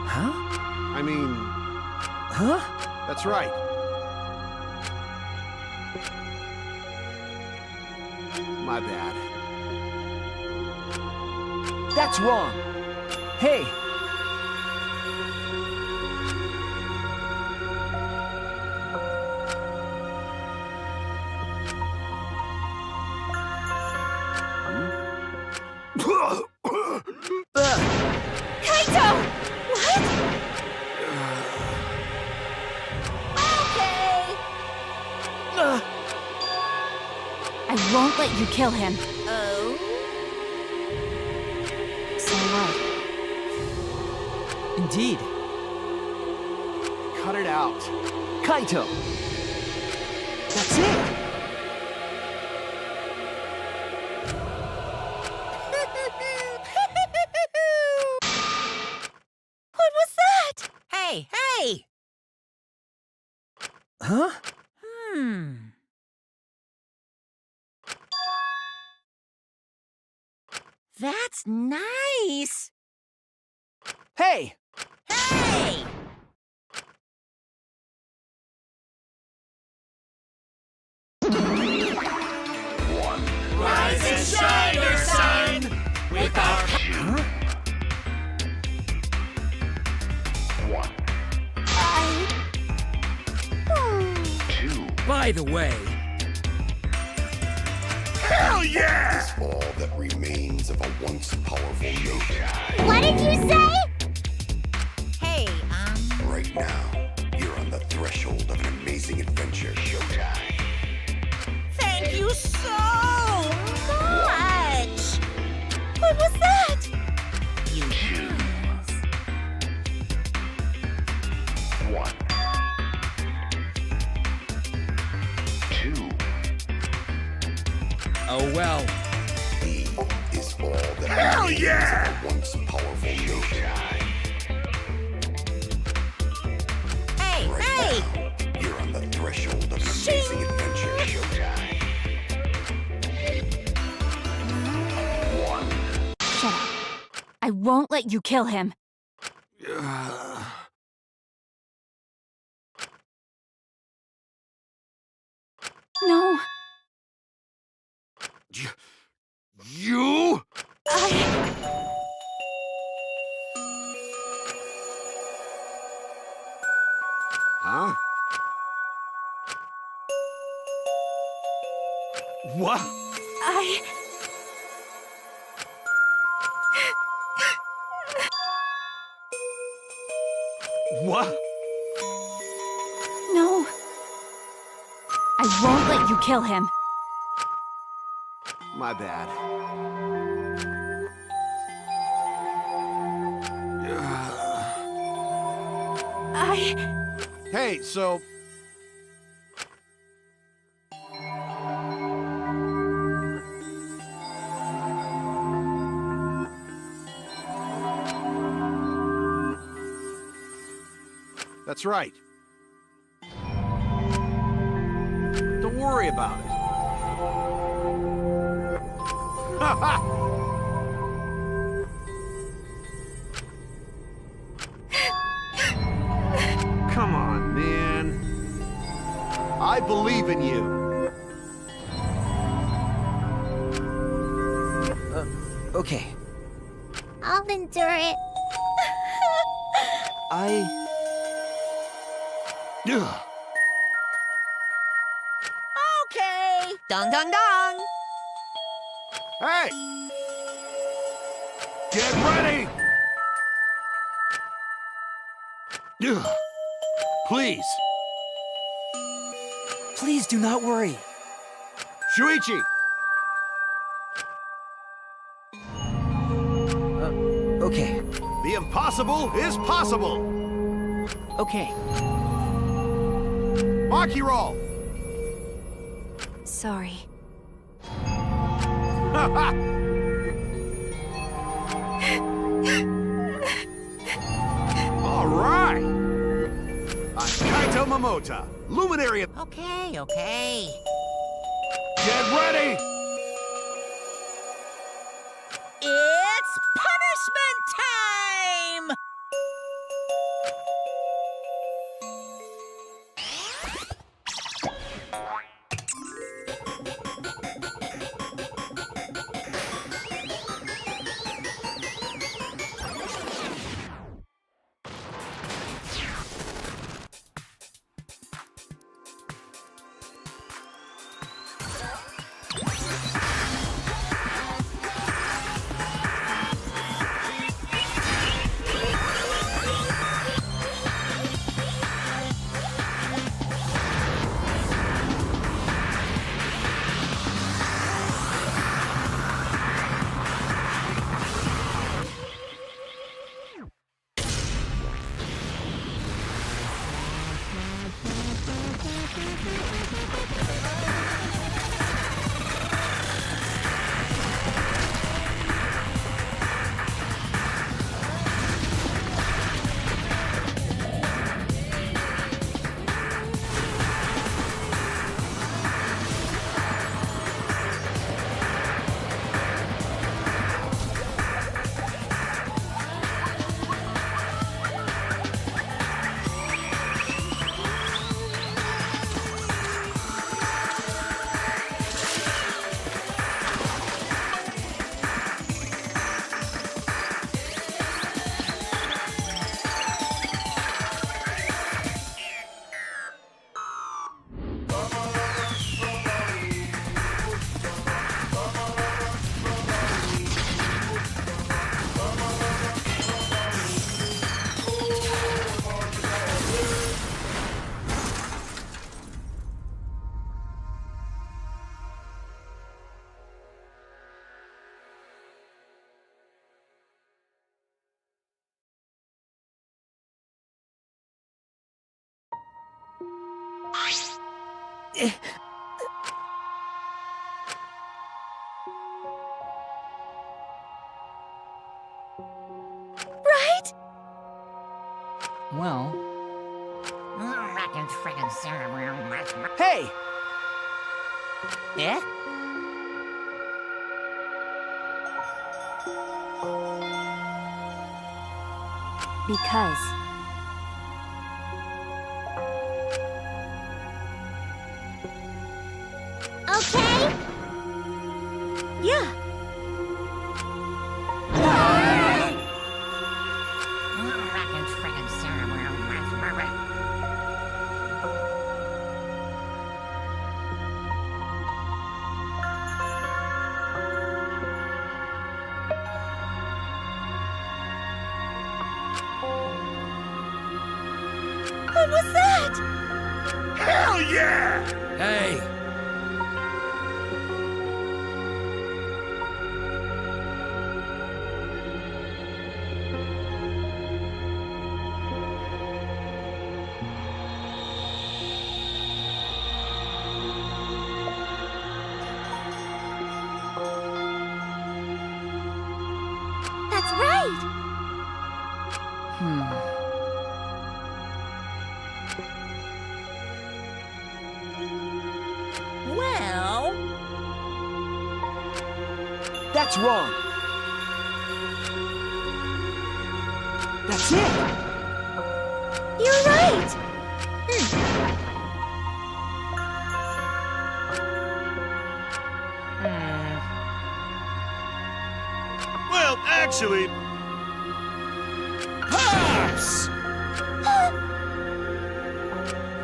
Huh? I mean, Huh? that's right. My bad. That's wrong. Hey! Kaito! What? I won't let you kill him. Oh? So what? Indeed. Cut it out. Kaito! That's it! What was that? Hey, hey! Huh? That's nice! Hey! Hey! Rise and shine, your sign, with our... Huh? By the way, Hell yeah! Is all that remains of a once powerful note. What did you say? Hey, Right now, you're on the threshold of an amazing adventure. Showtime. thank you so much! What was that? You Choose. One. Two. oh well. E is all that Hell remains yeah! of a once powerful note. Hey, Right hey! now, you're on the threshold of an amazing adventure. Showtime. One. Shut up. I won't let you kill him. No. You? Huh? What? What? No. I won't let you kill him. My bad. Hey, so... That's right. Don't worry about it. Come on, man. I believe in you. Okay. I'll endure it. Ugh. Okay. Dong dong dong. Hey! Get ready! Ugh. Please, Please do not worry. Shuichi! Okay. The impossible is possible! Okay, Maki roll! Sorry. All right! I'm Kaito Momota, luminary of... Okay, okay. Get ready! It's punishment time! Right? Well, hey! Yeah? Because. Okay? Yeah. What was that? Hell yeah! hey! That's right. Well, That's wrong. That's it! You're right! Well, actually... Pops!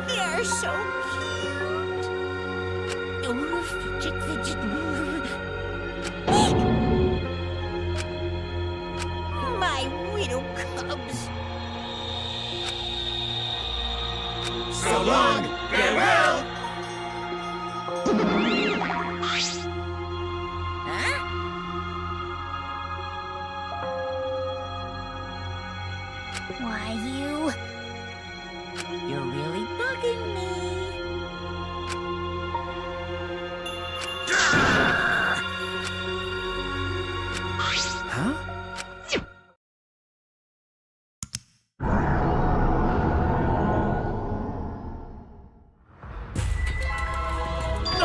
They're so cute. Oh, fidget, fidget. My widow cubs. So long, farewell! Huh? Why, You're really bugging me. Huh?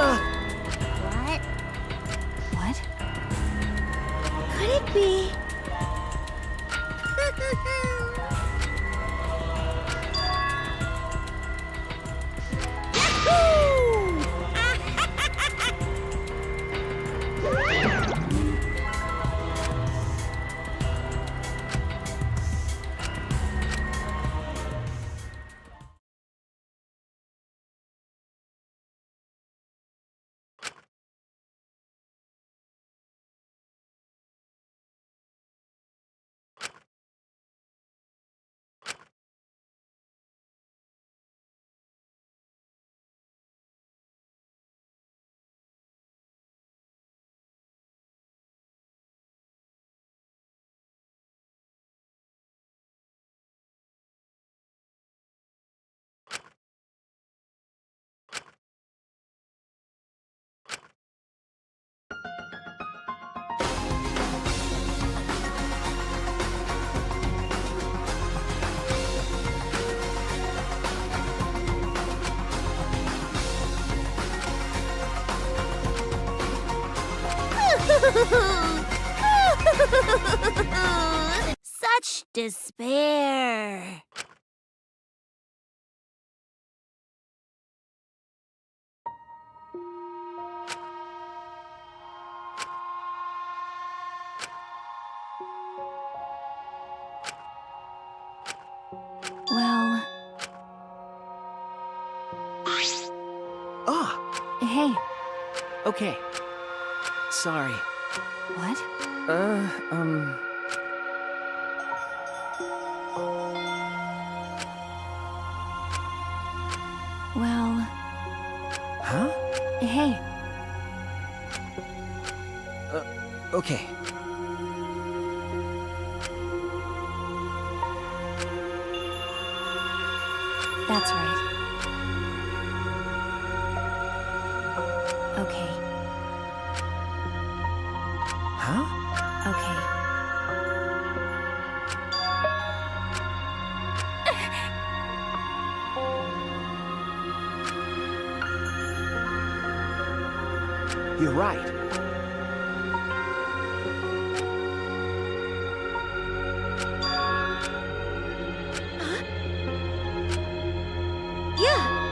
What? What? Could it be? Such despair. Well, Ah, hey, okay. Sorry. what? Well, Huh? hey, Okay. that's right. Okay, Huh? okay. You're right. Yeah.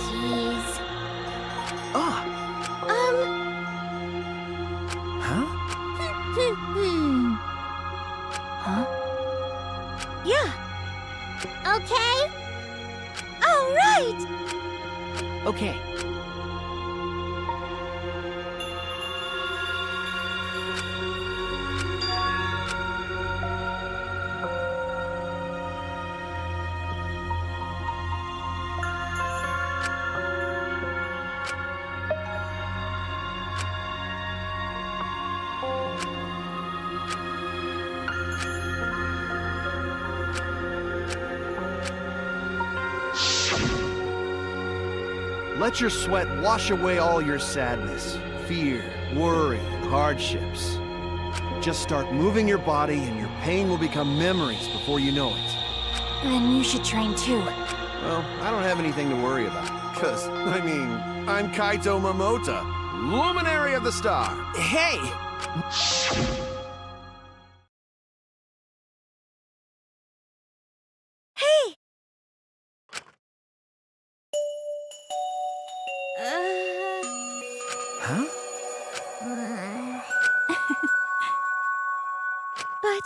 Jeez. Ah, huh? Huh? Yeah. Okay. All right. Okay. Let your sweat wash away all your sadness, fear, worry, and hardships. Just start moving your body and your pain will become memories before you know it. Then you should train too. Well, I don't have anything to worry about. Because, I mean, I'm Kaito Momota, luminary of the star. Hey! Hey! Huh? But...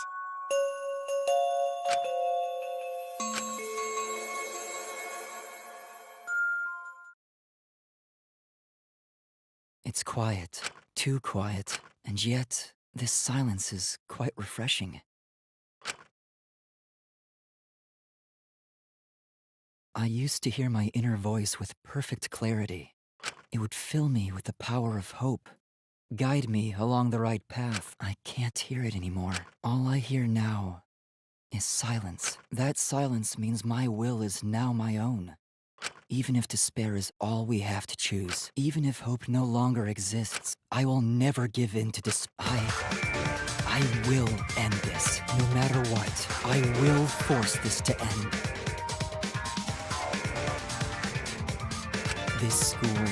It's quiet, too quiet, and yet this silence is quite refreshing. I used to hear my inner voice with perfect clarity. It would fill me with the power of hope, guide me along the right path. I can't hear it anymore. All I hear now is silence. That silence means my will is now my own. Even if despair is all we have to choose, even if hope no longer exists, I will never give in to I will end this. No matter what, I will force this to end. This school,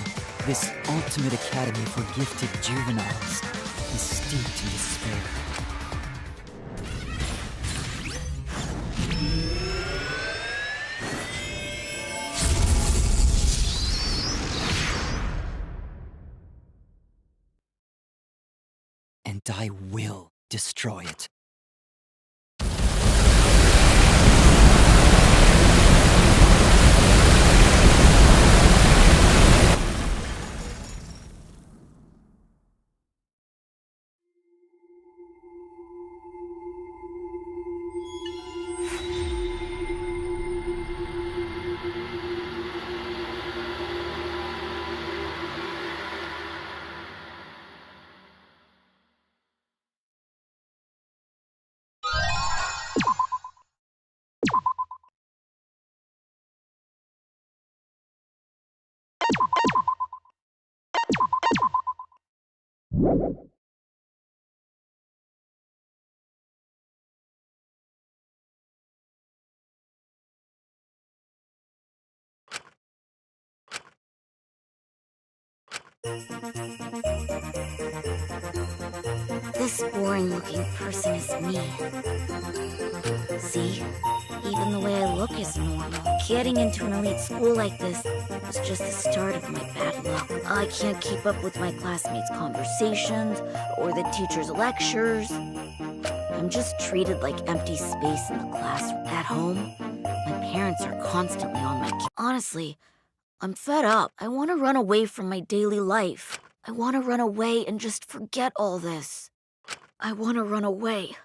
this ultimate academy for gifted juveniles, is steeped in despair. And I will destroy it. This boring-looking person is me. See? Even the way I look is normal. Getting into an elite school like this was just the start of my bad luck. I can't keep up with my classmates' conversations or the teachers' lectures. I'm just treated like empty space in the class. At home, my parents are constantly on my case. Honestly, I'm fed up. I want to run away from my daily life. I want to run away and just forget all this. I want to run away,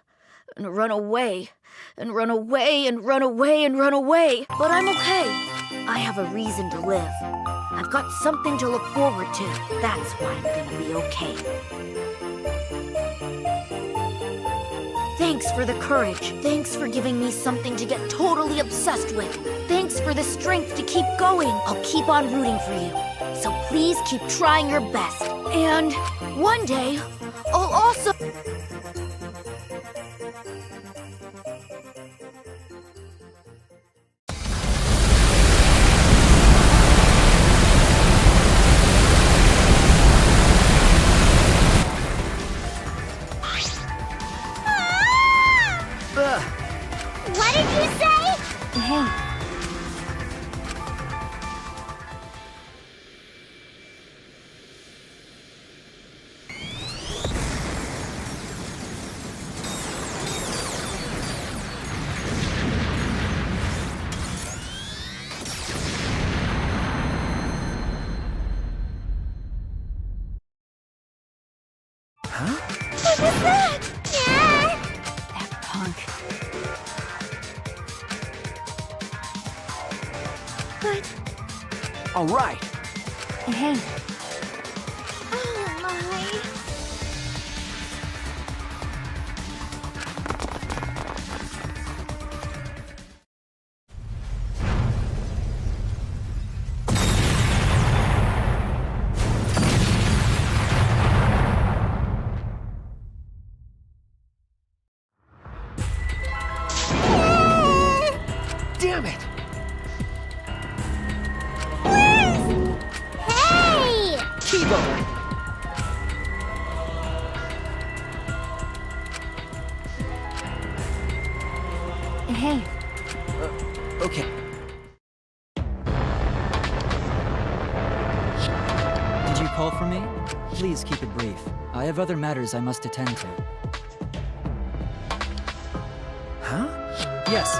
and run away, and run away, and run away, and run away. But I'm okay. I have a reason to live. I've got something to look forward to. That's why I'm gonna be okay. Thanks for the courage. Thanks for giving me something to get totally obsessed with. Thanks for the strength to keep going. I'll keep on rooting for you. So please keep trying your best. And one day, I'll also... What did you say? Hey, What was that? Yeah. that punk. But, All right. Hey, oh my. Damn it! Where's go. Hey, Okay. Did you call for me? Please keep it brief. I have other matters I must attend to. Huh? Yes,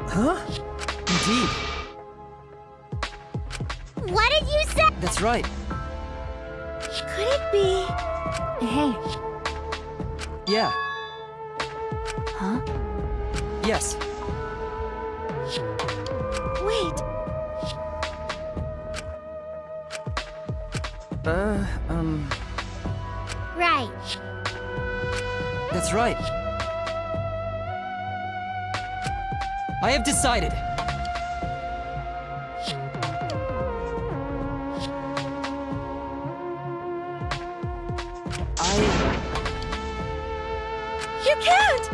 Huh? indeed. What did you say? That's right. Could it be? hey, Yeah. huh? Yes. Wait, right. That's right. I have decided. You can't!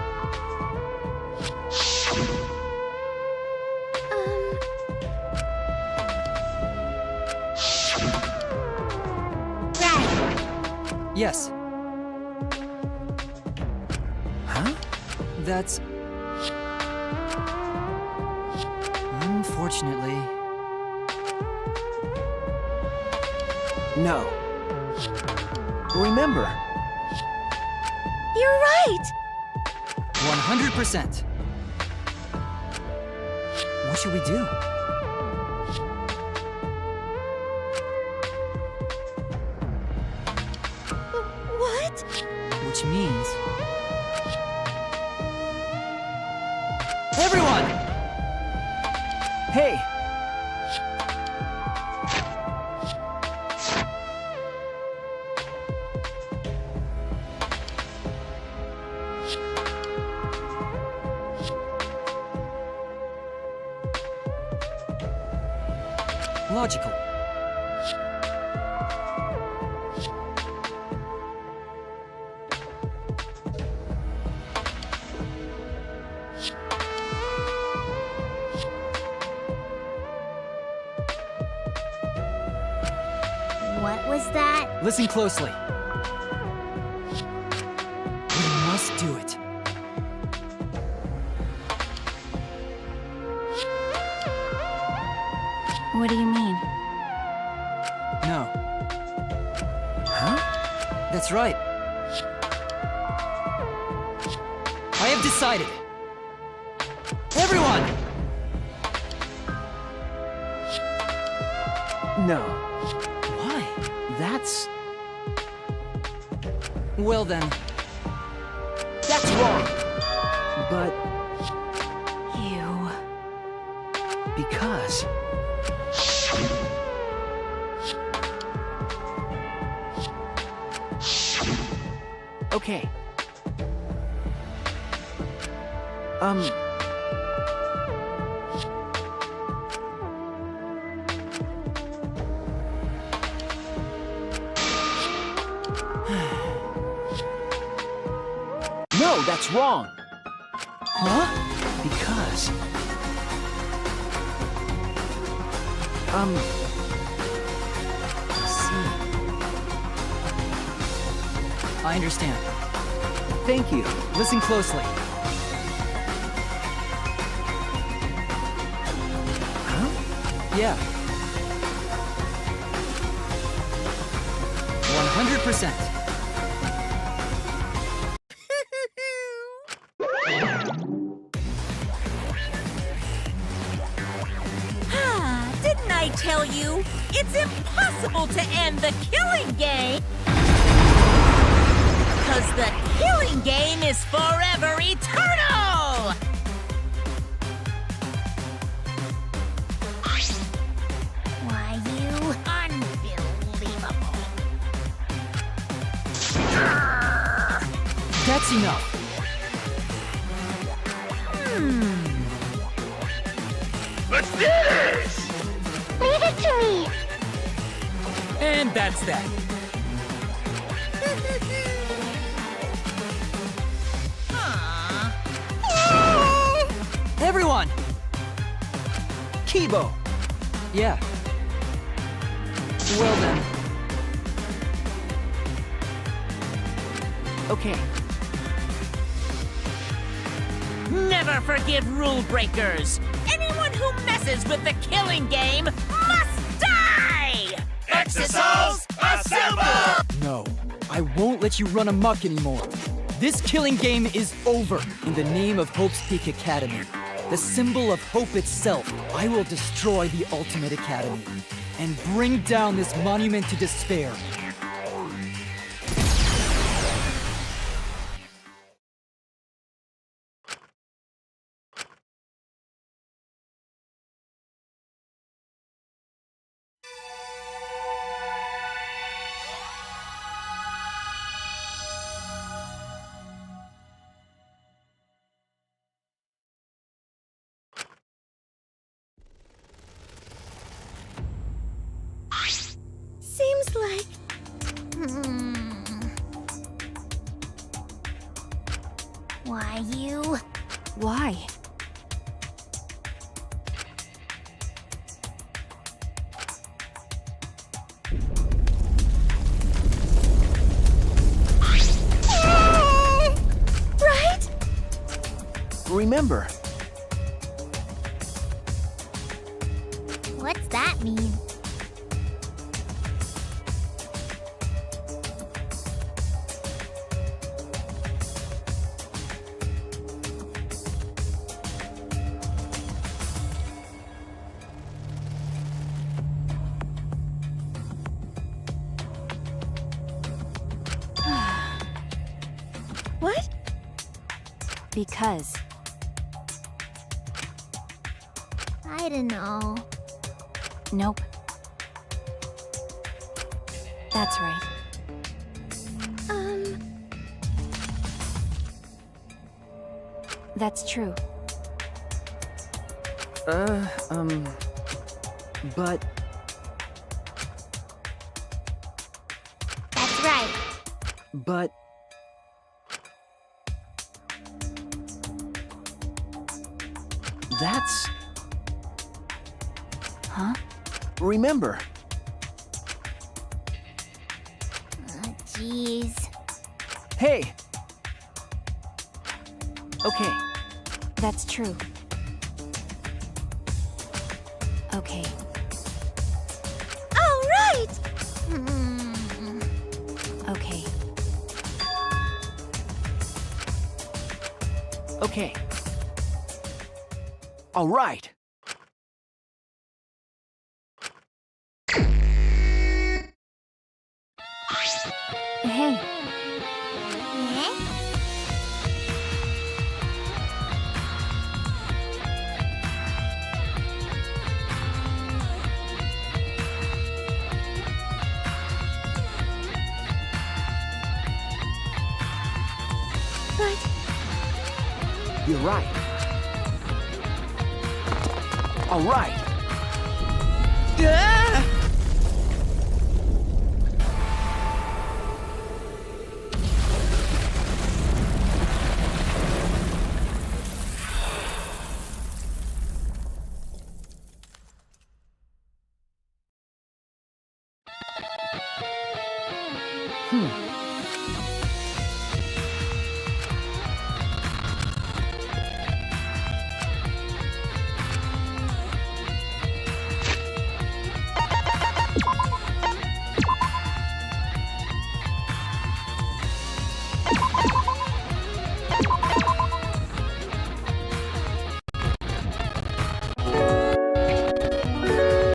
Right. Yes. Huh? That's... Unfortunately... No. Remember, You're right! 100%. What should we do? What? Which means... Everyone! hey, Logical. What was that? Listen closely. We must do it. What do you mean? No. huh? That's right. I have decided. Everyone! No, Why? that's Well then, that's wrong. But You... because okay. No, that's wrong. huh? Because I understand. thank you. Listen closely. Yeah. 100%. Ah, didn't I tell you? It's impossible to end the killing game! Because the killing game is forever eternal! Why, you unbelievable. That's enough. Let's do this! Leave it to me. And that's that. Everyone! Kibo. Yeah. Well then, Okay. Never forgive rule breakers. Anyone who messes with the killing game must die! Exosols, assemble! No, I won't let you run amok anymore. This killing game is over. In the name of Hope's Peak Academy, the symbol of hope itself, I will destroy the Ultimate Academy and bring down this monument to despair. Seems like... Why you? Why? Right? Remember, What's that mean? What? Because. I don't know. Nope. That's right. That's true. but That's right. but that's Huh? remember. Jeez. Hey. Okay. That's true. Okay. All right. Okay. Okay. All right. Hey, Eh? But You're right. All right. Ah!